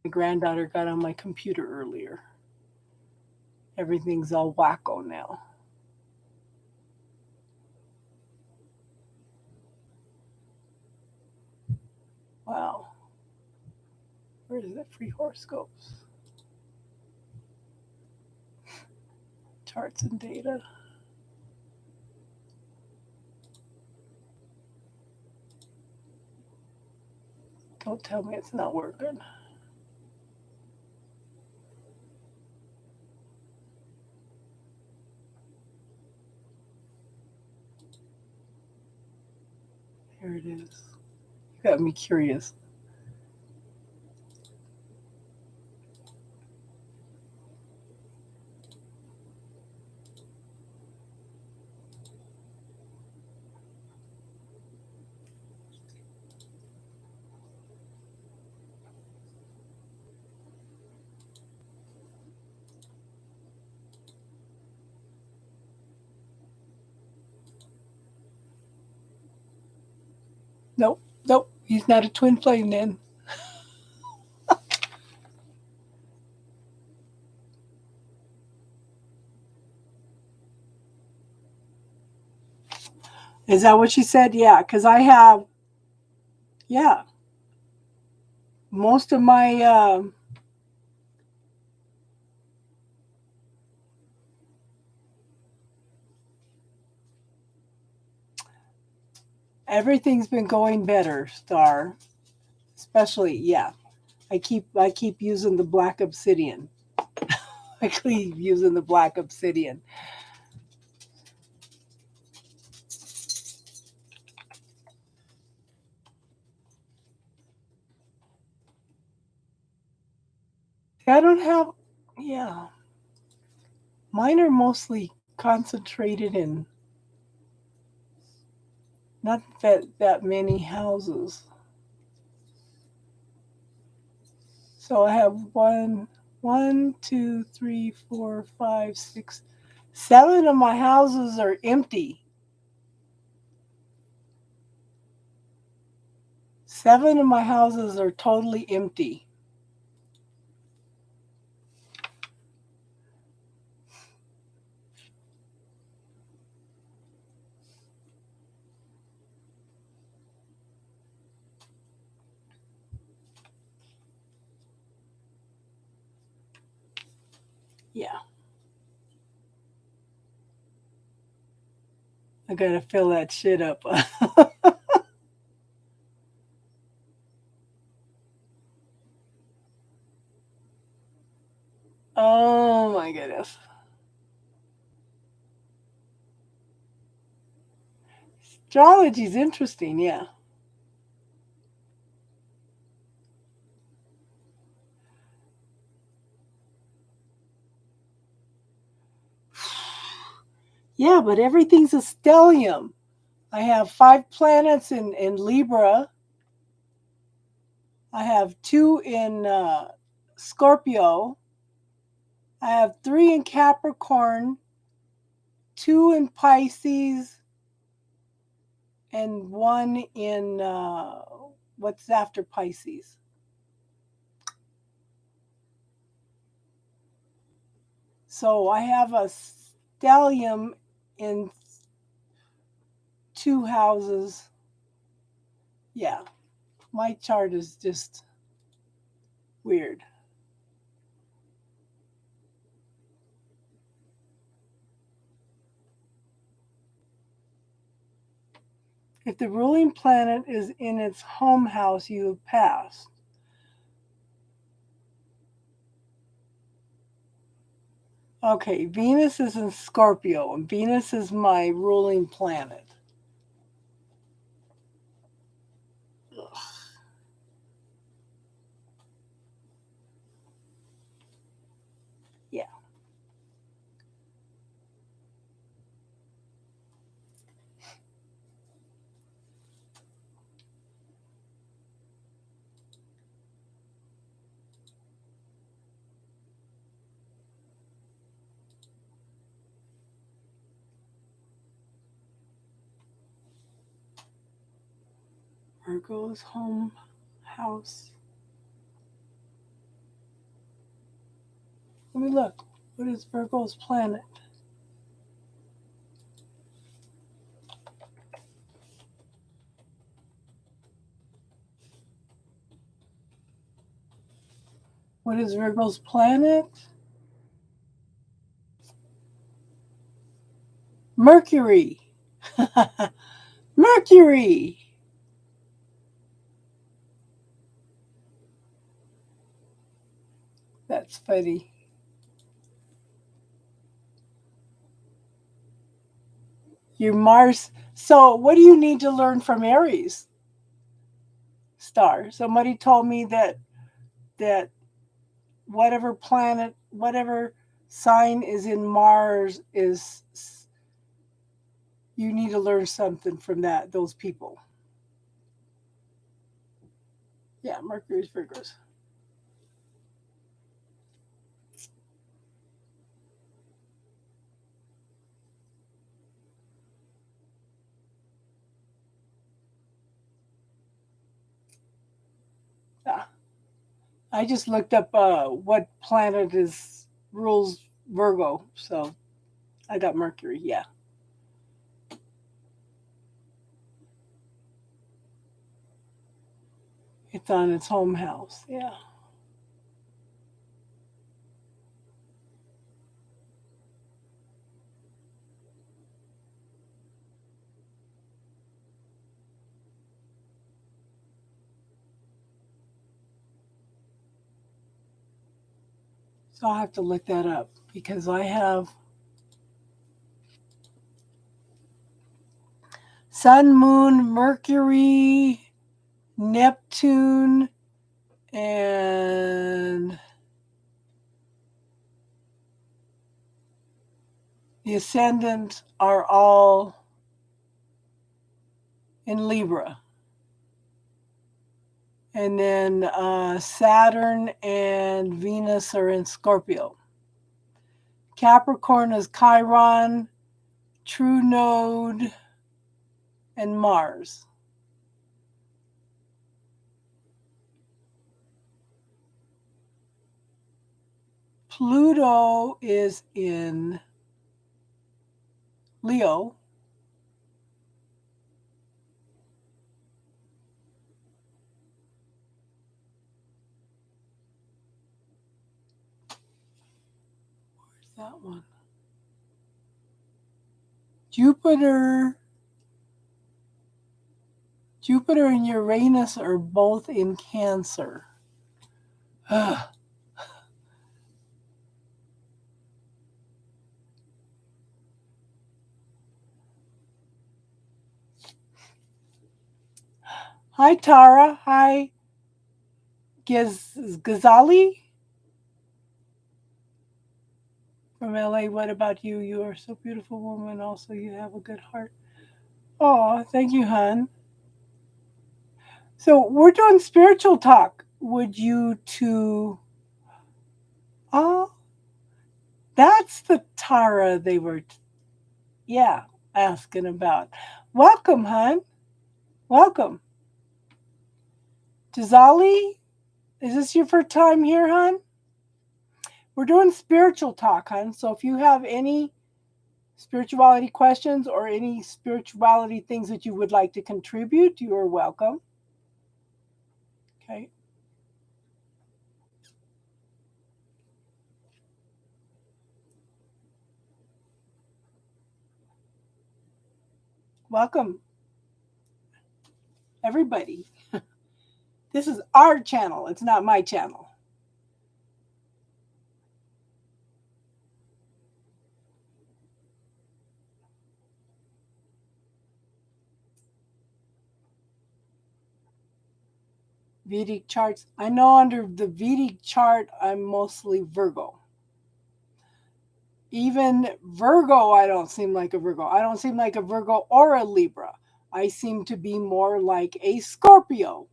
My granddaughter got on my computer earlier. Everything's all wacko now. Wow. Where is that? Free horoscopes. Charts and data. Don't tell me it's not working. Here it is. You got me curious. Nope, nope, he's not a twin flame then. Is that what she said? Yeah, because I have, yeah, most of my, everything's been going better, Star. Especially, yeah. I keep using the black obsidian. I keep using the black obsidian. I don't have, yeah. Mine are mostly concentrated in not that many houses. So I have 7 of my houses are empty. 7 of my houses are totally empty. Yeah. I gotta fill that shit up. Oh my goodness. Astrology's interesting, yeah. Yeah, but everything's a stellium. I have 5 planets in Libra. I have 2 in Scorpio. I have 3 in Capricorn, 2 in Pisces, and 1 in what's after Pisces. So I have a stellium in 2 houses. Yeah, my chart is just weird. If the ruling planet is in its home house, you have passed. Okay, Venus is in Scorpio, and Venus is my ruling planet. Ugh. Yeah. Virgo's home house. Let me look. What is Virgo's planet? What is Virgo's planet? Mercury. Mercury. That's funny. Your Mars. So, what do you need to learn from Aries star? Somebody told me that whatever planet, whatever sign is in Mars is you need to learn something from those people. Yeah, Mercury's Virgos. Yeah. I just looked up what planet rules Virgo, so I got Mercury. Yeah. It's on its home house. Yeah. So I'll have to look that up because I have Sun, Moon, Mercury, Neptune, and the ascendant are all in Libra. And then Saturn and Venus are in Scorpio. Capricorn is Chiron, True Node, and Mars. Pluto is in Leo. Where's that one? Jupiter and Uranus are both in Cancer. Ugh. Hi, Tara. Hi, Ghazali from LA. What about you? You are so beautiful woman. Also, you have a good heart. Oh, thank you, hon. So we're doing spiritual talk. Would you two? Oh, that's the Tara they were, asking about. Welcome, hon. Welcome. Ghazali, is this your first time here, hon? We're doing spiritual talk, hon. So if you have any spirituality questions or any spirituality things that you would like to contribute, you are welcome. Okay. Welcome, everybody. This is our channel. It's not my channel. Vedic charts. I know under the Vedic chart, I'm mostly Virgo. Even Virgo, I don't seem like a Virgo. I don't seem like a Virgo or a Libra. I seem to be more like a Scorpio.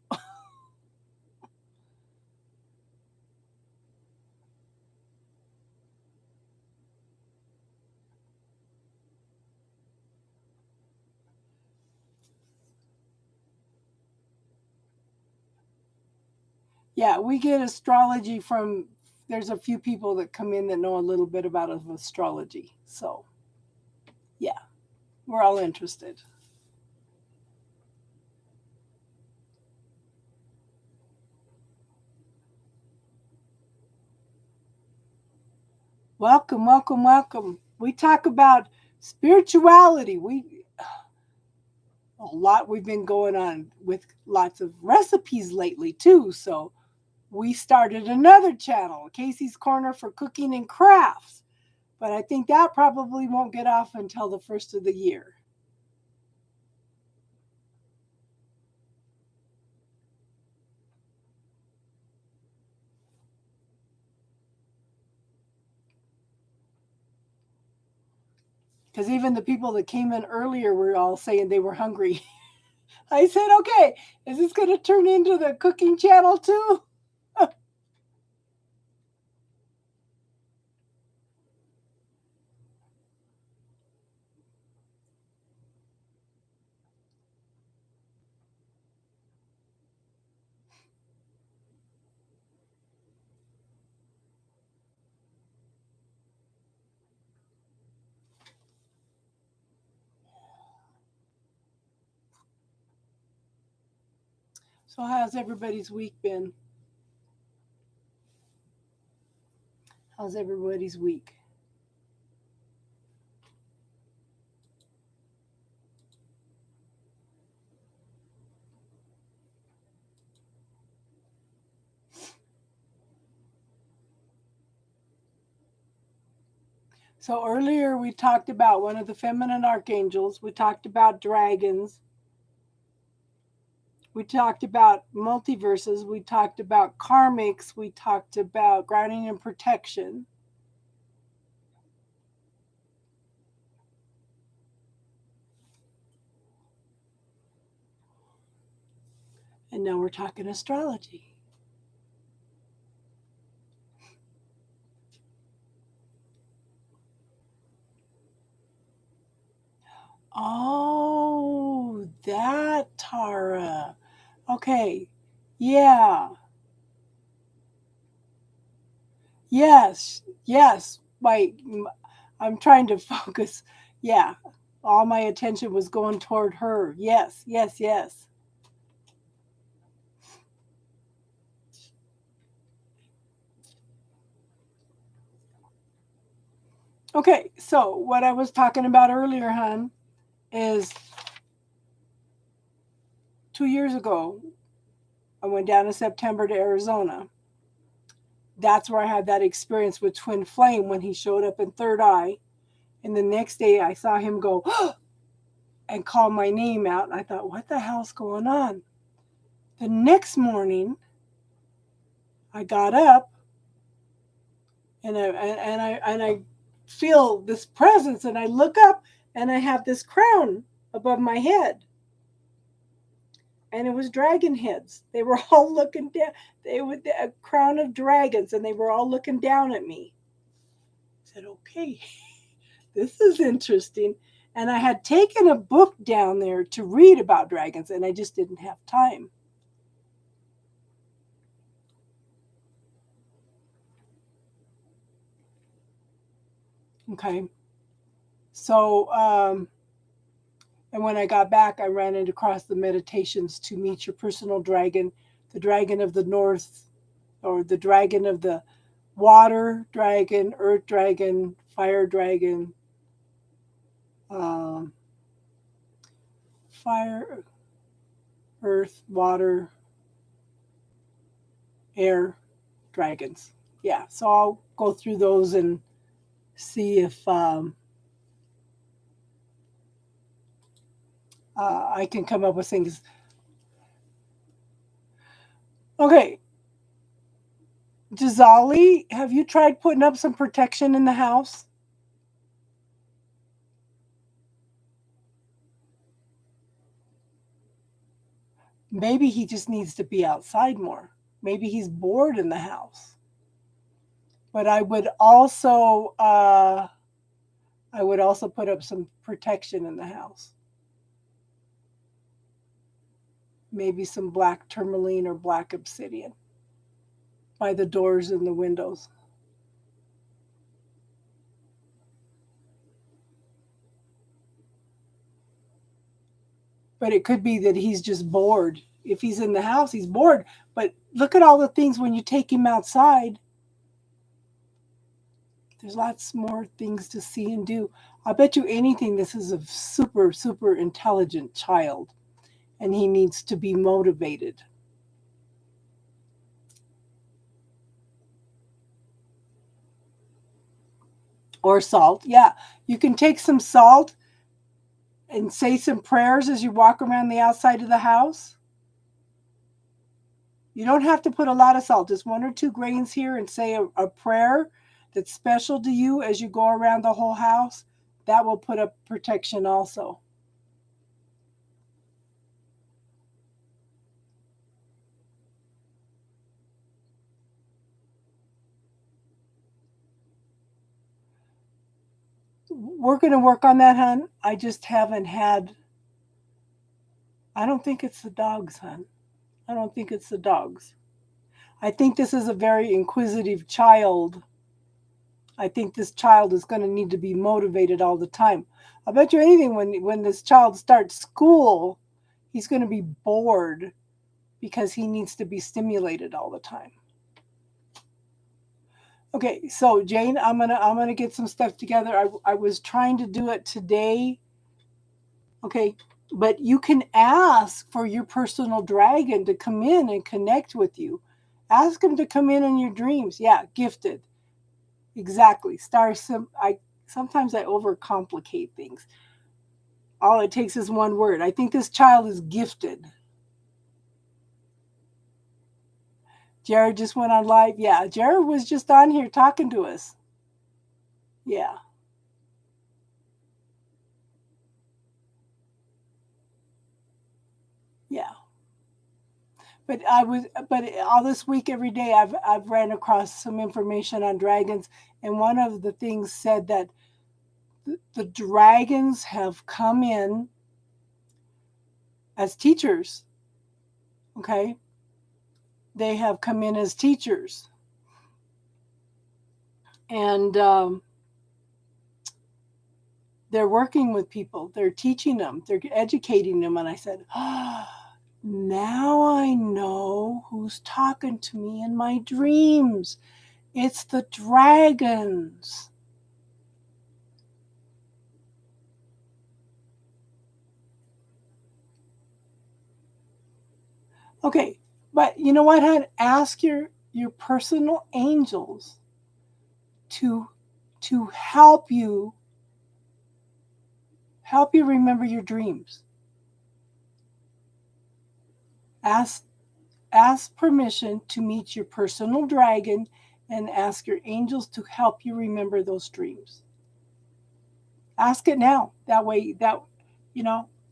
Yeah, we get astrology from, there's a few people that come in that know a little bit about astrology. So, yeah, we're all interested. Welcome, welcome, welcome. We talk about spirituality. A lot we've been going on with lots of recipes lately too. So we started another channel, Casey's Corner for Cooking and Crafts. But I think that probably won't get off until the first of the year. Because even the people that came in earlier were all saying they were hungry. I said, okay, is this going to turn into the cooking channel too? So how's everybody's week been? How's everybody's week? So earlier we talked about one of the feminine archangels. We talked about dragons. We talked about multiverses. We talked about karmics. We talked about grounding and protection. And now we're talking astrology. Oh, that Tara. Okay. Yeah. Yes. Yes. I'm trying to focus. Yeah. All my attention was going toward her. Yes. Yes. Yes. Okay. So what I was talking about earlier, hon, is 2 years ago, I went down in September to Arizona. That's where I had that experience with Twin Flame when he showed up in Third Eye. And the next day I saw him go and call my name out. And I thought, what the hell's going on? The next morning, I got up and I feel this presence, and I look up and I have this crown above my head. And it was dragon heads. They were all looking down. They were a crown of dragons, and they were all looking down at me. I said, okay, this is interesting. And I had taken a book down there to read about dragons, and I just didn't have time. Okay. So, and when I got back, I ran it across the meditations to meet your personal dragon, the dragon of the north, or the dragon of the water dragon, earth dragon, fire dragon, fire, earth, water, air dragons. Yeah, so I'll go through those and see if I can come up with things. Okay. Jazali, have you tried putting up some protection in the house? Maybe he just needs to be outside more. Maybe he's bored in the house. But I would also put up some protection in the house. Maybe some black tourmaline or black obsidian by the doors and the windows. But it could be that he's just bored. If he's in the house, he's bored. But look at all the things when you take him outside. There's lots more things to see and do. I bet you anything this is a super, super intelligent child, and he needs to be motivated. Or salt. Yeah. You can take some salt and say some prayers as you walk around the outside of the house. You don't have to put a lot of salt, just 1 or 2 grains here, and say a prayer that's special to you as you go around the whole house. That will put up protection also. We're going to work on that, hon. I just haven't had. I don't think it's the dogs, hon. I don't think it's the dogs. I think this is a very inquisitive child. I think this child is going to need to be motivated all the time. I bet you anything, when this child starts school, he's going to be bored because he needs to be stimulated all the time. Okay, so Jane, I'm gonna get some stuff together. I was trying to do it today. Okay, but you can ask for your personal dragon to come in and connect with you. Ask him to come in your dreams. Yeah, gifted. Exactly. Sometimes I overcomplicate things. All it takes is one word. I think this child is gifted. Jared just went on live. Yeah, Jared was just on here talking to us. Yeah. Yeah. But all this week, every day, I've ran across some information on dragons, and one of the things said that the dragons have come in as teachers. Okay, they have come in as teachers, and they're working with people. They're teaching them. They're educating them. And I said, now I know who's talking to me in my dreams. It's the dragons. Okay, but you know what, hon? Ask your personal angels to help you remember your dreams. Ask permission to meet your personal dragon and ask your angels to help you remember those dreams. Ask it now. That way,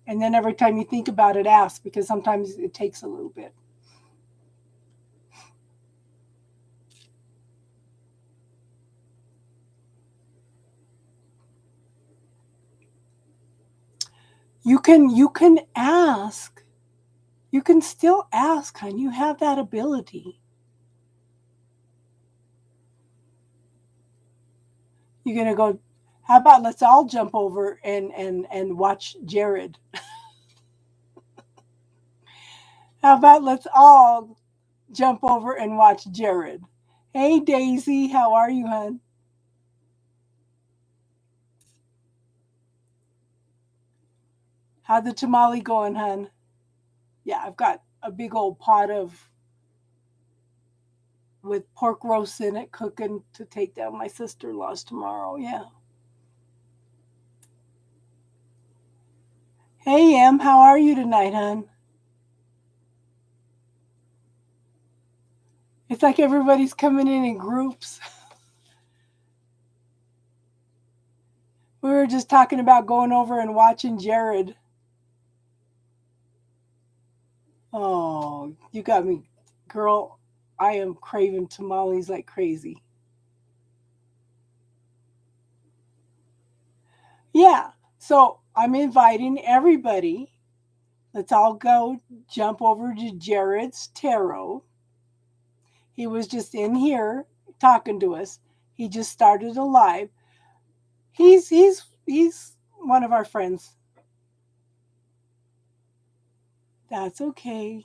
and then every time you think about it, ask, because sometimes it takes a little bit. You can ask. You can still ask, hon. You have that ability. You're gonna go. How about let's all jump over and watch Jared? How about let's all jump over and watch Jared? Hey Daisy, how are you, hon? How'd the tamale going, hon? Yeah, I've got a big old pot with pork roast in it cooking to take down my sister-in-law's tomorrow. Yeah. Hey Em, how are you tonight, hon? It's like everybody's coming in groups. We were just talking about going over and watching Jared. Oh, you got me. Girl, I am craving tamales like crazy. Yeah, so I'm inviting everybody. Let's all go jump over to Jared's Tarot. He was just in here talking to us. He just started a live. He's one of our friends. That's okay.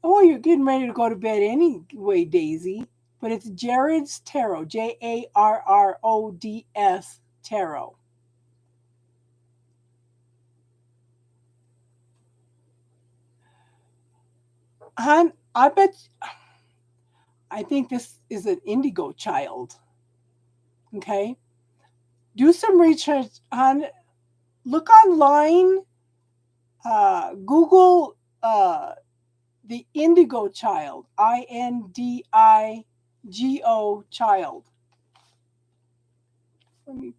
Oh, you're getting ready to go to bed anyway, Daisy. But it's Jared's Tarot, JARRODS Tarot. Hon, I think this is an indigo child. Okay? do some research on, look online, Google the indigo child, INDIGO child. Let me.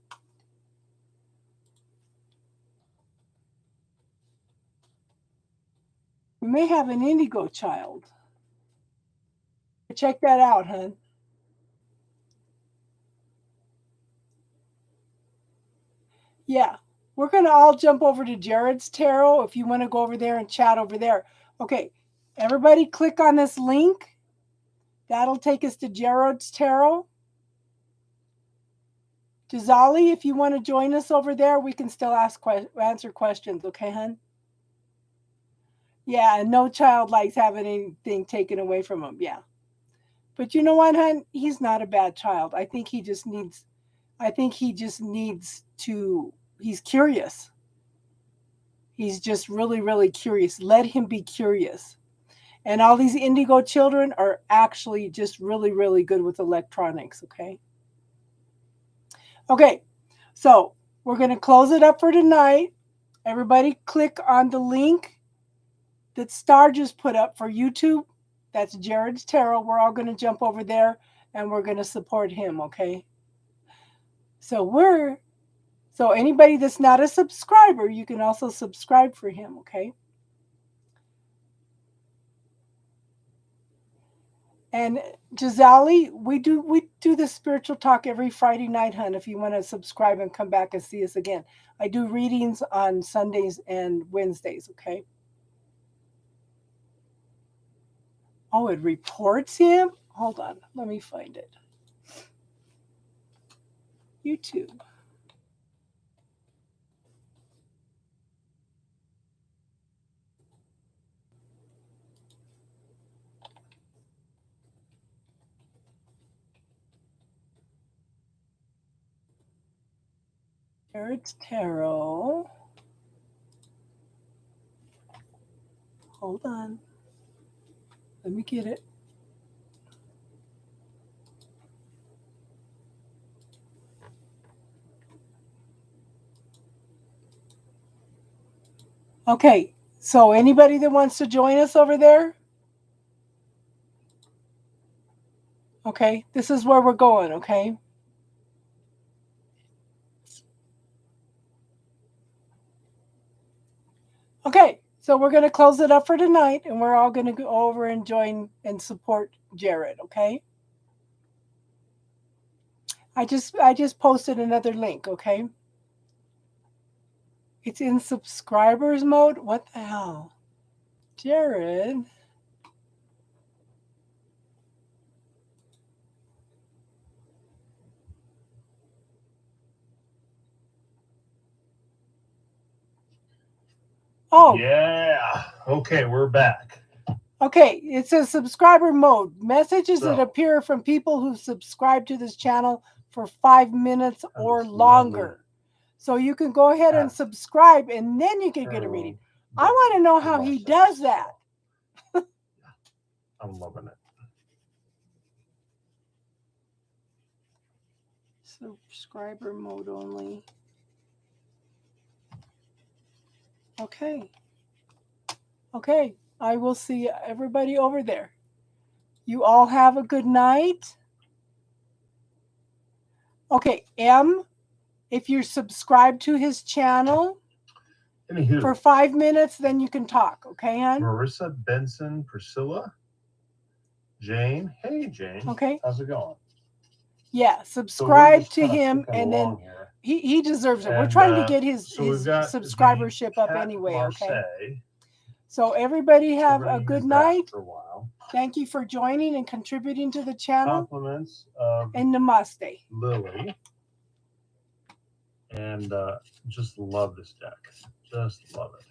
We may have an indigo child. Check that out, hon. Yeah, we're going to all jump over to Jared's tarot if you want to go over there and chat over there. Okay, everybody click on this link. That'll take us to Jared's tarot. Jazali, if you want to join us over there, we can still answer questions. Okay, hon? Yeah, and no child likes having anything taken away from him. Yeah. But you know what, hon? He's not a bad child. I think he just needs to, he's curious. He's just really, really curious. Let him be curious. And all these indigo children are actually just really, really good with electronics, okay? Okay, so we're going to close it up for tonight. Everybody click on the link that Star just put up for YouTube. That's Jared's Tarot. We're all going to jump over there and we're going to support him, okay? So anybody that's not a subscriber, you can also subscribe for him, okay? And Gisali, we do the spiritual talk every Friday night, hon, if you want to subscribe and come back and see us again. I do readings on Sundays and Wednesdays, okay? Oh, it reports him? Hold on, let me find it. YouTube. Jared's Tarot. Hold on. Let me get it. Okay, so anybody that wants to join us over there? Okay, this is where we're going, okay? Okay, so we're going to close it up for tonight, and we're all going to go over and join and support Jared, okay? I just posted another link, okay? It's in subscribers mode. What the hell? Jared. Oh. Yeah. Okay, we're back. Okay, it says subscriber mode. Messages that appear from people who subscribe to this channel for 5 minutes or longer. Lovely. So you can go ahead and subscribe, and then you can get a reading. I want to know how he does that. I'm loving it. Subscriber mode only. Okay. Okay. I will see everybody over there. You all have a good night. Okay, M, if you're subscribed to his channel for 5 minutes, then you can talk. Okay, hon? Marissa, Benson, Priscilla, Jane. Hey, Jane. Okay. How's it going? Yeah, subscribe to him, and then he deserves it. We're trying to get his subscribership up anyway, okay? So everybody have a good night. For a while. Thank you for joining and contributing to the channel. Compliments of and namaste. Lily. And just love this deck. Just love it.